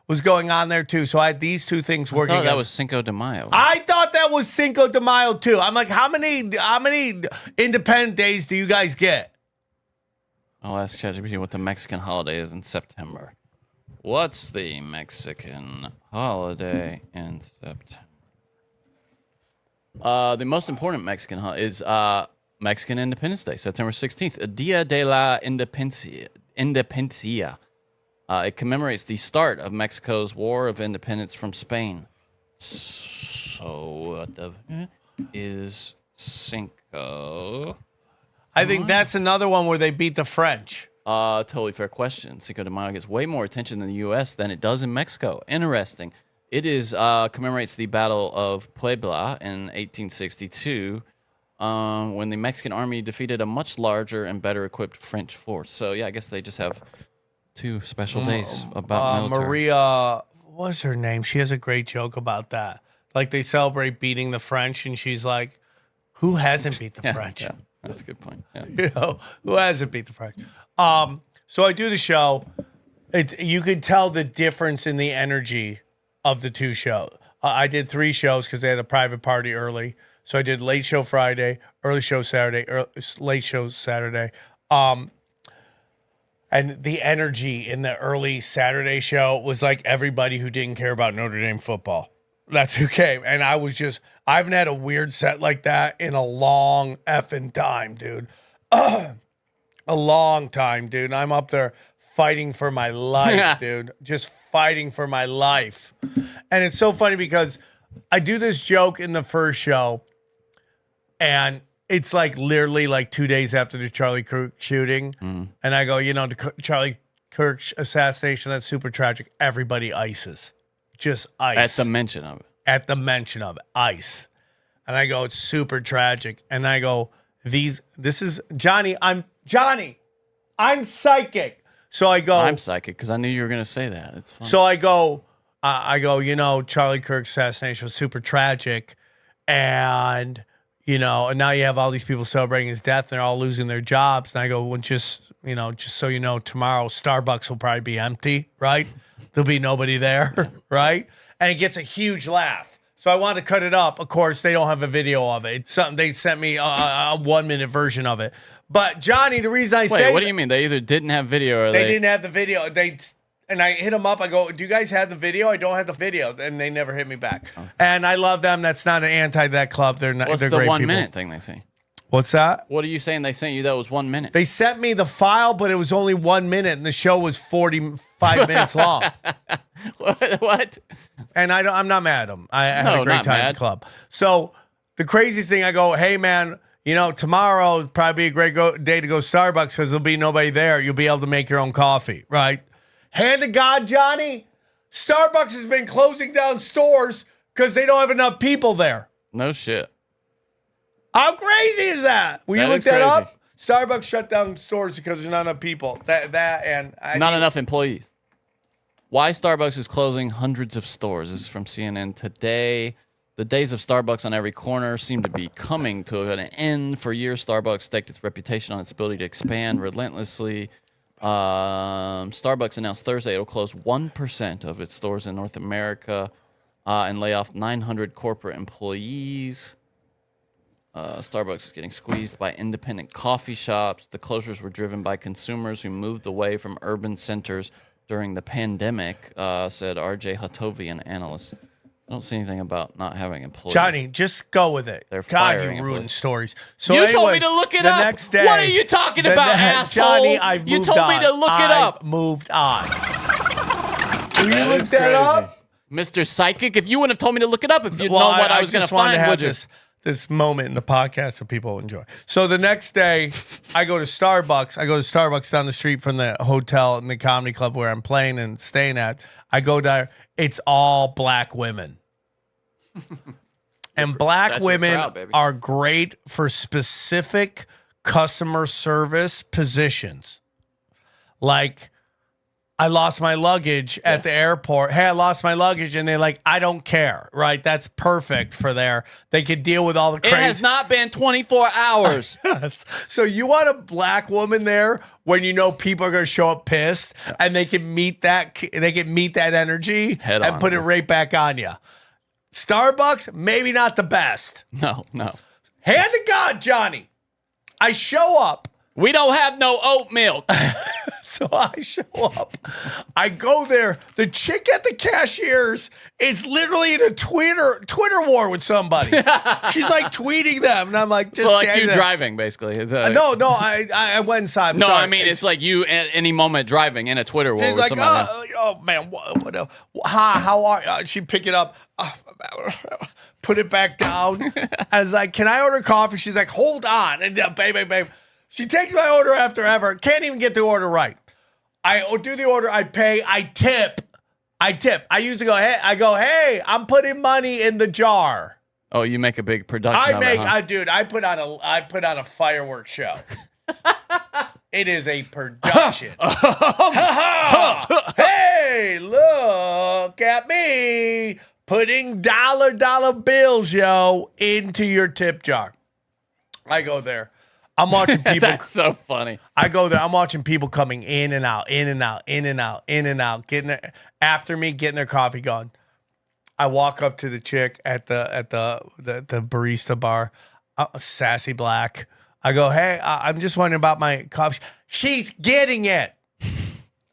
was going on there too. So I had these two things working. That was Cinco de Mayo. I thought that was Cinco de Mayo too. I'm like, how many Independent Days do you guys get? I'll ask ChatGPT what the Mexican holiday is in September. What's the Mexican holiday in September? The most important Mexican holiday is Mexican Independence Day, September 16th, Dia de la Independencia. It commemorates the start of Mexico's War of Independence from Spain. So, what the is Cinco? I think that's another one where they beat the French. Totally fair question. Cinco de Mayo gets way more attention in the U.S. than it does in Mexico. Interesting. It is commemorates the Battle of Puebla in 1862, when the Mexican army defeated a much larger and better equipped French force. So yeah, I guess they just have two special days about military. Maria, what's her name? She has a great joke about that. Like they celebrate beating the French, and she's like, "Who hasn't beat the French?" Yeah, that's a good point. Yeah. You know, who hasn't beat the French? So I do the show. You could tell the difference in the energy of the two shows. I did 3 shows because they had a private party early. So I did late show Friday, early show Saturday, late show Saturday. And the energy in the early Saturday show was like everybody who didn't care about Notre Dame football. That's who came. And I haven't had a weird set like that in a long effing time, dude. A long time, dude. And I'm up there fighting for my life, dude. Just fighting for my life. And it's so funny because I do this joke in the first show, and it's like literally like 2 days after the Charlie Kirk shooting. And I go, the Charlie Kirk assassination, that's super tragic. Everybody ices. Just ice. At the mention of it. Ice. And I go, it's super tragic. And I go, this is Johnny. I'm psychic. So I go, I'm psychic because I knew you were going to say that. It's fine. So I go, Charlie Kirk's assassination was super tragic. And, and now you have all these people celebrating his death. And they're all losing their jobs. And I go, well, just so you know, tomorrow Starbucks will probably be empty, right? There'll be nobody there, right? And it gets a huge laugh. So I wanted to cut it up. Of course, they don't have a video of it. It's something they sent me a 1 minute version of it. But Johnny, the reason I say what do you mean? They either didn't have video or they didn't have the video. And I hit them up. I go, do you guys have the video? I don't have the video. And they never hit me back. Oh. And I love them. That's not an anti that club. They're not. What's they're the great 1 people. minute thing they say? What's that? What are you saying they sent you that was 1 minute? They sent me the file, but it was only 1 minute, and the show was 45 minutes long. What? And I'm not mad at them. I had a great time at the club. So the craziest thing, I go, hey, man, tomorrow will probably be a great day to go Starbucks because there'll be nobody there. You'll be able to make your own coffee, right? Hand to God, Johnny, Starbucks has been closing down stores because they don't have enough people there. No shit. How crazy is that? Will you look that up? Starbucks shut down stores because there's not enough people. Not enough employees. Why Starbucks is closing hundreds of stores. This is from CNN today. The days of Starbucks on every corner seem to be coming to an end. For years, Starbucks staked its reputation on its ability to expand relentlessly. Starbucks announced Thursday it'll close 1% of its stores in North America and lay off 900 corporate employees. Starbucks is getting squeezed by independent coffee shops. The closures were driven by consumers who moved away from urban centers during the pandemic, said R.J. Hatovi, an analyst. I don't see anything about not having employees. Johnny, just go with it. They're God, firing you ruined employees. stories. So you told me to look it up. Next day, what are you talking about, asshole? Johnny, I've moved on. You told me to look it up. I've moved on. Will you look that up? Mr. Psychic, if you wouldn't have told me to look it up, if you'd known what I was going to find, would you? This moment in the podcast so people enjoy. So the next day, I go to Starbucks. I go to Starbucks down the street from the hotel and the comedy club where I'm playing and staying at. I go there. It's all black women. And black women are great for specific customer service positions. Like, I lost my luggage at the airport. Hey, I lost my luggage. And they're like, I don't care, right? That's perfect for there. They could deal with all the crazy. It has not been 24 hours. Yes. So you want a black woman there when you know people are going to show up pissed and they can meet that energy and put it right back on you. Starbucks, maybe not the best. No. Hand to God, Johnny. I show up. We don't have no oat milk. So I show up. I go there. The chick at the cashiers is literally in a Twitter war with somebody. She's like tweeting them. And I'm like, just so like you there. driving, basically. No, I went inside. No, I mean, it's like you at any moment driving in a Twitter war with like, somebody. Oh, man. Hi, how are you? She pick it up. Put it back down. I was like, can I order coffee? She's like, hold on. And babe. She takes my order after ever. Can't even get the order right. I do the order. I pay. I tip. I usually go, hey, I'm putting money in the jar. Oh, you make a big production. I put on a fireworks show. It is a production. Hey, look at me putting dollar bills, into your tip jar. I go there. I'm watching people. That's so funny. I go there. I'm watching people coming in and out, getting their coffee going. I walk up to the chick at the barista bar, sassy black. I go, hey, I'm just wondering about my coffee. She's getting it.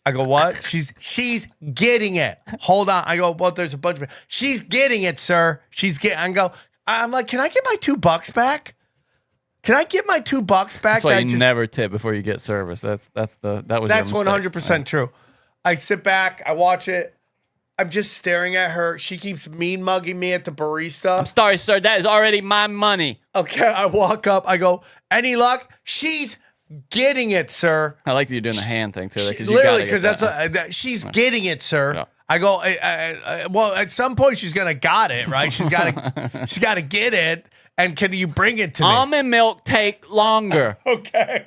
I go, what? She's getting it. Hold on. I go, well, there's a bunch of. She's getting it, sir. I'm like, can I get my $2 back? Can I get my $2 back? That's why you never tip before you get service. That's 100% true. I sit back, I watch it. I'm just staring at her. She keeps mean mugging me at the barista. I'm sorry, sir. That is already my money. Okay, I walk up. I go, any luck? She's getting it, sir. I like that you're doing the hand thing too. Literally, because that's she's getting it, sir. Yeah. I go, well, at some point she's gonna got it, right? She's gotta get it. And can you bring it to me? Almond milk take longer. Okay.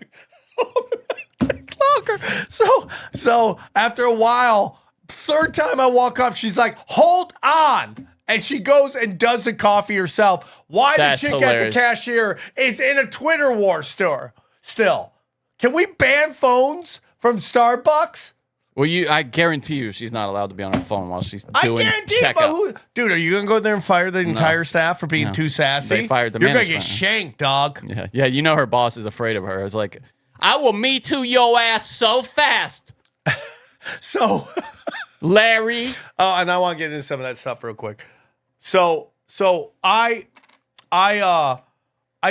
Take longer. So after a while, third time I walk up, she's like, hold on. And she goes and does the coffee herself. Why That's the chick hilarious. at the cashier is in a Twitter war store still? Can we ban phones from Starbucks? Well, I guarantee you she's not allowed to be on her phone while she's doing I guarantee it, checkout. but dude, are you going to go there and fire the entire staff for being too sassy? They fired the You're going to management. get shanked, dog. Yeah, you know her boss is afraid of her. It's like, I will Me Too your ass so fast. So, Larry. Oh, and I want to get into some of that stuff real quick. So I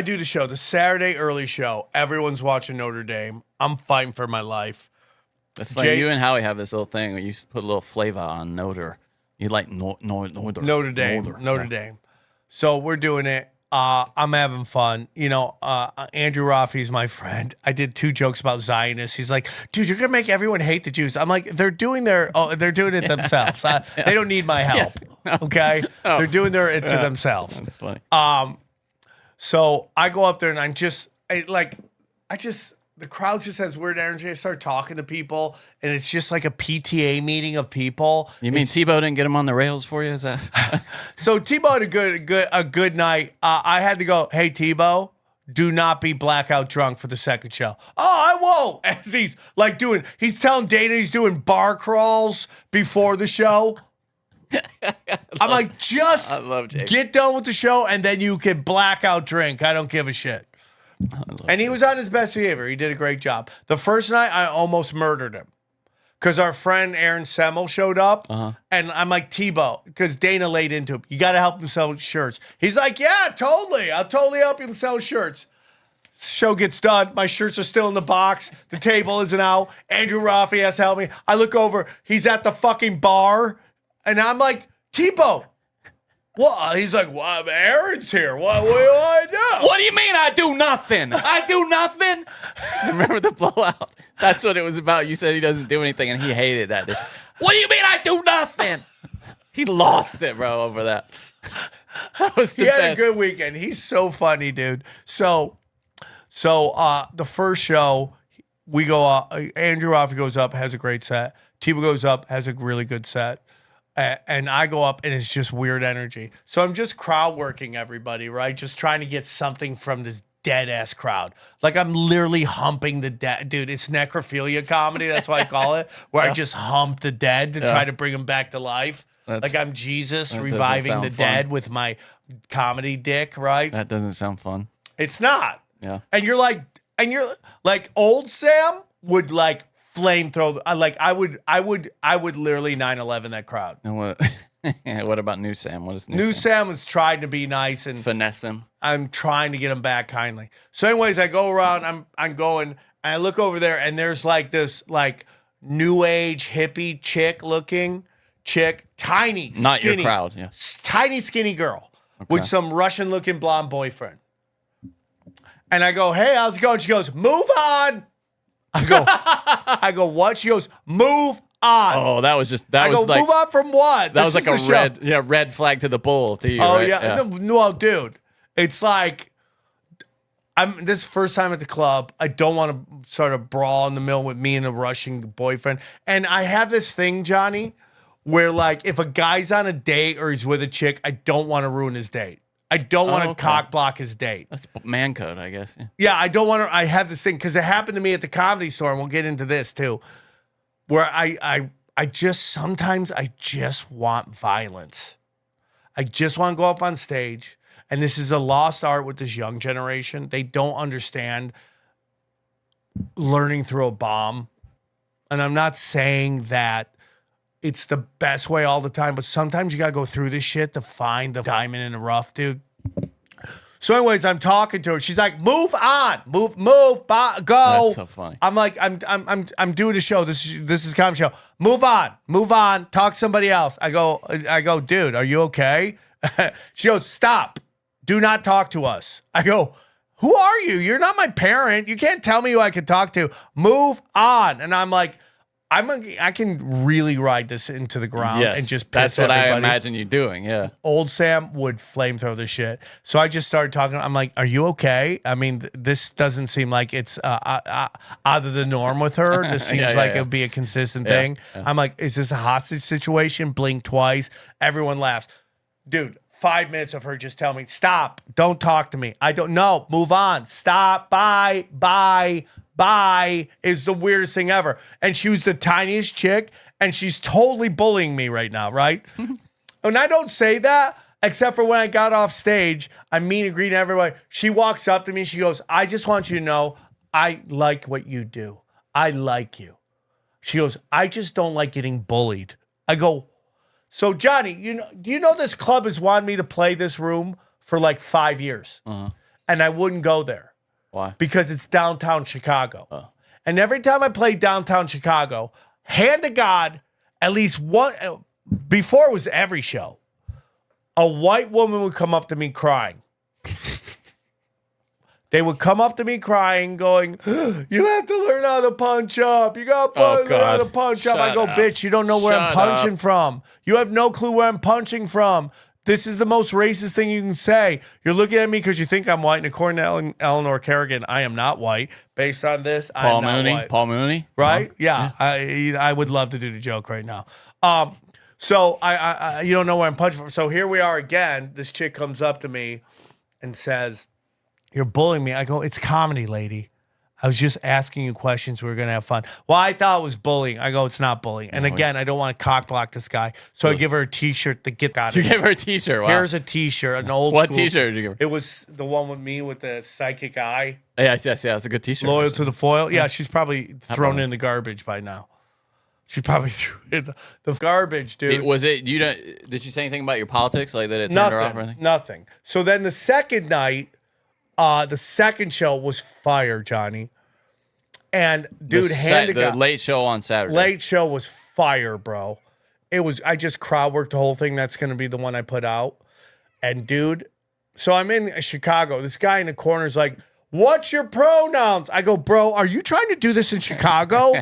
do the show, the Saturday early show. Everyone's watching Notre Dame. I'm fighting for my life. That's funny. You and Howie have this little thing where you put a little flavor on Notre. You like Notre Dame. So we're doing it. I'm having fun. You know, Andrew Rafi's my friend. I did 2 jokes about Zionists. He's like, dude, you're gonna make everyone hate the Jews. I'm like, they're doing it themselves. They don't need my help. Okay, they're doing it to themselves. That's funny. So I go up there and the crowd just has weird energy. I start talking to people, and it's just like a PTA meeting of people. You mean Tebow didn't get him on the rails for you? Is that? So Tebow had a good night. I had to go, hey, Tebow, do not be blackout drunk for the second show. Oh, I won't. As he's telling Dana he's doing bar crawls before the show. I'm like, I love Jake. Get done with the show, and then you can blackout drink. I don't give a shit. And he was on his best behavior. He did a great job. The first night, I almost murdered him because our friend Aaron Semmel showed up. And I'm like, Tebow, because Dana laid into him. You got to help him sell shirts. He's like, yeah, totally. I'll totally help him sell shirts. Show gets done. My shirts are still in the box. The table isn't out. Andrew Rafi has to help me. I look over. He's at the fucking bar. And I'm like, Tebow. Well, he's like, well, Aaron's here. What do I do? What do you mean I do nothing? I do nothing? Remember the blowout? That's what it was about. You said he doesn't do anything, and he hated that. What do you mean I do nothing? He lost it, bro, over that. He had a good weekend. He's so funny, dude. So the first show, we go Andrew Rafi goes up, has a great set. Tebow goes up, has a really good set. And I go up, and it's just weird energy. So I'm just crowd working everybody, right? Just trying to get something from this dead-ass crowd. Like, I'm literally humping the dead. Dude, it's necrophilia comedy. That's what I call it, where I just hump the dead to try to bring them back to life. Like I'm Jesus reviving the dead with my comedy dick, right? That doesn't sound fun. It's not. Yeah. And you're like old Sam would like flamethrower. I would literally 9/11 that crowd. And what about New Sam? What is New Sam was trying to be nice and finesse him. I'm trying to get him back kindly. So, anyways, I go around. I'm going, and I look over there, and there's like this like new age hippie chick, tiny, not skinny, your crowd, yeah, tiny skinny girl with some Russian looking blonde boyfriend. And I go, hey, how's it going? She goes, move on. I go, what? She goes, move on. Oh, that was move on from what? That was like a red flag to the bull to you. Oh, right? yeah. No, dude. It's like, this is the first time at the club. I don't want to sort of brawl in the middle with me and a Russian boyfriend. And I have this thing, Johnny, where like if a guy's on a date or he's with a chick, I don't want to ruin his date. I don't want to cock block his date. That's man code, I guess. Yeah, I don't want to. I have this thing because it happened to me at the Comedy Store, and we'll get into this too, where I sometimes want violence. I just want to go up on stage, and this is a lost art with this young generation. They don't understand learning through a bomb, and I'm not saying that it's the best way all the time, but sometimes you got to go through this shit to find the diamond in the rough, dude. So anyways, I'm talking to her. She's like, move on, move, go. That's so funny. I'm like, I'm doing a show. This is a comedy show. Move on, talk to somebody else. I go, dude, are you okay? She goes, stop. Do not talk to us. I go, who are you? You're not my parent. You can't tell me who I can talk to. Move on. And I'm like, I can really ride this into the ground and just piss that's what everybody. I imagine you doing. Yeah. Old Sam would flamethrow this shit. So I just started talking. I'm like, "Are you okay?" I mean, this doesn't seem like it's out of the norm with her. This seems like it would be a consistent thing. I'm like, "Is this a hostage situation?" Blink twice. Everyone laughs. Dude, 5 minutes of her just telling me, "Stop! Don't talk to me. I don't know. Move on. Stop. Bye. Bye." Bye is the weirdest thing ever. And she was the tiniest chick, and she's totally bullying me right now, right? And I don't say that, except for when I got off stage, I'm mean and greeting everybody. She walks up to me, she goes, "I just want you to know, I like what you do. I like you." She goes, "I just don't like getting bullied." I go, "So Johnny, do you know this club has wanted me to play this room for like 5 years? And I wouldn't go there. Why? Because it's downtown Chicago. And every time I play downtown Chicago, hand to God, at least one, before it was every show, a white woman would come up to me crying. They would come up to me crying, going, "You have to learn how to punch up. You got to learn how to punch up." I go, "Bitch, you don't know where I'm punching from. You have no clue where I'm punching from. This is the most racist thing you can say. You're looking at me because you think I'm white." And according to Eleanor Kerrigan, I am not white. Based on this, I'm not white. Paul Mooney? Right? Yeah. I would love to do the joke right now. So I you don't know where I'm punching from. So here we are again. This chick comes up to me and says, "You're bullying me." I go, "It's comedy, lady. I was just asking you questions. We were going to have fun." "Well, I thought it was bullying." I go, "It's not bullying." And again, I don't want to cock block this guy. So I give her a t-shirt to get out of You gave her a t-shirt. Wow. Here's a t-shirt, an old What school. t-shirt did you give her? It was the one with me with the psychic eye. Yes. It's a good t-shirt. Loyal to the foil. Yeah, she's probably thrown it in the garbage by now. She probably threw it in the garbage, dude. Did she say anything about your politics? Like that it turned her off or anything? Nothing. So then the second night, the second show was fire, Johnny. And dude, the late show on Saturday. Late show was fire, bro. I just crowd worked the whole thing. That's going to be the one I put out. And dude, so I'm in Chicago. This guy in the corner is like, "What's your pronouns?" I go, "Bro, are you trying to do this in Chicago?"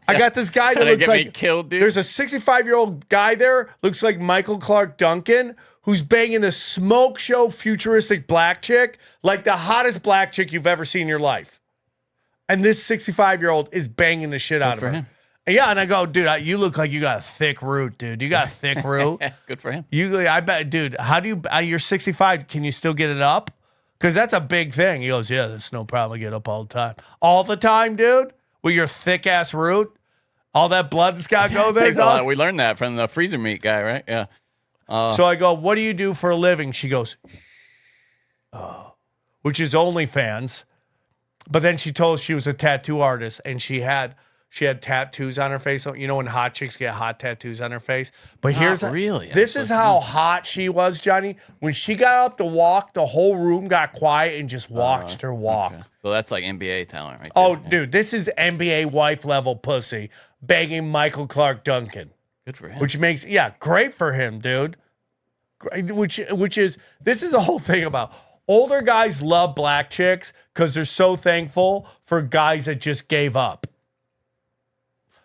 I got this guy that looks like killed, dude. There's a 65-year-old guy there, looks like Michael Clark Duncan, who's banging a smoke show futuristic black chick, like the hottest black chick you've ever seen in your life. And this 65-year-old is banging the shit out of her. him. Yeah, and I go, "Dude, you look like you got a thick root, dude. You got a thick root." Good for him. I bet, dude, how do you, you're 65, can you still get it up? Because that's a big thing. He goes, "Yeah, that's no problem. I get up all the time." All the time, dude? With your thick-ass root? All that blood that's got to go there, Takes a lot. dog? We learned that from the freezer meat guy, right? Yeah. So I go, "What do you do for a living?" She goes, "Oh," which is OnlyFans. But then she told us she was a tattoo artist, and she had tattoos on her face. You know when hot chicks get hot tattoos on her face? But this is how hot she was, Johnny. When she got up to walk, the whole room got quiet and just watched her walk. Okay. So that's like NBA talent, right? Oh, dude, this is NBA wife level pussy banging Michael Clark Duncan. Good for him. Which makes, great for him, dude. Which is, this is the whole thing about older guys love black chicks because they're so thankful for guys that just gave up.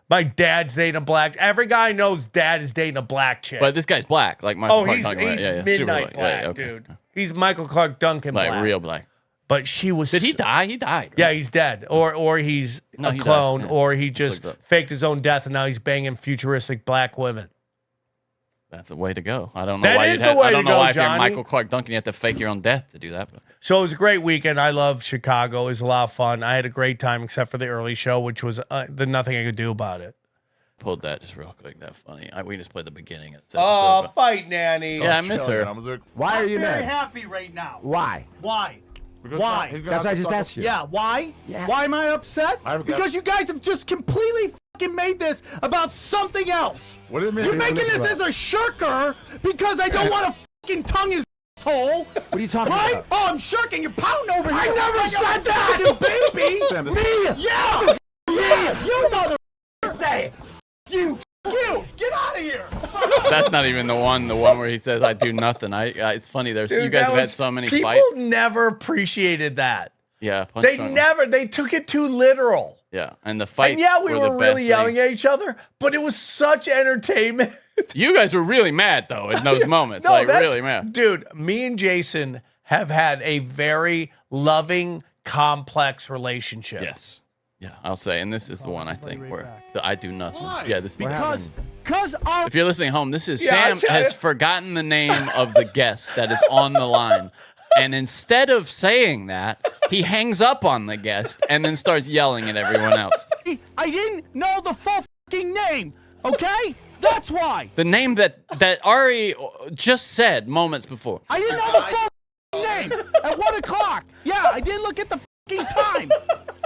My dad's dating a black. Every guy knows dad is dating a black chick. But this guy's black, like Michael Clark he's Duncan. Right? Yeah, midnight black, dude. He's Michael Clark Duncan like black. Real black. But she was. Did he die? He died. Right? Yeah, he's dead, or he's a clone, or he just faked his own death, and now he's banging futuristic black women. That's the way to go. I don't know why is the way I don't to know go, why if you're Johnny. Michael Clark Duncan, you have to fake your own death to do that. But. So it was a great weekend. I love Chicago. It was a lot of fun. I had a great time, except for the early show, which was nothing I could do about it. Pulled that just real quick. That funny. We just played the beginning. Fight Nanny. Yeah, I miss her. Why are you I'm very mad? happy right now. Why? Why? Because Why? That's what I just asked you. Yeah, why? Yeah. Why am I upset? Because you guys have just completely fucking made this about something else. What do you mean? You're making this as a shirker because I don't want to fucking tongue his asshole. What are you talking right? about? Oh, I'm shirking. You're pouting over here. I never like said a that! fucking baby. Sam, this- Me? Yeah. Yeah. You mother say it. You. Get out of here. That's not even the one where he says I do nothing. It's funny. Dude, you guys have had so many people fights. never appreciated that. Yeah, They took it too literal. Yeah, and the fights. And yeah, we were the were really best yelling thing. at each other, but it was such entertainment. You guys were really mad though in those moments. No, like that's- really mad. Dude, me and Jason have had a very loving, complex relationship. Yes. Yeah, I'll say, and this is the one I think where I do nothing. Yeah, this is Because if you're listening at home, this is Yeah, Sam has forgotten the name of the guest that is on the line. And instead of saying that, he hangs up on the guest and then starts yelling at everyone else. I didn't know the full fucking name, okay? That's why. The name that Ari just said moments before. I didn't know the full name at 1 o'clock. Yeah, I didn't look at the fucking time.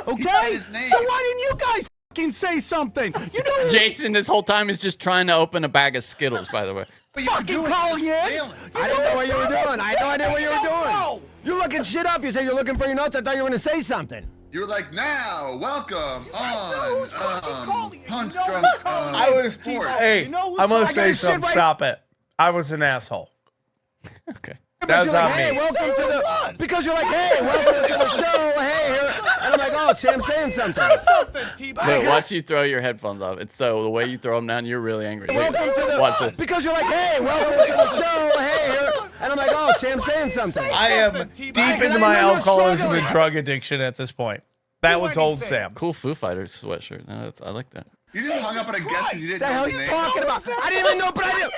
Okay? So why didn't you guys fucking say something? You know Jason, this whole time, is just trying to open a bag of Skittles, by the way. fucking calling in. I didn't know what you were doing. I had no idea what you were doing. You're looking shit up. You said you're looking for your notes. I thought you were going to say something. You were like, now, welcome on Punch Drunk Sports. Hey, I'm going to say something. Stop it. I was an asshole. Okay. That was like, on hey, me. welcome to the... Because you're like, hey, welcome to the show. Hey, here. And I'm like, oh, Sam's saying something. Look, watch you throw your headphones off. It's so the way you throw them down, you're really angry. Welcome to the... Watch this. Because you're like, hey, welcome to the show. Hey, here. And I'm like, oh, Sam's saying something. I am deep into my alcoholism and drug addiction at this point. That was old Sam. Cool Foo Fighters sweatshirt. No, I like that. You just hung up on a guest because you didn't The know hell his you name. talking about? I didn't even know, but I did.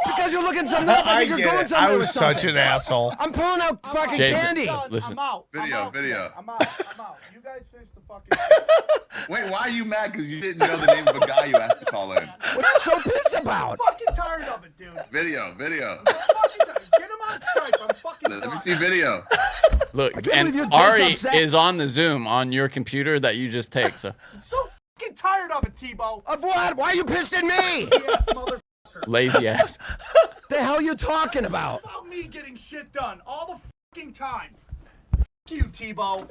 Because you're looking something up. I think you're get going it. somewhere I with was such something. an asshole. I'm pulling out fucking Jason, candy. listen. Video. I'm out. You guys finish the fucking. Wait, why are you mad? Because you didn't know the name of a guy you asked to call in. What are you so pissed about? I'm fucking tired of it, dude. Video. I'm fucking tired. Get him on Skype. I'm fucking Let me done. see video. Look, believe and you're this Ari upset. is on the Zoom on your computer that you just take. So I'm so fucking tired of it, Tebow. Of what? Why are you pissed at me? lazy ass. The hell you talking about? About me getting shit done all the fucking time. Fuck you, Tebow.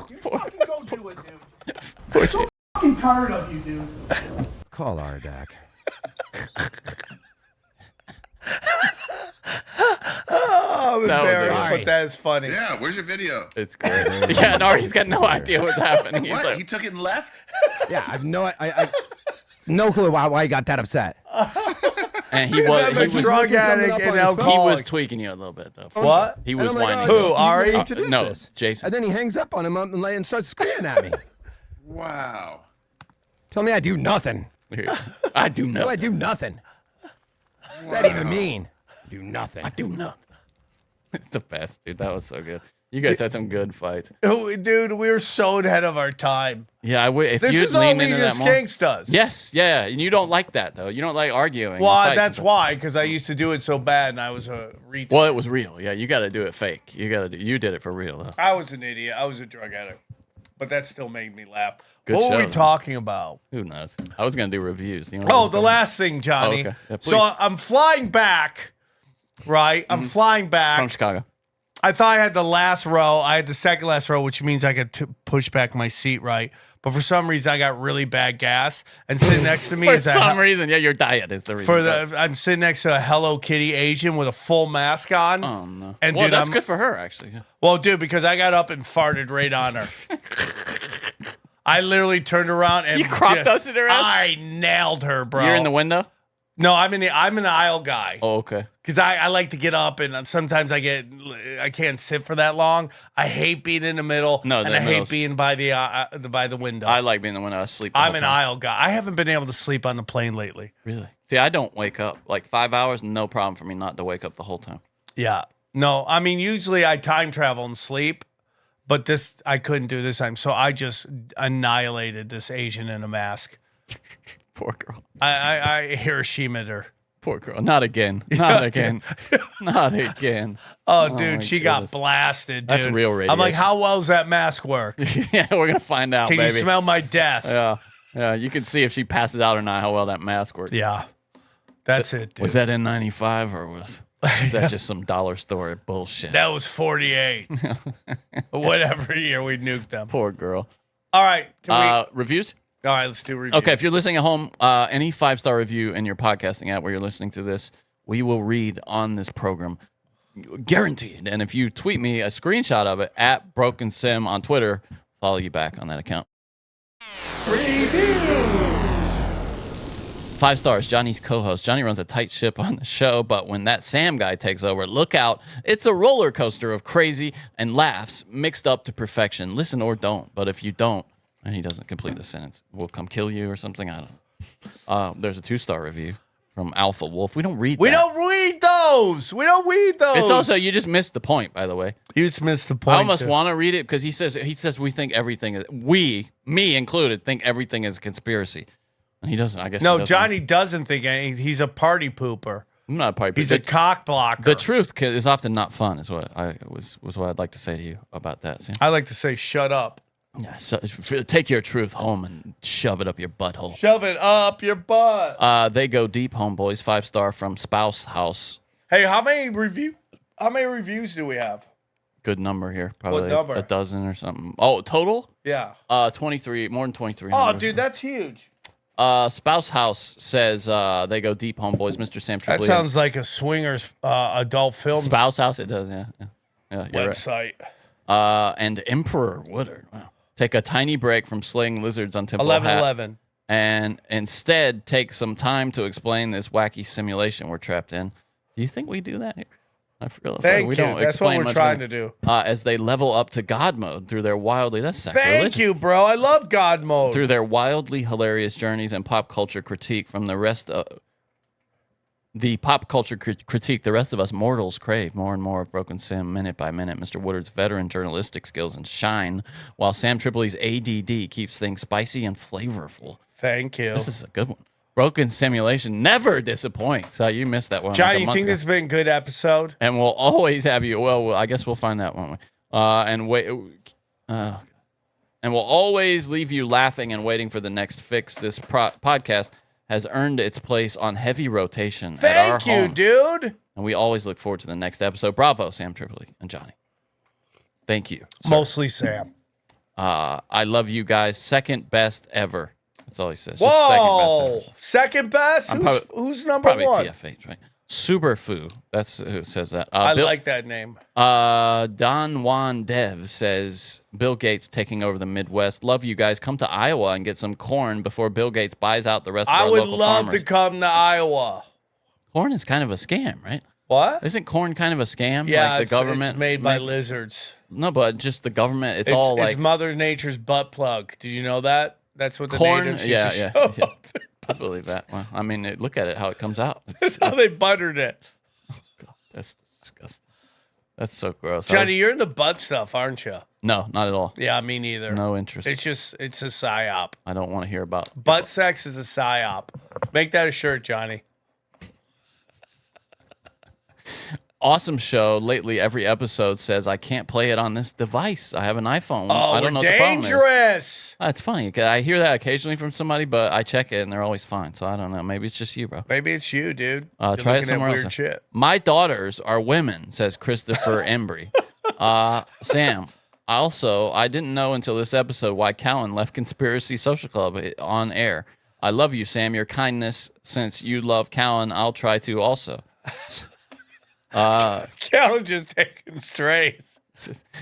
You fucking go do it, dude. I'm so fucking tired of you, dude. Call Ardak. Oh, I'm That was embarrassed, Ari. but that is funny. Yeah, where's your video? It's great. Yeah, and Ari's got no idea what's happening. He's What? like, He took it and left? Yeah, I've I no clue why you got that upset. and he was I'm a drug addict and he was alcoholic. tweaking you a little bit though. What? He And was I'm like, whining. oh, Who, he's Ari? gonna introduce No, this. Jason. And then he hangs up on him and starts screaming at me. Wow. Tell me I do nothing. I do No, I nothing. do nothing. What's that even mean? Do nothing. I do nothing. It's the best, dude. That was so good. You guys had some good fights. Oh, dude, we were so ahead of our time. Yeah, if This you'd is all leaned into Legion that more. Skanks does. Yes, yeah, and you don't like that though. You don't like arguing. Well, and fights that's and why, because I used to do it so bad, and I was a retard. Well, it was real. Yeah, you got to do it fake. You did it for real though. I was an idiot. I was a drug addict, but that still made me laugh. Good what were we show. talking about? Who knows? I was gonna do reviews. You know Oh, the last thing, Johnny. Oh, okay. Yeah, So please. I'm flying back, right? I'm flying back. from Chicago. I thought I had the last row. I had the second last row, which means I could push back my seat, right? But for some reason, I got really bad gas. And sitting next to me For is some reason, yeah, your diet is the reason. I'm sitting next to a Hello Kitty Asian with a full mask on. Oh no! And well, dude, that's good for her actually. Yeah. Well, dude, because I got up and farted right on her. I literally turned around and You crop dusted her ass? I nailed her, bro. You're in the window. No, I'm an aisle guy. Oh, okay. Because I like to get up and sometimes I can't sit for that long. I hate being in the middle. No, and the I hate middle's- being by the window. I like being the one I was sleeping. I'm an aisle guy. I haven't been able to sleep on the plane lately. Really? See, I don't wake up like 5 hours. No problem for me not to wake up the whole time. Yeah. No, I mean usually I time travel and sleep, but this I couldn't do this time. So I just annihilated this Asian in a mask. Poor girl. I Hiroshima'd her. Poor girl. Not again. Not again. Not again. Oh, dude, my she goodness. got blasted, dude. That's real radiation. I'm like, how well does that mask work? Yeah, we're gonna find out. Can baby. you smell my death? Yeah, yeah. You can see if she passes out or not. How well that mask works. Yeah, that's it. Dude. Was that N95 or was that just some dollar store bullshit? That was 48. Whatever year we nuked them. Poor girl. All right, can reviews. All right, let's do reviews. Okay, if you're listening at home, any 5-star review in your podcasting app where you're listening to this, we will read on this program, guaranteed. And if you tweet me a screenshot of it at Broken Sim on Twitter, follow you back on that account. Reviews. 5 stars, Johnny's co-host. Johnny runs a tight ship on the show, but when that Sam guy takes over, look out. It's a roller coaster of crazy and laughs mixed up to perfection. Listen or don't, but if you don't, and he doesn't complete the sentence, we'll come kill you or something. I don't know. There's a 2-star review from Alpha Wolf. We don't read We don't read those. We don't read those. It's also, you just missed the point, by the way. You just missed the point. I almost want to read it because he says we think everything is, me included, think everything is a conspiracy. And he doesn't, I guess. No, Johnny doesn't think anything. He's a party pooper. I'm not a party pooper. He's a cock blocker. The truth is often not fun, is what was what I'd like to say to you about that. Sam. I like to say, shut up. Yeah, so, take your truth home and shove it up your butthole. Shove it up your butt. They go deep, homeboys. 5-star from Spouse House. Hey, how many reviews do we have? Good number here. Probably What number? a dozen or something. Oh, total? Yeah. 23, more than 23. Oh, dude, that's huge. Spouse House says they go deep, homeboys. Mr. Sam Tripoli. That sounds like a swingers adult film. Spouse House, it does, yeah. You're website. Right. And Emperor Woodard. Wow. Take a tiny break from slaying lizards on Temple Hat 11-11. and instead take some time to explain this wacky simulation we're trapped in. Do you think we do that here? I feel Thank we you. don't That's what explain we're much trying of it. to do. As they level up to God mode through their wildly Thank you, bro. I love God mode. Through their wildly hilarious journeys and pop culture critique from the rest of the pop culture critique the rest of us mortals crave more and more of Broken Sim minute by minute. Mr. Woodard's veteran journalistic skills and shine, while Sam Tripoli's ADD keeps things spicy and flavorful. Thank you. This is a good one. Broken Simulation never disappoints. You missed that one. Johnny, you think this has been a good episode? And we'll always have you. Well, I guess we'll find that one. And we'll always leave you laughing and waiting for the next fix. This podcast has earned its place on heavy rotation at our home. Dude. And we always look forward to the next episode. Bravo, Sam Tripoli and Johnny. Thank you. Sir. Mostly Sam. I love you guys. Second best ever. That's all he says. Whoa! Just second best ever. Second best? Who's number probably one? TFH, right? Superfoo. That's who says that. I like that name. Don Juan Dev says, Bill Gates taking over the Midwest. Love you guys. Come to Iowa and get some corn before Bill Gates buys out the rest of our I would local love farmers. to come to Iowa. Corn is kind of a scam, right? What? Isn't corn kind of a scam? Yeah, like the government it's made by lizards. No, but just the government. It's all like Mother Nature's butt plug. Did you know that? That's what the corn. natives Yeah, used to yeah, show yeah. up. I believe that. Well, I mean, look at it, how it comes out. That's how they buttered it. God, that's disgusting. That's so gross. Johnny, you're in the butt stuff, aren't you? No, not at all. Yeah, me neither. No interest. It's a psyop. I don't want to hear about butt sex is a psyop. Make that a shirt, Johnny. Awesome show. Lately, every episode says I can't play it on this device. I have an iPhone. Oh, I don't know what the problem is. dangerous. It's funny. I hear that occasionally from somebody, but I check it and they're always fine. So I don't know. Maybe it's just you, bro. Maybe it's you, dude. Try You're it looking somewhere at else. weird shit. My daughters are women, says Christopher Embry. Sam, I didn't know until this episode why Callan left Conspiracy Social Club on air. I love you, Sam. Your kindness, since you love Callan, I'll try to also. Callan just taking strays.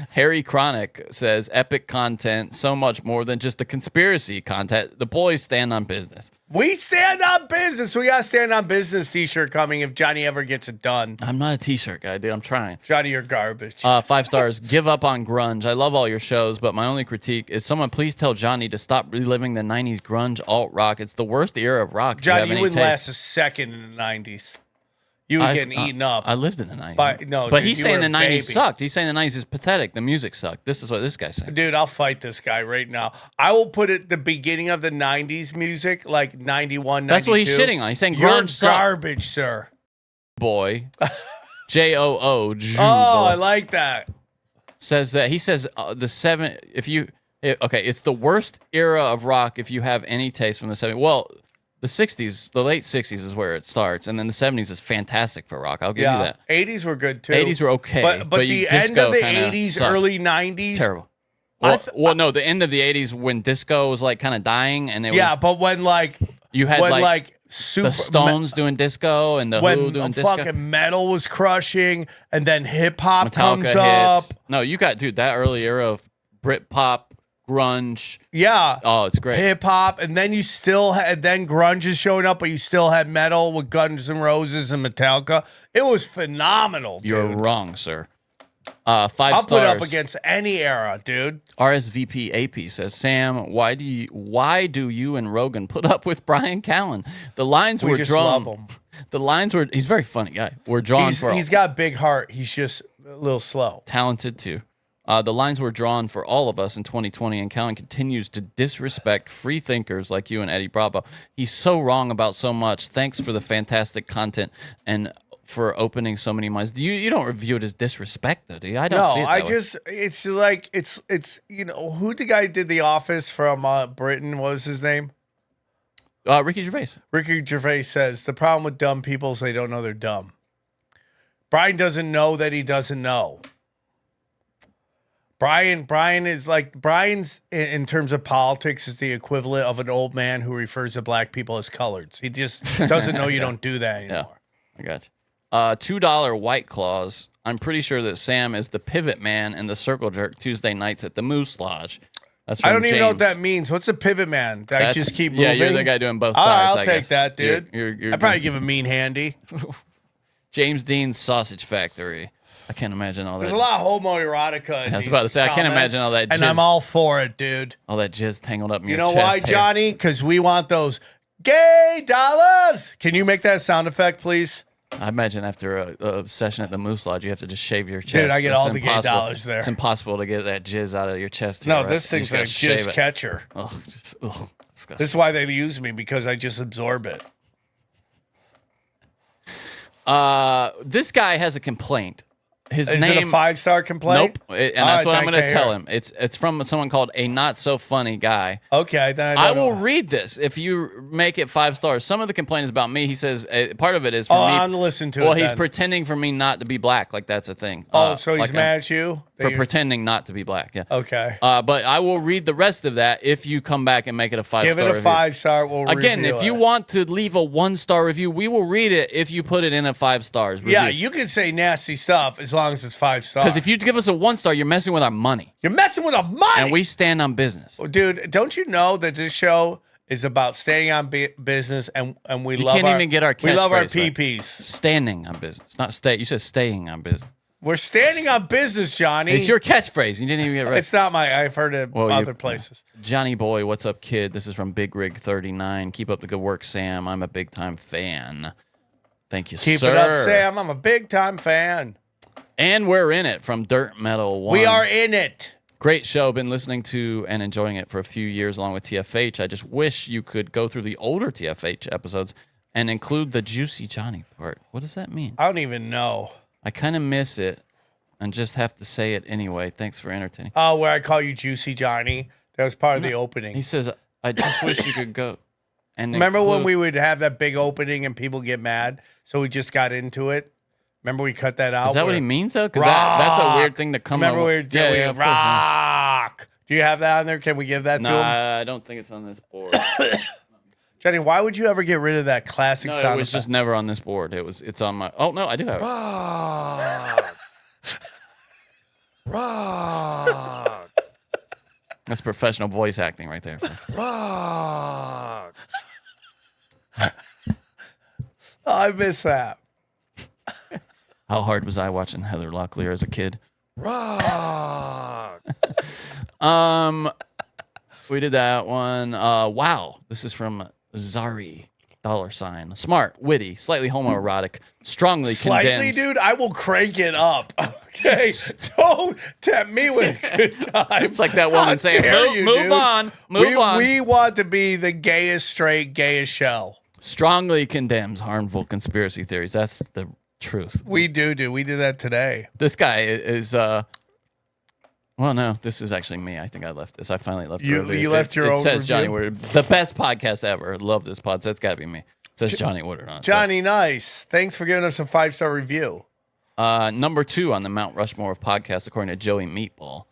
Harry Chronic says, epic content, so much more than just a conspiracy content. The boys stand on business. We stand on business. We got a stand on business t-shirt coming if Johnny ever gets it done. I'm not a t-shirt guy, dude. I'm trying. Johnny, you're garbage. 5 stars. Give up on grunge. I love all your shows, but my only critique is someone please tell Johnny to stop reliving the 90s grunge alt rock. It's the worst era of rock. Johnny, you wouldn't last a second in the 90s. You were getting eaten up. I lived in the 90s. But he's saying the 90s sucked. He's saying the 90s is pathetic. The music sucked. This is what this guy's saying. Dude, I'll fight this guy right now. I will put it the beginning of the 90s music, like 91, 92. That's what he's shitting on. He's saying you're grunge sucked. garbage, sir. Boy. J-O-O. Oh, I like that. Says that. He says it's the worst era of rock if you have any taste from the 70s. Well, the 60s, the late 60s is where it starts, and then the 70s is fantastic for rock. I'll give you that. 80s were good too. 80s were okay, but the end of the 80s, sucked. Early 90s, terrible. No, the end of the 80s when disco was like kind of dying, and it was but when you had super the Stones doing disco and the Who doing disco, fucking metal was crushing, and then hip hop comes hits. up. No, you got that early era of Brit pop, grunge. Yeah. Oh, it's great. Hip hop, and then you still had grunge is showing up, but you still had metal with Guns N' Roses and Metallica. It was phenomenal. Dude. You're wrong, sir. 5 stars. I'll put up against any era, dude. RSVP AP says, Sam, why do you and Rogan put up with Brian Callen? The lines We were just drawn. love him. The lines were. He's a very funny guy. We're drawn for. He's got a big heart. He's just a little slow. Talented too. The lines were drawn for all of us in 2020, and Callen continues to disrespect free thinkers like you and Eddie Bravo. He's so wrong about so much. Thanks for the fantastic content and for opening so many minds. You don't review it as disrespect, though, do you? I don't see it that way. It's like, it's who the guy did The Office from Britain, what was his name? Ricky Gervais. Ricky Gervais says, the problem with dumb people is they don't know they're dumb. Brian doesn't know that he doesn't know. Brian is like, Brian's in terms of politics is the equivalent of an old man who refers to black people as coloreds. He just doesn't know you don't do that anymore. Yeah, I got you. $2 White Claws. I'm pretty sure that Sam is the pivot man in the circle jerk Tuesday nights at the Moose Lodge. That's from I don't even know what James. that means. What's a pivot man? I just keep moving? Yeah, you're the guy doing both All right, sides. I'll take that, dude. You're I'd probably give a mean handy. James Dean's Sausage Factory. I can't imagine all that. There's a lot of homoerotica in I was these about to say, I can't comments, imagine all that jizz. And I'm all for it, dude. All that jizz tangled up in You your know chest why, hair. Johnny? Because we want those gay dollars. Can you make that sound effect, please? I imagine after a session at the Moose Lodge, you have to just shave your chest. Dude, I get It's all the gay impossible. dollars there. It's impossible to get that jizz out of your chest. No, here, right? this You thing's just a gotta jizz shave it. catcher. Ugh, disgusting. This is why they use me, because I just absorb it. This guy has a complaint. His Is name it a 5-star complaint? Nope. And All that's right, what I'm thank going to you. tell him. It's from someone called a not so funny guy. Okay, then I will read this if you make it 5 stars. Some of the complaint is about me. He says part of it is for me. I'm gonna listen to it. Well, he's then. pretending for me not to be black. Like that's a thing. So he's like mad at you for pretending not to be black. Yeah. Okay. But I will read the rest of that if you come back and make it a 5-star. Give it a 5-star. We'll Again, review if you it. want to leave a 1-star review, we will read it if you put it in a 5 stars. Review. Yeah, you can say nasty stuff as long as it's 5 stars. Because if you give us a 1-star, you're messing with our money. You're messing with our money. And we stand on business. Well, dude, don't you know that this show is about standing on business, and we You love can't our, even get our we love our catchphrase right. PPs. Standing on business, not stay. You said staying on business. We're standing on business, Johnny. It's your catchphrase. You didn't even get it right. It's not my. I've heard it other places. Johnny Boy, what's up, kid? This is from Big Rig 39. Keep up the good work, Sam. I'm a big time fan. Thank you, Keep sir. it up, Sam. I'm a big time fan. And we're in it from Dirt Metal 1. We are in it. Great show. Been listening to and enjoying it for a few years along with TFH. I just wish you could go through the older TFH episodes and include the Juicy Johnny part. What does that mean? I don't even know. I kind of miss it and just have to say it anyway. Thanks for entertaining. Oh, where I call you Juicy Johnny. That was part of the opening. He says, I just wish you could go. And remember when we would have that big opening and people get mad? So we just got into it. Remember we cut that out? Is that what he means, though? Because that's a weird thing to come Remember up we with. were doing of course, yeah. rock. Do you have that on there? Can we give that to him? Nah, I don't think it's on this board. Johnny, why would you ever get rid of that classic No, sound it was just never on this board. It's on my. Oh no, I do have it. Rock. That's professional voice acting right there. Rock. I miss that. How hard was I watching Heather Locklear as a kid? Rock. We did that one. Wow. This is from Zari $. Smart, witty, slightly homoerotic, strongly Slightly, condemns. dude, I will crank it up. Okay, don't tempt me with a good time. It's like that woman saying, move on. We want to be the gayest straight, gayest show. Strongly condemns harmful conspiracy theories. That's the truth. We do. We did that today. This guy is well, no, this is actually me. I think I left this. I finally left. You left your own It says review? Johnny Woodard, the best podcast ever. Love this pod. So it's got to be me. It says Johnny Woodard on it. Johnny, nice. Thanks for giving us a 5-star review. Number 2 on the Mount Rushmore of podcasts, according to Joey Meatball.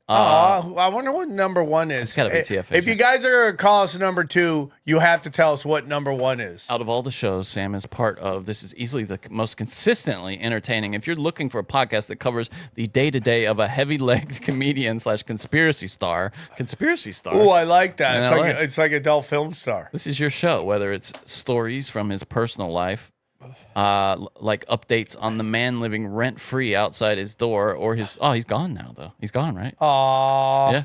I wonder what number 1 is. It's gotta be TFH. If you guys are going to call us number 2, you have to tell us what number 1 is. Out of all the shows Sam is part of, this is easily the most consistently entertaining. If you're looking for a podcast that covers the day-to-day of a heavy-legged comedian / conspiracy star. Oh, I like that. It's like adult film star. This is your show, whether it's stories from his personal life, like updates on the man living rent-free outside his door, or his... Oh, he's gone now, though. He's gone, right? Aww. Yeah.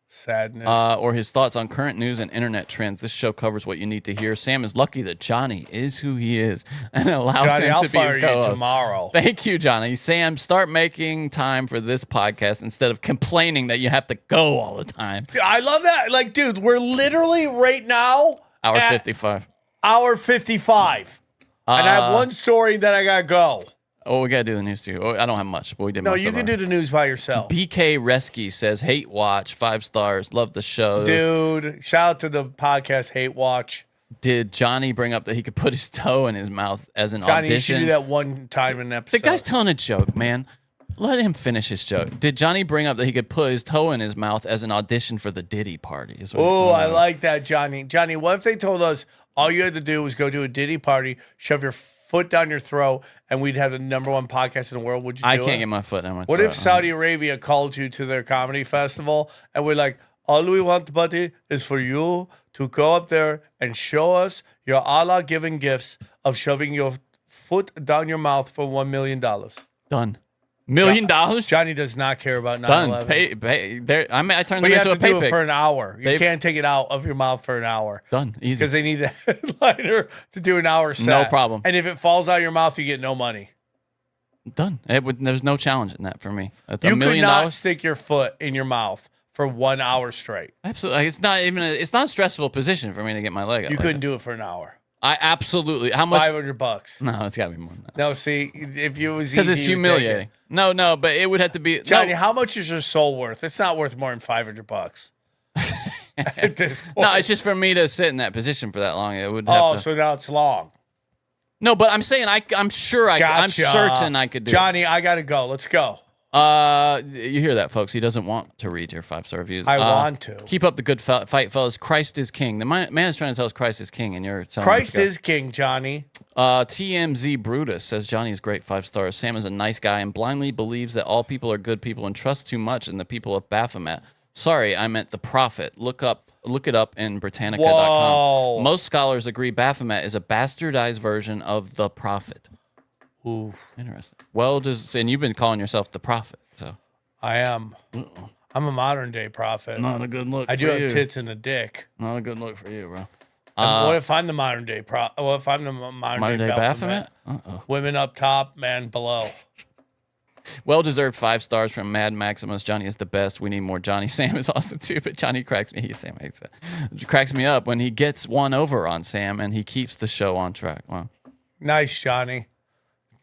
Sadness. Or his thoughts on current news and internet trends. This show covers what you need to hear. Sam is lucky that Johnny is who he is and allows Johnny, him I'll to be his fire co-host. you tomorrow. Thank you, Johnny. Sam, start making time for this podcast instead of complaining that you have to go all the time. I love that. Like, dude, we're literally right now... Hour 55. Hour 55. And I have one story that I got to go. Oh, we got to do the news too. Oh, I don't have much, but we did No, most you of can our- do the news by yourself. BK Resky says, hate watch, 5 stars, love the show. Dude, shout out to the podcast Hate Watch. Did Johnny bring up that he could put his toe in his mouth as an Johnny, audition? you should do that one time in an episode. The guy's telling a joke, man. Let him finish his joke. Did Johnny bring up that he could put his toe in his mouth as an audition for the Diddy party? Oh, I like that, Johnny. Johnny, what if they told us all you had to do was go to a Diddy party, shove your foot down your throat, and we'd have the number 1 podcast in the world? Would you do I it? can't get my foot down my What throat. if Saudi Arabia called you to their comedy festival and we're like, all we want, buddy, is for you to go up there and show us your Allah-given gifts of shoving your foot down your mouth for $1 million. Done. $1 million? Johnny does not care about 9/11. Done. Pay. There. I turned But them you into have a to pay do it pick. for an hour. You They- can't take it out of your mouth for an hour. Done. Easy. Because they need the headliner to do an hour set. No problem. And if it falls out of your mouth, you get no money. Done. There's no challenge in that for me. You $1 million. could not stick your foot in your mouth for 1 hour straight. Absolutely. It's not even. It's not a stressful position for me to get my leg up. You like couldn't that. do it for an hour. I absolutely. How much? $500. No, it's got to be more than that. No, see, if it was easy, Because it's you would take it. humiliating. No, but it would have to be. Johnny, no, how much is your soul worth? It's not worth more than $500. At this point. no, it's just for me to sit in that position for that long. It would have to. So now it's long. No, but I'm saying I'm sure I'm Gotcha. certain I could do. Johnny, I gotta go. Let's go. You hear that, folks? He doesn't want to read your 5-star reviews. I want to. Keep up the good fight, fellas. Christ is king. The man is trying to tell us Christ is king, and you're telling Christ us to go. is king, Johnny. TMZ Brutus says Johnny is great, 5 stars. Sam is a nice guy and blindly believes that all people are good people and trusts too much in the people of Baphomet. Sorry, I meant the prophet. Look it up in Britannica.com. Whoa. Most scholars agree Baphomet is a bastardized version of the prophet. Ooh, interesting. Well, and you've been calling yourself the prophet, so I am. I'm a modern day prophet. Not a good look. I do for have you. tits and a dick. Not a good look for you, bro. And what if I'm the modern day What if I'm the modern day Baphomet? Women up top, man below. Well-deserved 5 stars from Mad Maximus. Johnny is the best. We need more Johnny. Sam is awesome too, but Johnny cracks me. Sam hates it. Cracks me up when he gets one over on Sam and he keeps the show on track. Wow. Nice, Johnny.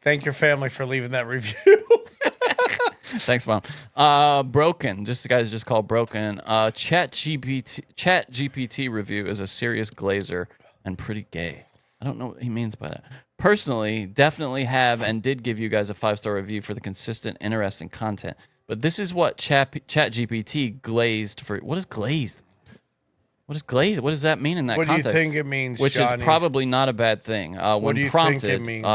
Thank your family for leaving that review. Thanks, Mom. Broken. Just the guys just called Broken. Chat GPT review is a serious glazer and pretty gay. I don't know what he means by that. Personally, definitely have and did give you guys a 5-star review for the consistent, interesting content. But this is what Chat GPT glazed for. What is glazed? What is glazed? What does that mean in that What context? do you think it means, Which Johnny? is probably not a bad thing. What do you think it means?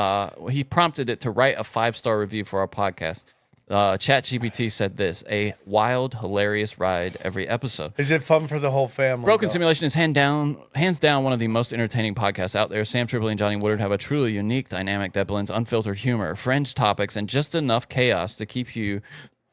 He prompted it to write a 5-star review for our podcast. ChatGPT said this: a wild, hilarious ride every episode. Is it fun for the whole family? Broken though? Simulation is hands down one of the most entertaining podcasts out there. Sam Tripoli and Johnny Woodard have a truly unique dynamic that blends unfiltered humor, fringe topics, and just enough chaos to keep you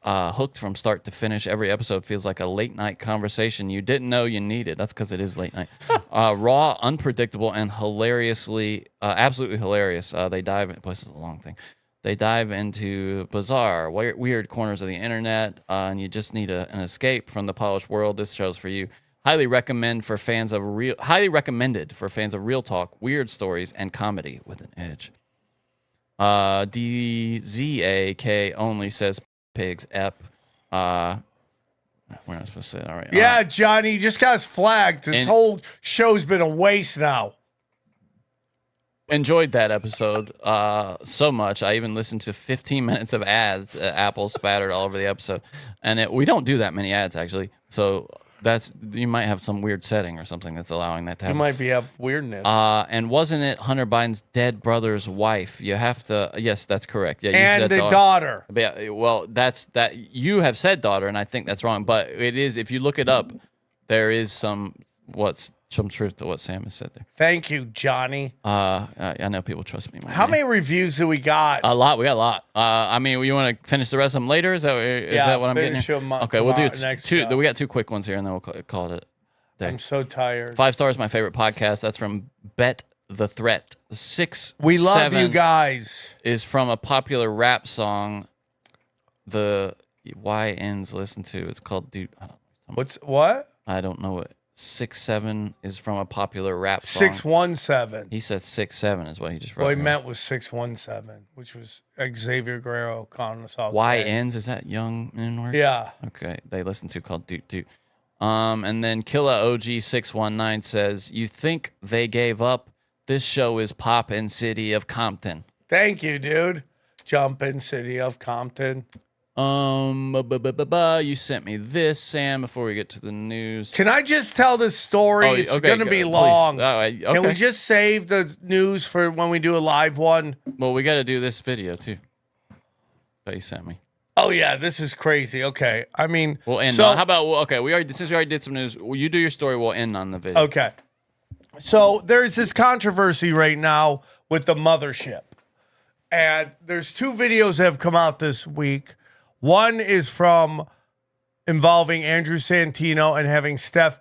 hooked from start to finish. Every episode feels like a late night conversation you didn't know you needed. That's because it is late night. Raw, unpredictable, and hilariously, absolutely hilarious. They dive. This is a long thing. They dive into bizarre, weird corners of the internet, and you just need an escape from the polished world. This show's for you. Highly recommended for fans of real talk, weird stories, and comedy with an edge. DZAK only says pigs ep. We're not supposed to say that, right? Yeah, Johnny, you just got us flagged. This And- whole show's been a waste now. enjoyed that episode so much. I even listened to 15 minutes of ads. Apple spattered all over the episode, and we don't do that many ads actually. So you might have some weird setting or something that's allowing that to happen. You might have weirdness. And wasn't it Hunter Biden's dead brother's wife? You have to. Yes, that's correct. Yeah, you and said the daughter. Yeah, well, that's that. You have said daughter, and I think that's wrong. But it is. If you look it up, there is some truth to what Sam has said there. Thank you, Johnny. I know people trust me. How many reviews do we got? A lot. We got a lot. I mean, you want to finish the rest of them later? Is that what I'm getting? Them Okay, we'll do next two. show. We got two quick ones here, and then we'll call it a day. I'm so tired. 5 stars, my favorite podcast. That's from Bet the Threat. 6. We love you guys. Is from a popular rap song. The YNs listen to. It's called Dude. What? I don't know what. 6'7" is from a popular rap song. 617. He said 6'7" is what he just wrote. What he meant was 617, which was Xavier Guerrero calling us all. YNs, is that young men words? Yeah. Okay. They listen to called Doot Doot. And then Killa OG 619 says, "You think they gave up? This show is Poppin' City of Compton." Thank you, dude. Jumpin' City of Compton. You sent me this, Sam, before we get to the news. Can I just tell this story? It's going to be long. Okay. Can we just save the news for when we do a live one? Well, we got to do this video, too. That you sent me. Oh, yeah. This is crazy. Okay. I mean, we'll end how about, since we already did some news, you do your story, we'll end on the video. Okay. So there's this controversy right now with the mothership. And there's 2 videos that have come out this week. One is involving Andrew Santino and having Steph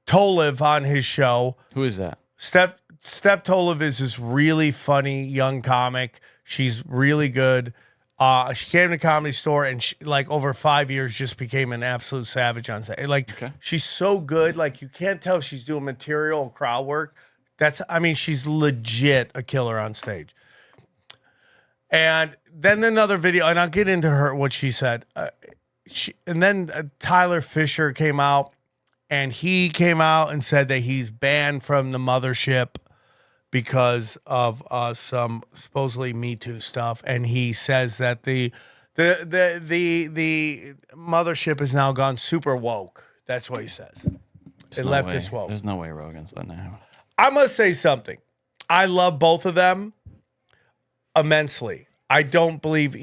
Tolev on his show. Who is that? Steph Tolev is this really funny young comic. She's really good. She came to Comedy Store and she, over 5 years just became an absolute savage on stage. She's so good. You can't tell she's doing material or crowd work. She's legit a killer on stage. And then another video, and I'll get into what she said. And then Tyler Fisher came out, and he came out and said that he's banned from the mothership because of some supposedly Me Too stuff. And he says that the mothership has now gone super woke. That's what he says. Leftist woke. There's no way Rogan's letting that happen. I must say something. I love both of them immensely. I don't believe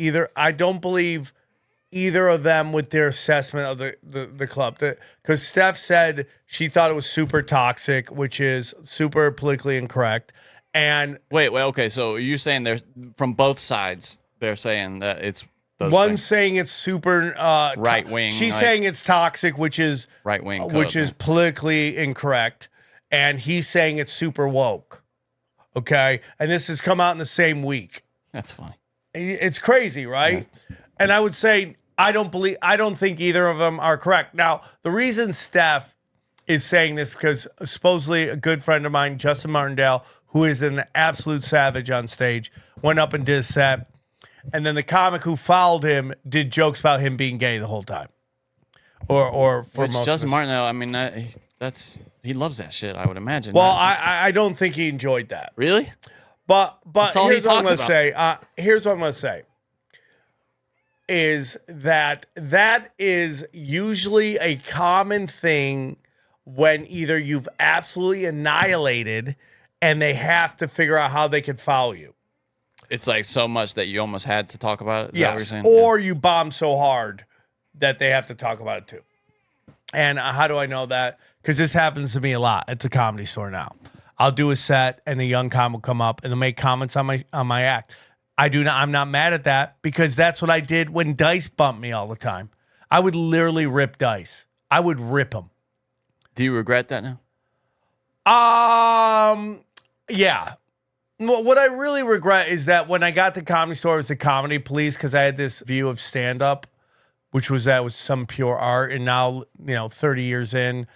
either of them with their assessment of the club. Because Steph said she thought it was super toxic, which is super politically incorrect. And wait, okay. So you're saying they're from both sides. They're saying that it's one's saying it's super right wing. She's saying it's toxic, which is right wing, which is politically incorrect, and he's saying it's super woke. Okay, and this has come out in the same week. That's funny. It's crazy, right? Yeah. And I would say I don't think either of them are correct. Now, the reason Steph is saying this because supposedly a good friend of mine, Justin Martindale, who is an absolute savage on stage, went up and did a set, and then the comic who followed him did jokes about him being gay the whole time. Or for which most Justin Martindale, he loves that shit, I would imagine. Well, I don't think he enjoyed that. Really? But here's what I'm going to about. say. Here's what I'm going to say. Is that is usually a common thing when either you've absolutely annihilated and they have to figure out how they could follow you. It's so much that you almost had to talk about it? Is that what you're saying? Or you bomb so hard that they have to talk about it too. And how do I know that? Because this happens to me a lot at the Comedy Store now. I'll do a set and the young comic will come up and they'll make comments on my act. I'm not mad at that because that's what I did when Dice bumped me all the time. I would literally rip Dice. I would rip him. Do you regret that now? Yeah. What I really regret is that when I got to Comedy Store, it was the comedy police because I had this view of stand-up, which was that was some pure art. And now, 30 years in,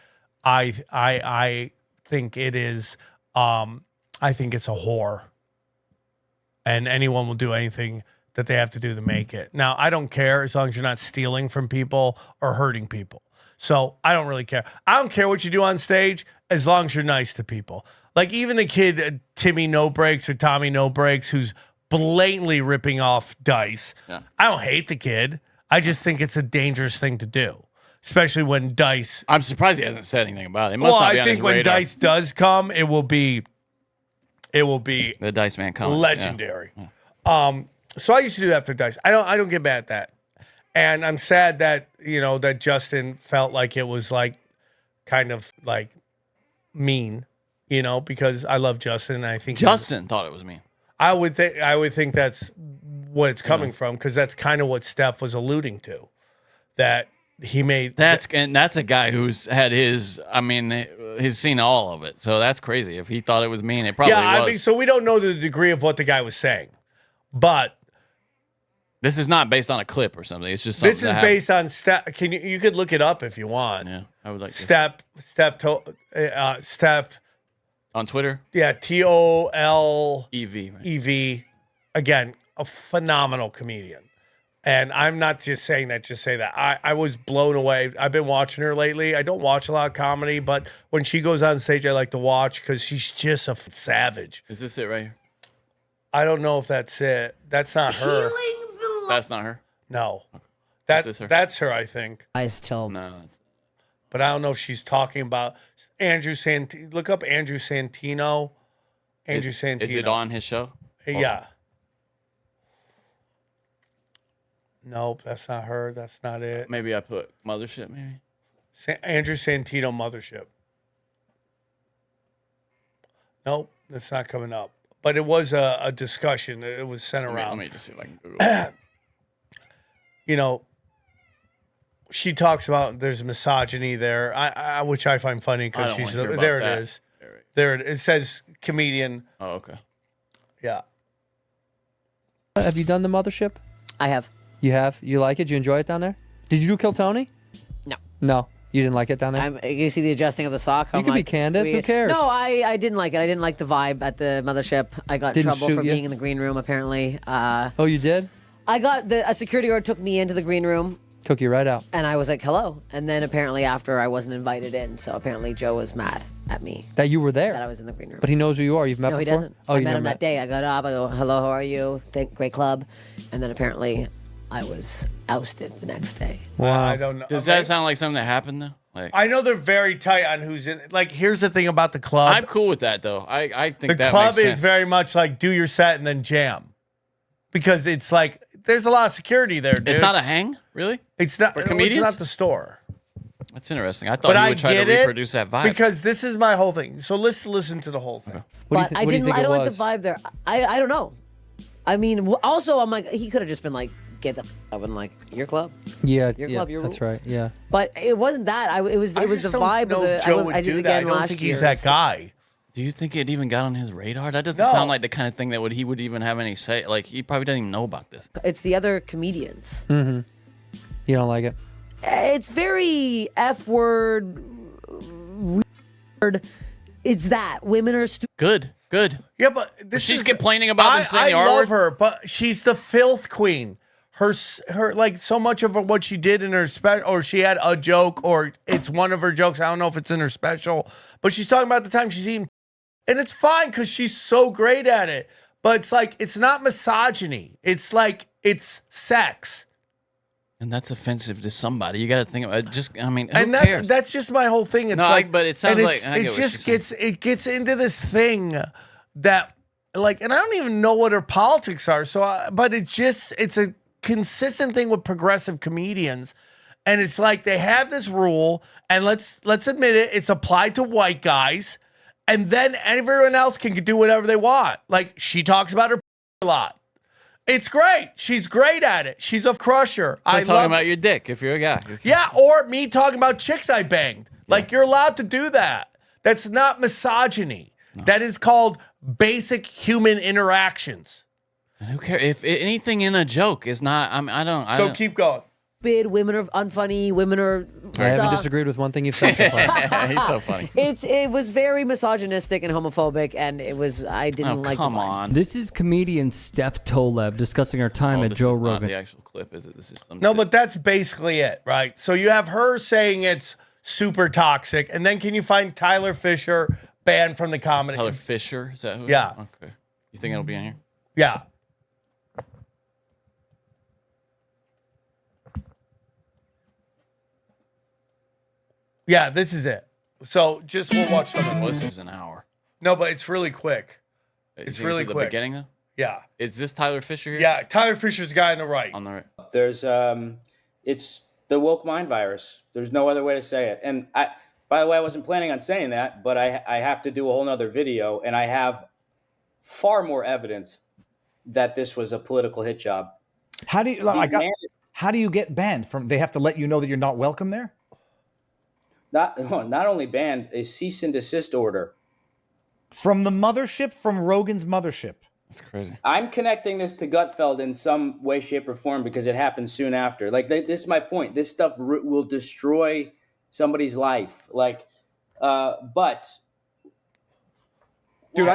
I think it is, I think it's a whore. And anyone will do anything that they have to do to make it. Now, I don't care as long as you're not stealing from people or hurting people. So I don't really care. I don't care what you do on stage as long as you're nice to people. Like even the kid, Timmy No Breaks or Tommy No Breaks, who's blatantly ripping off Dice. Yeah. I don't hate the kid. I just think it's a dangerous thing to do, especially when Dice. I'm surprised he hasn't said anything about it. It must Well, not be I on think his when radar. Dice does come, it will be the Dice Man comes. legendary. So I used to do that after Dice. I don't get mad at that. And I'm sad that, that Justin felt like it was like kind of like mean, because I love Justin and I think Justin thought it was mean. I would think that's what it's coming from, because that's kind of what Steph was alluding to. That he made that's a guy who's had he's seen all of it. So that's crazy. If he thought it was mean, it probably was. I mean, so we don't know the degree of what the guy was saying. But this is not based on a clip or something. It's just something this is based on Steph. You could look it up if you want. Yeah, I would like to. Steph on Twitter. Yeah, TOLEV. Right? EV. Again, a phenomenal comedian. And I'm not just saying that, just say that. I was blown away. I've been watching her lately. I don't watch a lot of comedy, but when she goes on stage, I like to watch because she's just a savage. Is this it right here? I don't know if that's it. That's not her. That's not her? No. Is this her? That's her, I think. No. But I don't know if she's talking about Andrew Santino. Look up Andrew Santino. Santino. Is it on his show? Yeah. Nope, that's not her. That's not it. Maybe I put Mothership, maybe? Andrew Santino Mothership. Nope, that's not coming up. But it was a discussion. It was sent around. Let me just see if I can Google it. She talks about there's misogyny there, which I find funny because she's there. It is. There it says comedian. Oh, okay. Yeah. Have you done the Mothership? I have. You have? You like it? You enjoy it down there? Did you do Kill Tony? No. No. You didn't like it down there? You see the adjusting of the sock? You can be candid. Who cares? No, I didn't like it. I didn't like the vibe at the Mothership. I got in trouble for being in the green room, apparently. Oh, you did? I got a security guard took me into the green room. Took you right out. And I was like, hello. And then apparently after I wasn't invited in. So apparently Joe was mad at me. That you were there? That I was in the green room. But he knows who you are. You've met no, before? No, he doesn't. Oh, I you met him never that day. I got up. I go, hello, how are you? Great club. And then apparently I was ousted the next day. Wow. I don't know. Does that sound like something that happened, though? Like, I know they're very tight on who's in. Like, here's the thing about the club. I'm cool with that, though. I think the that club makes sense. is very much like do your set and then jam, because it's like there's a lot of security there, dude. It's not a hang, really? It's not. For comedians? It's not the store. That's interesting. I thought you would try to reproduce that vibe. Because this is my whole thing. So let's listen to the whole thing. But I don't like the vibe there. I don't know. I mean, also I'm like, he could have just been like, get the f out and like your club. Yeah, your club, your rules. that's right. Yeah. But it wasn't that. It was the vibe of the. I did it again last year. I don't think he's that guy. Do you think it even got on his radar? That doesn't sound like the kind of thing that he would even have any say. Like, he probably doesn't even know about this. It's the other comedians. Mm-hmm. You don't like it? It's very F word. It's that women are stupid. Good. Yeah, but she's complaining about them saying the R I love word? her, but she's the filth queen. Her like so much of what she did in her special, or she had a joke, or it's one of her jokes. I don't know if it's in her special, but she's talking about the time she's eating, and it's fine because she's so great at it. But it's like it's not misogyny. It's like it's sex. And that's offensive to somebody. You got to think about it. Just, I mean, who And cares? that's just my whole thing. It's No, like, but it sounds and like- I get it what just you're gets into this thing that like, and I don't even know what her politics are. So, but it's a consistent thing with progressive comedians, and it's like they have this rule, and let's admit it, it's applied to white guys, and then everyone else can do whatever they want. Like she talks about her a lot. It's great. She's great at it. She's a crusher. It's like I talking love about your dick if you're a guy. Yeah, or me talking about chicks I banged. Like, you're allowed to do that. That's not misogyny. No. That is called basic human interactions. And who cares? If anything in a joke is not, I don't. Keep going. Women are unfunny. Women are. I haven't disagreed with one thing you've said so far. He's so funny. It was very misogynistic and homophobic, and I didn't like. Come the vibe. on. This is comedian Steph Tolev discussing her time at Joe Rogan. Not the actual clip, is it? This is no, but that's basically it, right? So you have her saying it's super toxic. And then can you find Tyler Fisher banned from the comedy? Tyler Fisher, is that who? Yeah. Okay. You think it'll be on here? Yeah. Yeah, this is it. So we'll watch some of this. Is an hour. No, but it's really quick. It's really the quick. beginning though? Yeah. Is this Tyler Fisher here? Yeah, Tyler Fisher's the guy on the right. On the right. There's it's the woke mind virus. There's no other way to say it. And by the way, I wasn't planning on saying that, but I have to do a whole nother video, and I have far more evidence that this was a political hit job. How do you get banned from? They have to let you know that you're not welcome there. Not only banned, a cease and desist order from the mothership, from Rogan's mothership. That's crazy. I'm connecting this to Gutfeld in some way, shape, or form because it happened soon after. Like this is my point. This stuff will destroy somebody's life. Like, but dude,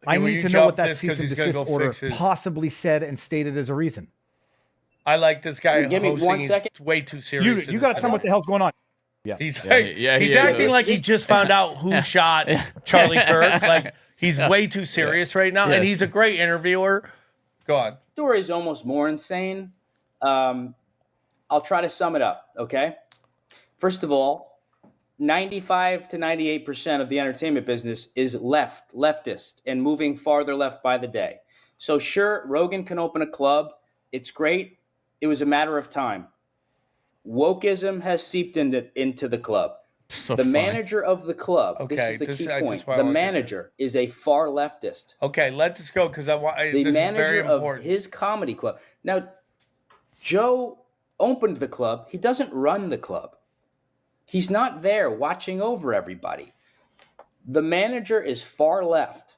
I need to know what that cease and desist order possibly said and stated as a reason. I like this guy. Give me 1 second. He's way too serious. You got to tell me what the hell's going on. Yeah, he's acting like he just found out who shot Charlie Kirk. Like he's way too serious right now, and he's a great interviewer. Go on. The story is almost more insane. I'll try to sum it up. Okay. First of all, 95 to 98% of the entertainment business is leftist, and moving farther left by the day. So sure, Rogan can open a club. It's great. It was a matter of time. Wokeism has seeped into the club. So the funny. manager of the club, this is the key point. The manager is a far leftist. Okay, let this go because I want. The manager of his comedy club. Now, Joe opened the club. He doesn't run the club. He's not there watching over everybody. The manager is far left.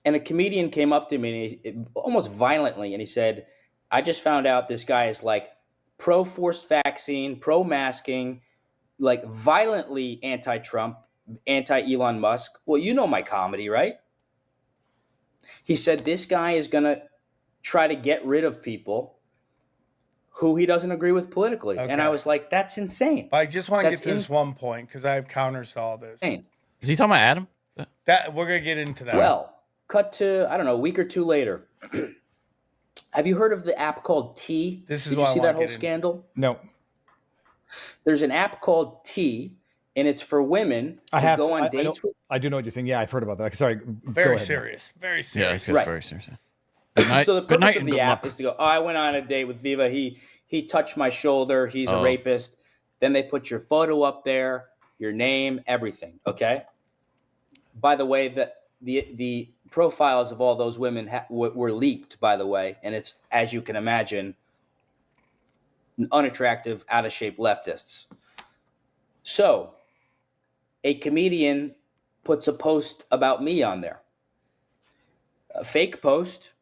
And a comedian came up to me almost violently, and he said, I just found out this guy is like pro-forced vaccine, pro-masking, like violently anti-Trump, anti-Elon Musk. Well, you know my comedy, right? He said this guy is going to try to get rid of people who he doesn't agree with politically. Okay. And I was like, that's insane. But I just want to get to this one point because I have counters to all this. Insane. Is he talking about Adam? That we're going to get into that. Well, cut to, I don't know, a week or two later. Have you heard of the app called T? Did you see that whole scandal? No. There's an app called T, and it's for women who go on dates with. I do know what you're saying. Yeah, I've heard about that. Sorry. Very serious. Very serious. Yeah, right. Very serious. So the purpose of the app is to go, I went on a date with Viva. He touched my shoulder. He's a rapist. Then they put your photo up there, your name, everything. Okay. By the way, the profiles of all those women were leaked, by the way, and it's, as you can imagine, unattractive, out of shape leftists. So a comedian puts a post about me on there, a fake post,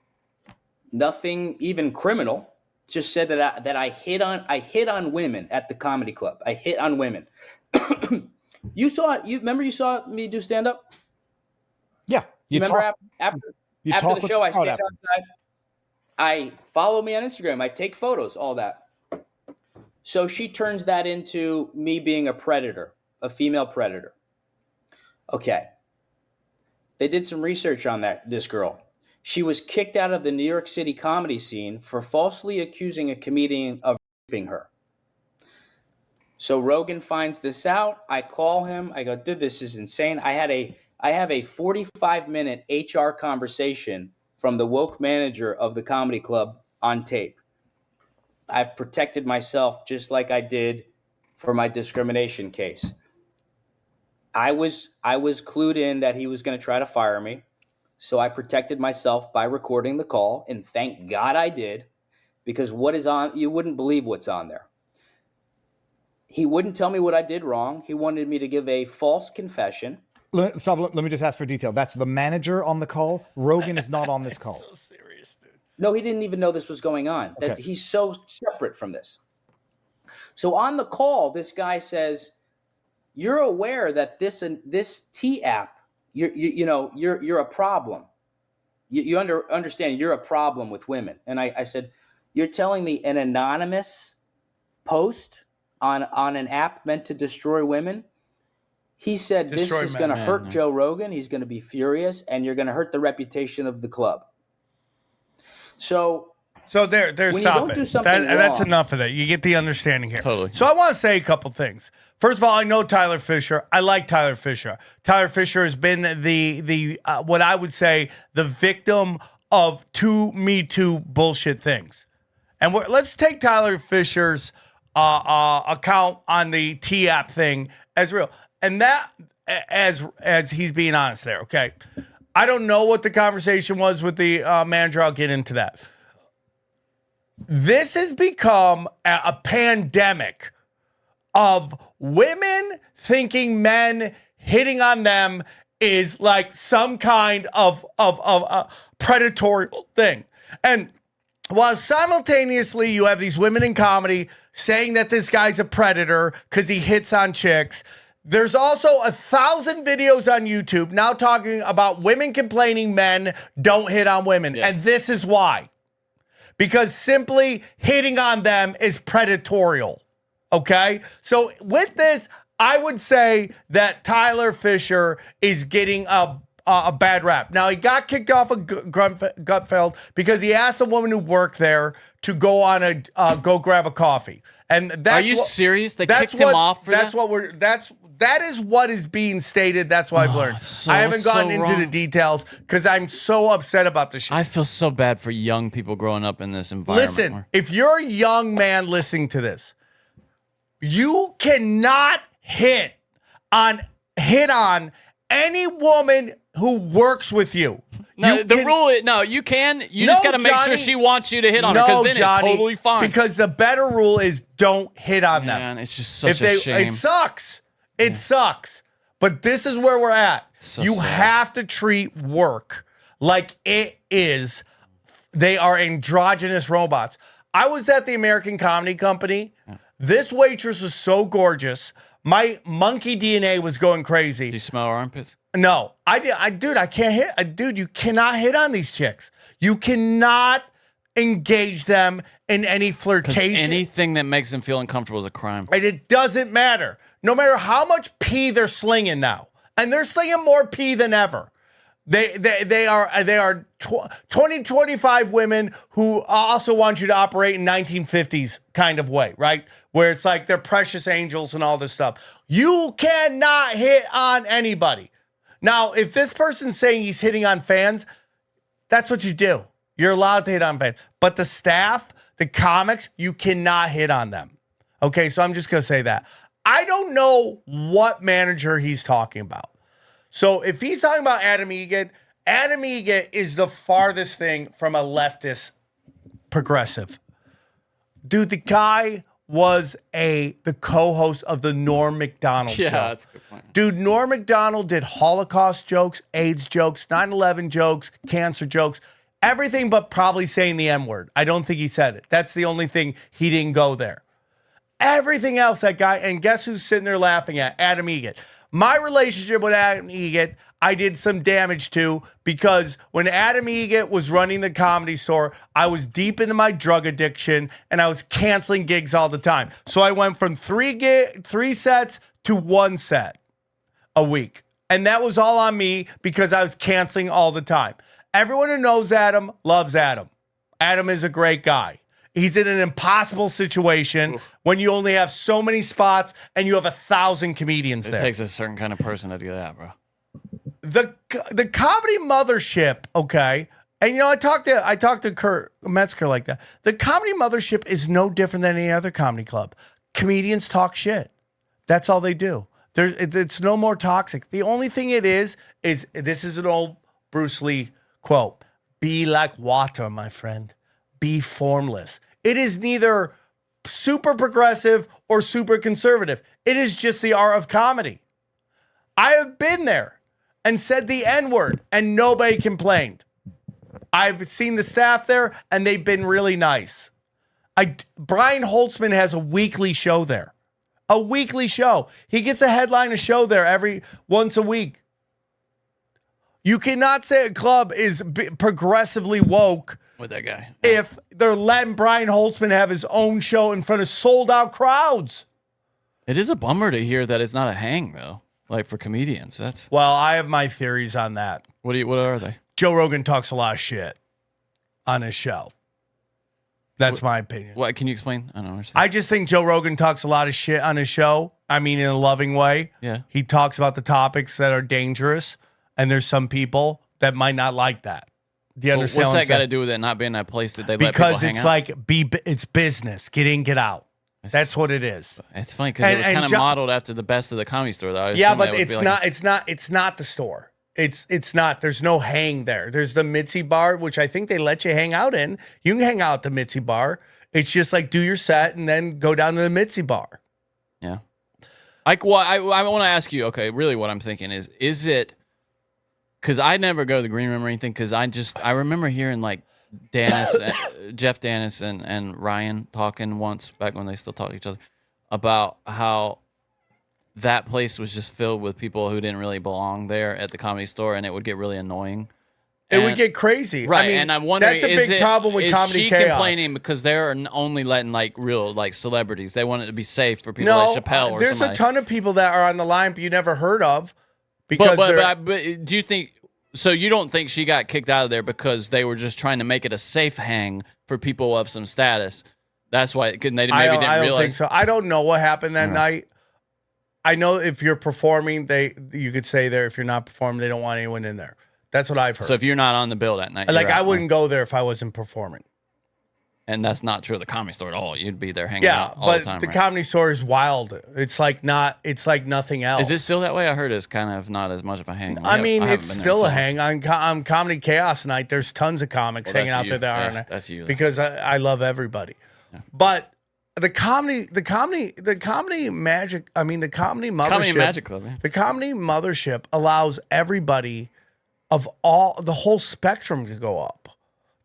nothing even criminal, just said that I hit on women at the comedy club. I hit on women. You saw me do stand up? Yeah. After the show, I stand outside. I follow me on Instagram. I take photos, all that. So she turns that into me being a predator, a female predator. Okay. They did some research on this girl. She was kicked out of the New York City comedy scene for falsely accusing a comedian of raping her. So Rogan finds this out. I call him. I go, dude, this is insane. I have a 45-minute HR conversation from the woke manager of the comedy club on tape. I've protected myself just like I did for my discrimination case. I was clued in that he was going to try to fire me. So I protected myself by recording the call, and thank God I did, because what is on, you wouldn't believe what's on there. He wouldn't tell me what I did wrong. He wanted me to give a false confession. Let me just ask for detail. That's the manager on the call. Rogan is not on this call. So serious, dude. No, he didn't even know this was going on. That he's so separate from this. So on the call, this guy says, "You're aware that this T app, you're a problem. You understand you're a problem with women." And I said, "You're telling me an anonymous post on an app meant to destroy women. He said Destroy this is men, going to hurt Joe Rogan. He's going to be furious, and you're going to hurt the reputation of the club. So there's when you stop don't it. do something That's wrong- enough of that. You get the understanding here. Totally. So I want to say a couple things. First of all, I know Tyler Fisher. I like Tyler Fisher. Tyler Fisher has been the what I would say the victim of two Me Too bullshit things. And let's take Tyler Fisher's account on the T-app thing as real. And that as he's being honest there, okay? I don't know what the conversation was with the manager. I'll get into that. This has become a pandemic of women thinking men hitting on them is like some kind of predatory thing. And while simultaneously you have these women in comedy saying that this guy's a predator because he hits on chicks, there's also 1,000 videos on YouTube now talking about women complaining men don't hit on women. Yes. And this is why. Because simply hitting on them is predatorial. Okay? So with this, I would say that Tyler Fisher is getting a bad rap. Now, he got kicked off of Gutfeld because he asked a woman who worked there to go on go grab a coffee. And that's Are you serious? They kicked him off for that? That is what is being stated. That's what I've learned. I haven't gotten into the details because I'm so upset about this shit. I feel so bad for young people growing up in this environment. Listen, if you're a young man listening to this, you cannot hit on any woman who works with you. No, rule is you can. You just got to make sure she wants you to hit on her because then Johnny, it's totally fine. Because the better rule is don't hit on them. Man, it's just such a shame. It sucks. It sucks. But this is where we're at. You have to treat work like it is. They are androgynous robots. I was at the American Comedy Company. This waitress was so gorgeous. My monkey DNA was going crazy. Do you smell her armpits? No, I can't hit. Dude, you cannot hit on these chicks. You cannot engage them in any flirtation. Anything that makes them feel uncomfortable is a crime. And it doesn't matter. No matter how much pee they're slinging now. And they're slinging more pee than ever. They are 25 women who also want you to operate in 1950s kind of way, right? Where it's like they're precious angels and all this stuff. You cannot hit on anybody. Now, if this person's saying he's hitting on fans, that's what you do. You're allowed to hit on fans. But the staff, the comics, you cannot hit on them. Okay, so I'm just going to say that. I don't know what manager he's talking about. So if he's talking about Adam Egan is the farthest thing from a leftist progressive. Dude, the guy was the co-host of the Norm Macdonald show. Yeah, that's a good point. Dude, Norm Macdonald did Holocaust jokes, AIDS jokes, 9/11 jokes, cancer jokes, everything but probably saying the N-word. I don't think he said it. That's the only thing he didn't go there. Everything else, that guy, and guess who's sitting there laughing at? Adam Egan. My relationship with Adam Egan, I did some damage to because when Adam Egan was running the Comedy Store, I was deep into my drug addiction and I was canceling gigs all the time. So I went from three sets to one set a week. And that was all on me because I was canceling all the time. Everyone who knows Adam loves Adam. Adam is a great guy. He's in an impossible situation when you only have so many spots and you have 1,000 comedians there. It takes a certain kind of person to do that, bro. The comedy mothership, okay, and I talked to Kurt Metzger like that. The comedy mothership is no different than any other comedy club. Comedians talk shit. That's all they do. It's no more toxic. The only thing it is this is an old Bruce Lee quote: "Be like water, my friend. Be formless." It is neither super progressive or super conservative. It is just the art of comedy. I have been there and said the N-word and nobody complained. I've seen the staff there and they've been really nice. Brian Holtzman has a weekly show there. A weekly show. He gets a headline a show there once a week. You cannot say a club is progressively woke with that guy if they're letting Brian Holtzman have his own show in front of sold out crowds. It is a bummer to hear that it's not a hang though. Like for comedians, that's. Well, I have my theories on that. What are they? Joe Rogan talks a lot of shit on his show. That's my opinion. What can you explain? I don't understand. I just think Joe Rogan talks a lot of shit on his show. I mean, in a loving way. Yeah. He talks about the topics that are dangerous, and there's some people that might not like that. Do you understand? What's that got to do with it not being that place that they let people hang out? Because it's business. Get in, get out. That's what it is. It's funny because it was kind of modeled after the Best of the Comedy Store. Though. Yeah, but it's not. It's not the store. It's not. There's no hang there. There's the Mitzi bar, which I think they let you hang out in. You can hang out at the Mitzi bar. It's just like do your set and then go down to the Mitzi bar. Yeah. Like, well, I want to ask you. Okay, really, what I'm thinking is it? Because I never go to the green room or anything. Because I remember hearing like Jeff Dennis and Ryan talking once back when they still talked to each other about how that place was just filled with people who didn't really belong there at the Comedy Store, and it would get really annoying. It would get crazy, right? I mean, and I'm wondering, that's a big problem with comedy chaos. Is she complaining because they're only letting like real like celebrities? They want it to be safe for people like Chappelle or there's somebody. A ton of people that are on the line, but you never heard of. Because but do you think? So you don't think she got kicked out of there because they were just trying to make it a safe hang for people of some status? That's why they maybe didn't realize. I don't think so. I don't know what happened that night. I know if you're performing, you could say there. If you're not performing, they don't want anyone in there. That's what I've heard. So if you're not on the bill that night, like I wouldn't go there if I wasn't performing. And that's not true of the Comedy Store at all. You'd be there hanging out all the time. The Comedy Store is wild. It's like nothing else. Is it still that way? I heard it's kind of not as much of a hang. I mean, it's still a hang. On Comedy Chaos night, there's tons of comics hanging out there that aren't. That's you. Because I love everybody. Yeah. But the comedy magic. I mean, the comedy mothership. Comedy Magic Club. Yeah. The comedy mothership allows everybody of the whole spectrum to go up.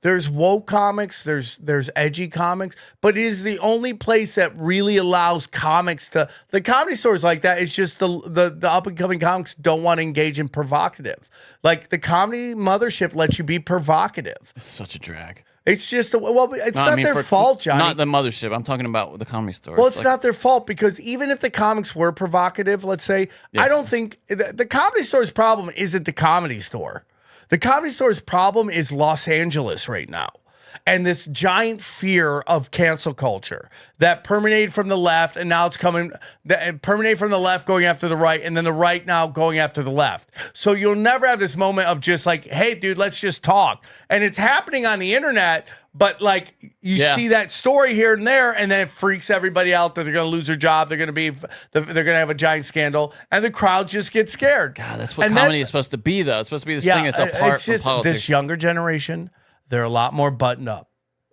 There's woke comics, there's edgy comics, but it is the only place that really allows comics to. The Comedy Store is like that. It's just the up and coming comics don't want to engage in provocative. Like the comedy mothership lets you be provocative. It's such a drag. It's just it's not their fault, Johnny. Not the mothership. I'm talking about the Comedy Store. Well, it's not their fault because even if the comics were provocative, let's say, yes. I don't think the Comedy Store's problem isn't the Comedy Store. The Comedy Store's problem is Los Angeles right now. And this giant fear of cancel culture that permeated from the left, and now it's permeated from the left going after the right, and then the right now going after the left. So you'll never have this moment of just like, hey, dude, let's just talk. And it's happening on the internet, but like you see that story here and there, and then it freaks everybody out that they're going to lose their job. They're going to have a giant scandal, and the crowd just gets scared. God, that's what comedy is supposed to be, though. It's supposed to be this thing that's apart from politics. This younger generation, they're a lot more buttoned up,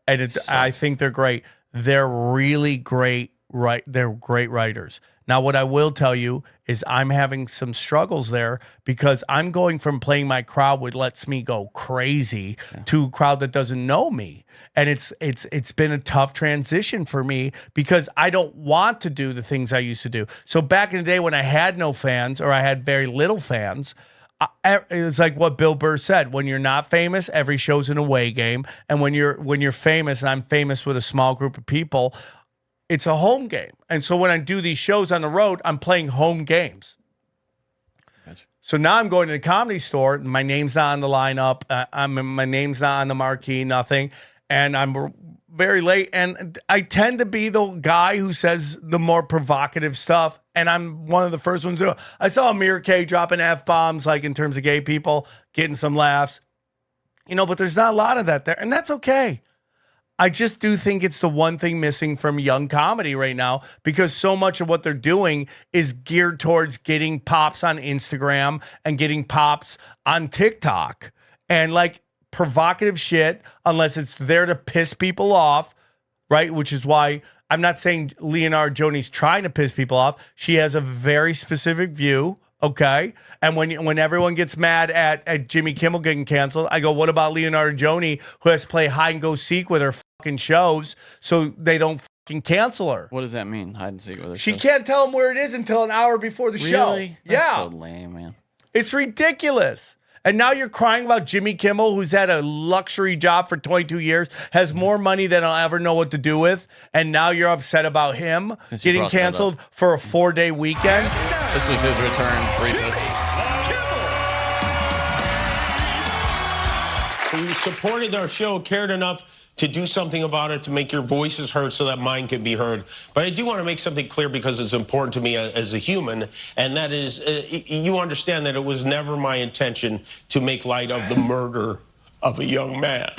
and I think they're great. They're really great, right? They're great writers. Now, what I will tell you is I'm having some struggles there because I'm going from playing my crowd, which lets me go crazy, to a crowd that doesn't know me. And it's been a tough transition for me because I don't want to do the things I used to do. So back in the day when I had no fans or I had very little fans, it's like what Bill Burr said: when you're not famous, every show's an away game, and when you're famous, and I'm famous with a small group of people, it's a home game. And so when I do these shows on the road, I'm playing home games. Gotcha. So now I'm going to the Comedy Store. My name's not on the lineup. My name's not on the marquee. Nothing, and I'm very late. And I tend to be the guy who says the more provocative stuff. And I'm one of the first ones. I saw Amir K dropping F-bombs, like in terms of gay people, getting some laughs. But there's not a lot of that there. And that's okay. I just do think it's the one thing missing from young comedy right now because so much of what they're doing is geared towards getting pops on Instagram and getting pops on TikTok. And like provocative shit, unless it's there to piss people off, right? Which is why I'm not saying Leonardo Joni's trying to piss people off. She has a very specific view, okay? And when everyone gets mad at Jimmy Kimmel getting canceled, I go, what about Leonardo Joni, who has to play hide and go seek with her fucking shows so they don't fucking cancel her? What does that mean, hide and seek with her She shows? can't tell them where it is until an hour before the show. Really? Yeah. That's so lame, man. It's ridiculous. And now you're crying about Jimmy Kimmel, who's had a luxury job for 22 years, has more money than I'll ever know what to do with. And now you're upset about him getting canceled for a 4-day weekend. This was his return briefly. You supported our show, cared enough to do something about it, to make your voices heard so that mine could be heard. But I do want to make something clear because it's important to me as a human, and that is, you understand that it was never my intention to make light of the murder of a young man.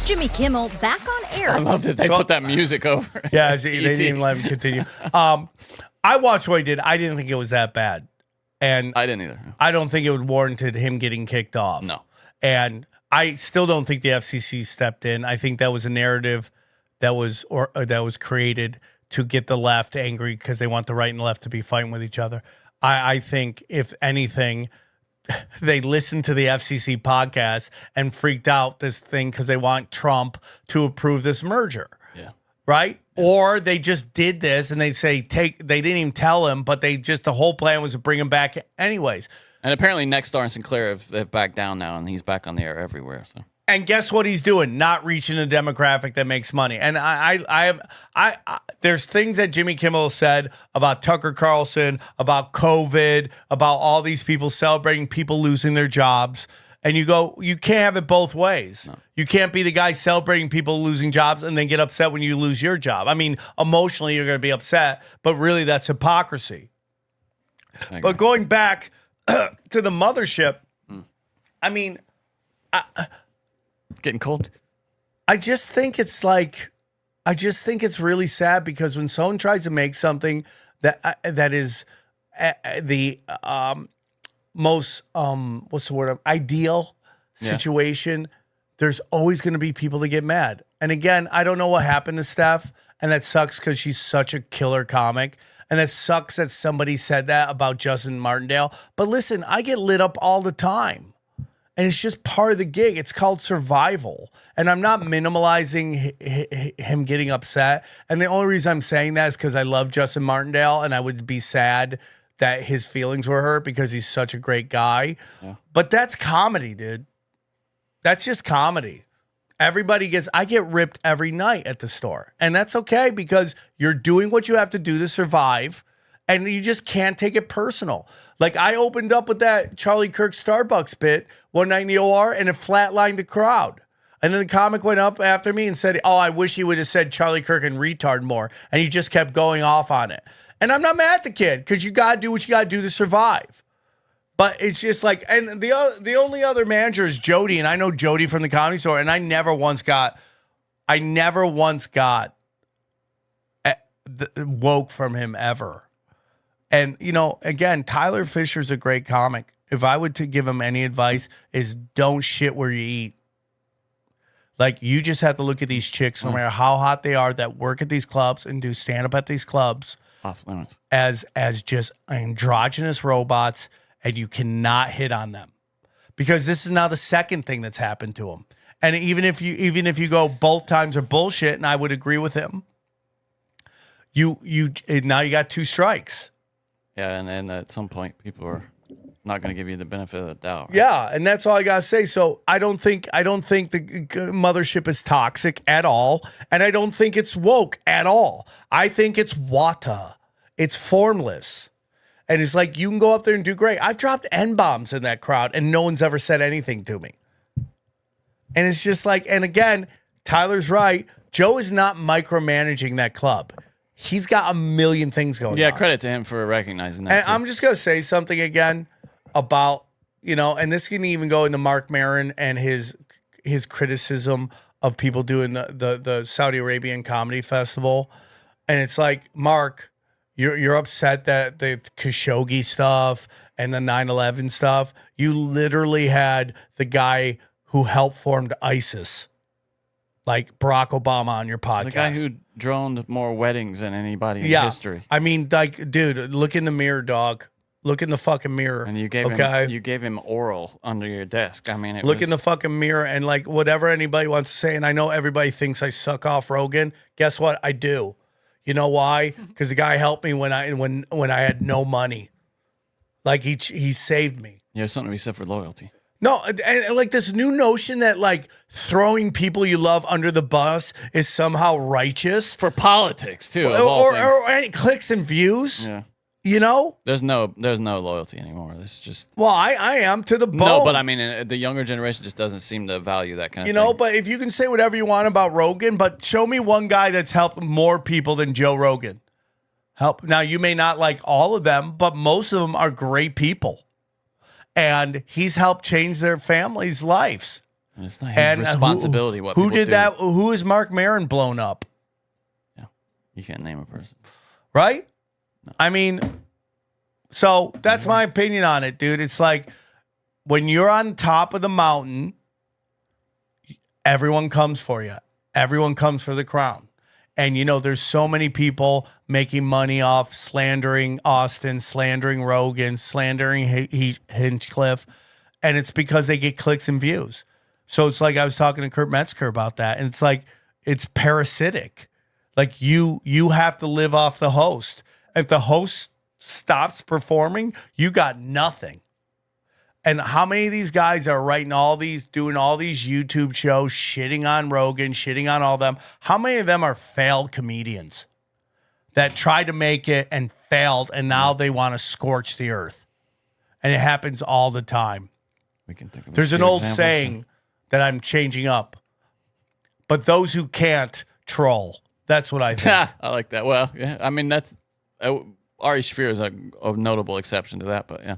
Jimmy Kimmel back on air. I love that they put that music over. Yeah, they didn't even let him continue. I watched what he did. I didn't think it was that bad. And I didn't either. I don't think it would warranted him getting kicked off. No. And I still don't think the FCC stepped in. I think that was a narrative that was created to get the left angry because they want the right and the left to be fighting with each other. I think, if anything, they listened to the FCC podcast and freaked out this thing because they want Trump to approve this merger. Yeah. Right? Yeah. Or they just did this and they say they didn't even tell him, but the whole plan was to bring him back anyways. And apparently Nexstar and Sinclair have backed down now, and he's back on the air everywhere. So. And guess what he's doing? Not reaching a demographic that makes money. And I there's things that Jimmy Kimmel said about Tucker Carlson, about COVID, about all these people celebrating people losing their jobs. And you can't have it both ways. No. You can't be the guy celebrating people losing jobs and then get upset when you lose your job. I mean, emotionally, you're going to be upset, but really that's hypocrisy. But going back to the mothership, I mean, getting cold. I just think it's really sad because when someone tries to make something that is the most what's the word, ideal situation, there's always going to be people that get mad. And again, I don't know what happened to Steph, and that sucks because she's such a killer comic. And it sucks that somebody said that about Justin Martindale. But listen, I get lit up all the time. And it's just part of the gig. It's called survival. And I'm not minimalizing him getting upset. And the only reason I'm saying that is because I love Justin Martindale. And I would be sad that his feelings were hurt because he's such a great guy. Yeah. But that's comedy, dude. That's just comedy. I get ripped every night at the store. And that's okay because you're doing what you have to do to survive. And you just can't take it personal. Like I opened up with that Charlie Kirk Starbucks bit one night in the OR and it flatlined the crowd. And then the comic went up after me and said, oh, I wish he would have said Charlie Kirk and retard more. And he just kept going off on it. And I'm not mad at the kid because you got to do what you got to do to survive. But it's just like, and the only other manager is Jody, and I know Jody from the Comedy Store, and I never once got woke from him ever. And, again, Tyler Fisher's a great comic. If I would to give him any advice is don't shit where you eat. Like, you just have to look at these chicks, no matter how hot they are, that work at these clubs and do stand-up at these clubs. Off limits. As just androgynous robots, and you cannot hit on them. Because this is now the second thing that's happened to him. And even if you go both times are bullshit, and I would agree with him, you now you got 2 strikes. Yeah, and at some point, people are not going to give you the benefit of the doubt. Right? Yeah, and that's all I gotta say. So I don't think the mothership is toxic at all, and I don't think it's woke at all. I think it's wata. It's formless, and it's like you can go up there and do great. I've dropped N-bombs in that crowd, and no one's ever said anything to me. And it's just like, and again, Tyler's right. Joe is not micromanaging that club. He's got a million things going on. Yeah, credit to him for recognizing that. And I'm just going to say something again about, and this can even go into Mark Maron and his criticism of people doing the Saudi Arabian Comedy Festival. And it's like, Mark, you're upset that the Khashoggi stuff and the 9/11 stuff, you literally had the guy who helped form ISIS, like Barack Obama, on your podcast. The guy who droned more weddings than anybody in history. I mean, like, dude, look in the mirror, dog. Look in the fucking mirror. And you gave him oral under your desk. I mean, look in the fucking mirror and like whatever anybody wants to say. And I know everybody thinks I suck off Rogan. Guess what? I do. You know why? Because the guy helped me when I had no money. Like he saved me. You have something to be said for loyalty. No, and like this new notion that like throwing people you love under the bus is somehow righteous for politics too, or any clicks and views. Yeah, you know, there's no loyalty anymore. It's just I am to the bone. No, but I mean the younger generation just doesn't seem to value that kind of thing. You know, but if you can say whatever you want about Rogan, but show me one guy that's helped more people than Joe Rogan. Now you may not like all of them, but most of them are great people. And he's helped change their families' lives. And it's not his responsibility. Who did that? Who is Mark Maron blown up? Yeah, you can't name a person, right? No. I mean, so that's my opinion on it, dude. It's like when you're on top of the mountain, everyone comes for you. Everyone comes for the crown. And, you know, there's so many people making money off slandering Austin, slandering Rogan, slandering Hinchcliffe. And it's because they get clicks and views. So it's like I was talking to Kurt Metzger about that. And it's like, it's parasitic. Like you have to live off the host. If the host stops performing, you got nothing. And how many of these guys are doing all these YouTube shows, shitting on Rogan, shitting on all them? How many of them are failed comedians that tried to make it and failed, and now they want to scorch the earth? And it happens all the time. We can think of There's an old saying that I'm changing up, but those who can't troll. That's what I think. I like that. Well, yeah, I mean, that's Ari Shaffir is a notable exception to that, but yeah.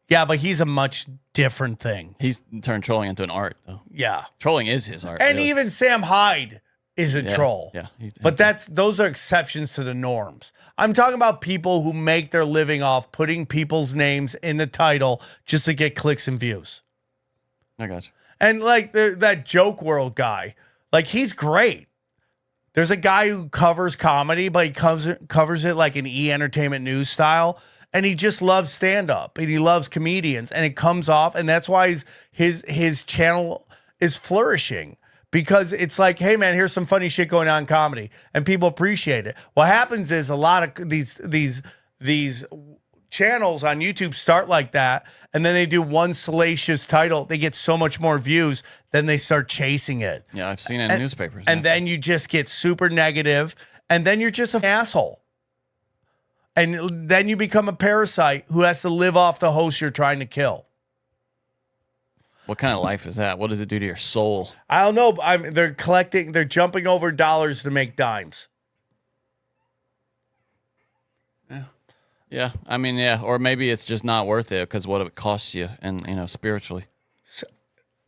Yeah, but he's a much different thing. He's turned trolling into an art, though. Yeah. Trolling is his art. And even Sam Hyde is a troll. Yeah. But those are exceptions to the norms. I'm talking about people who make their living off putting people's names in the title just to get clicks and views. I got you. And like that Joke World guy, like he's great. There's a guy who covers comedy, but he covers it like an E-Entertainment News style. And he just loves stand-up, and he loves comedians, and it comes off, and that's why his channel is flourishing, because it's like, hey man, here's some funny shit going on in comedy, and people appreciate it. What happens is a lot of these channels on YouTube start like that, and then they do one salacious title, they get so much more views, then they start chasing it. Yeah, I've seen it in newspapers. And then you just get super negative, and then you're just an asshole. And then you become a parasite who has to live off the host you're trying to kill. What kind of life is that? What does it do to your soul? I don't know. They're jumping over dollars to make dimes. Yeah. I mean, yeah. Or maybe it's just not worth it because what it costs you and, spiritually.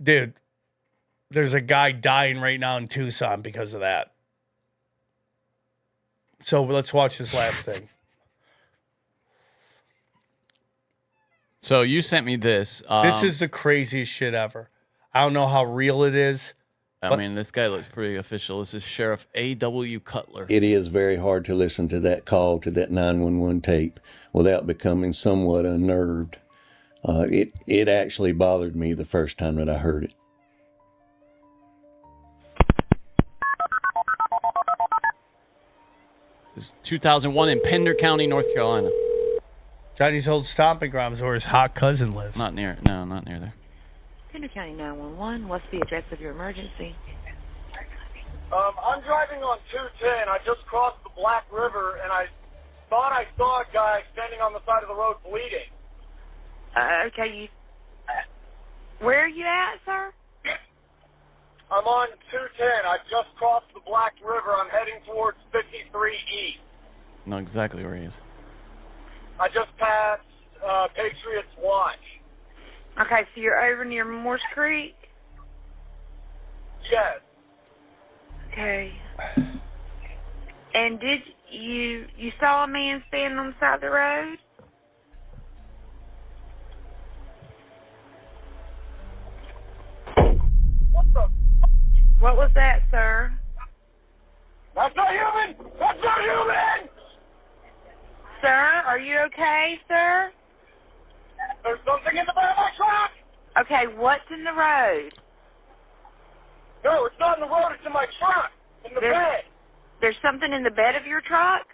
Dude, there's a guy dying right now in Tucson because of that. So let's watch this last thing. So you sent me this. This is the craziest shit ever. I don't know how real it is. I mean, this guy looks pretty official. This is Sheriff A.W. Cutler. It is very hard to listen to that call to that 911 tape without becoming somewhat unnerved. It actually bothered me the first time that I heard it. This is 2001 in Pender County, North Carolina. Johnny's old stomping grounds where his hot cousin lives. Not near there. Pender County 911, what's the address of your emergency? I'm driving on 210. I just crossed the Black River, and I thought I saw a guy standing on the side of the road bleeding. Okay, where are you at, sir? I'm on 210. I just crossed the Black River. I'm heading towards 53 East. Know exactly where he is. I just passed Patriots Watch. Okay, so you're over near Morse Creek? Yes. Okay. And did you saw a man standing on the side of the road? What the? What was that, sir? That's not human! That's not human! Sir, are you okay, sir? There's something in the bed of my truck! Okay, what's in the road? No, it's not in the road, it's in my truck. In the bed. There's something in the bed of your truck?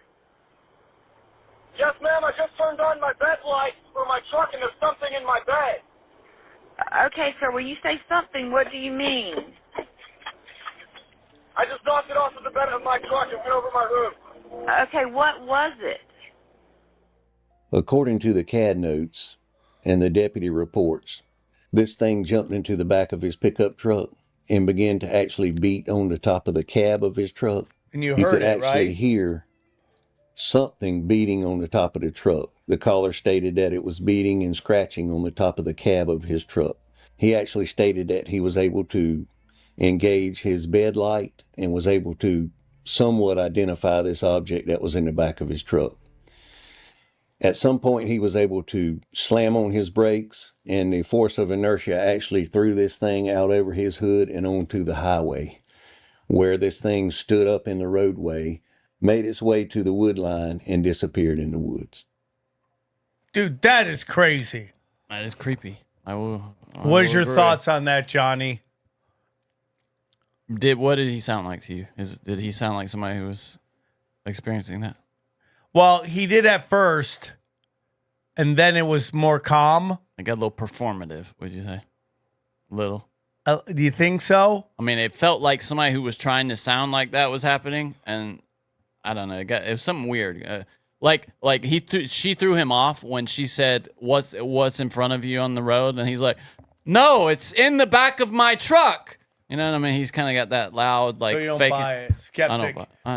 Yes, ma'am, I just turned on my bed lights for my truck and there's something in my bed. Okay, sir, when you say something, what do you mean? I just knocked it off of the bed of my truck and went over my roof. Okay, what was it? According to the CAD notes and the deputy reports, this thing jumped into the back of his pickup truck and began to actually beat on the top of the cab of his truck. And you could heard it, actually right? hear something beating on the top of the truck. The caller stated that it was beating and scratching on the top of the cab of his truck. He actually stated that he was able to engage his bed light and was able to somewhat identify this object that was in the back of his truck. At some point, he was able to slam on his brakes, and the force of inertia actually threw this thing out over his hood and onto the highway, where this thing stood up in the roadway, made its way to the wood line, and disappeared in the woods. Dude, that is crazy. That is creepy. What is your thoughts on that, Johnny? What did he sound like to you? Did he sound like somebody who was experiencing that? Well, he did at first, and then it was more calm. It got a little performative, would you say? Little. Do you think so? I mean, it felt like somebody who was trying to sound like that was happening, and I don't know. It was something weird. She threw him off when she said, "What's in front of you on the road?" And he's like, "No, it's in the back of my truck." You know what I mean? He's kind of got that loud, like, So you don't fake buy it.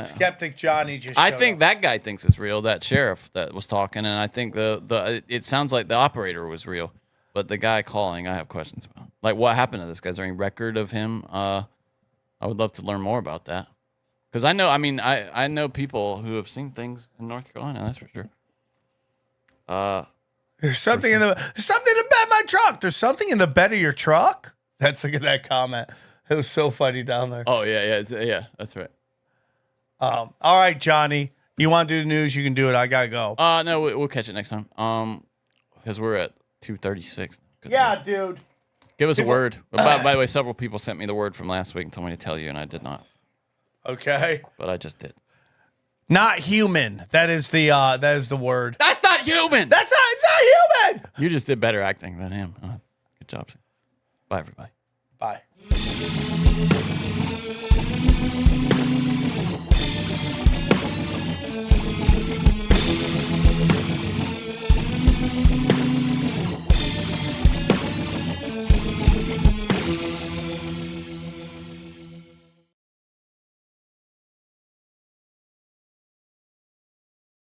Skeptic Johnny just I showed think up. that guy thinks it's real, that sheriff that was talking, and I think it sounds like the operator was real, but the guy calling, I have questions about. Like, what happened to this guy? Is there any record of him? I would love to learn more about that. Because I know people who have seen things in North Carolina, that's for sure. There's something in the bed of my truck. There's something in the bed of your truck? Look at that comment. It was so funny down there. Oh, yeah, that's right. All right, Johnny. You want to do the news? You can do it. I got to go. No, we'll catch it next time. Because we're at 2:36. Yeah, dude. Give us a word. By the way, several people sent me the word from last week and told me to tell you, and I did not. Okay. But I just did. Not human. That is the word. That's not human. It's not human. You just did better acting than him. Good job. Bye, everybody. Bye.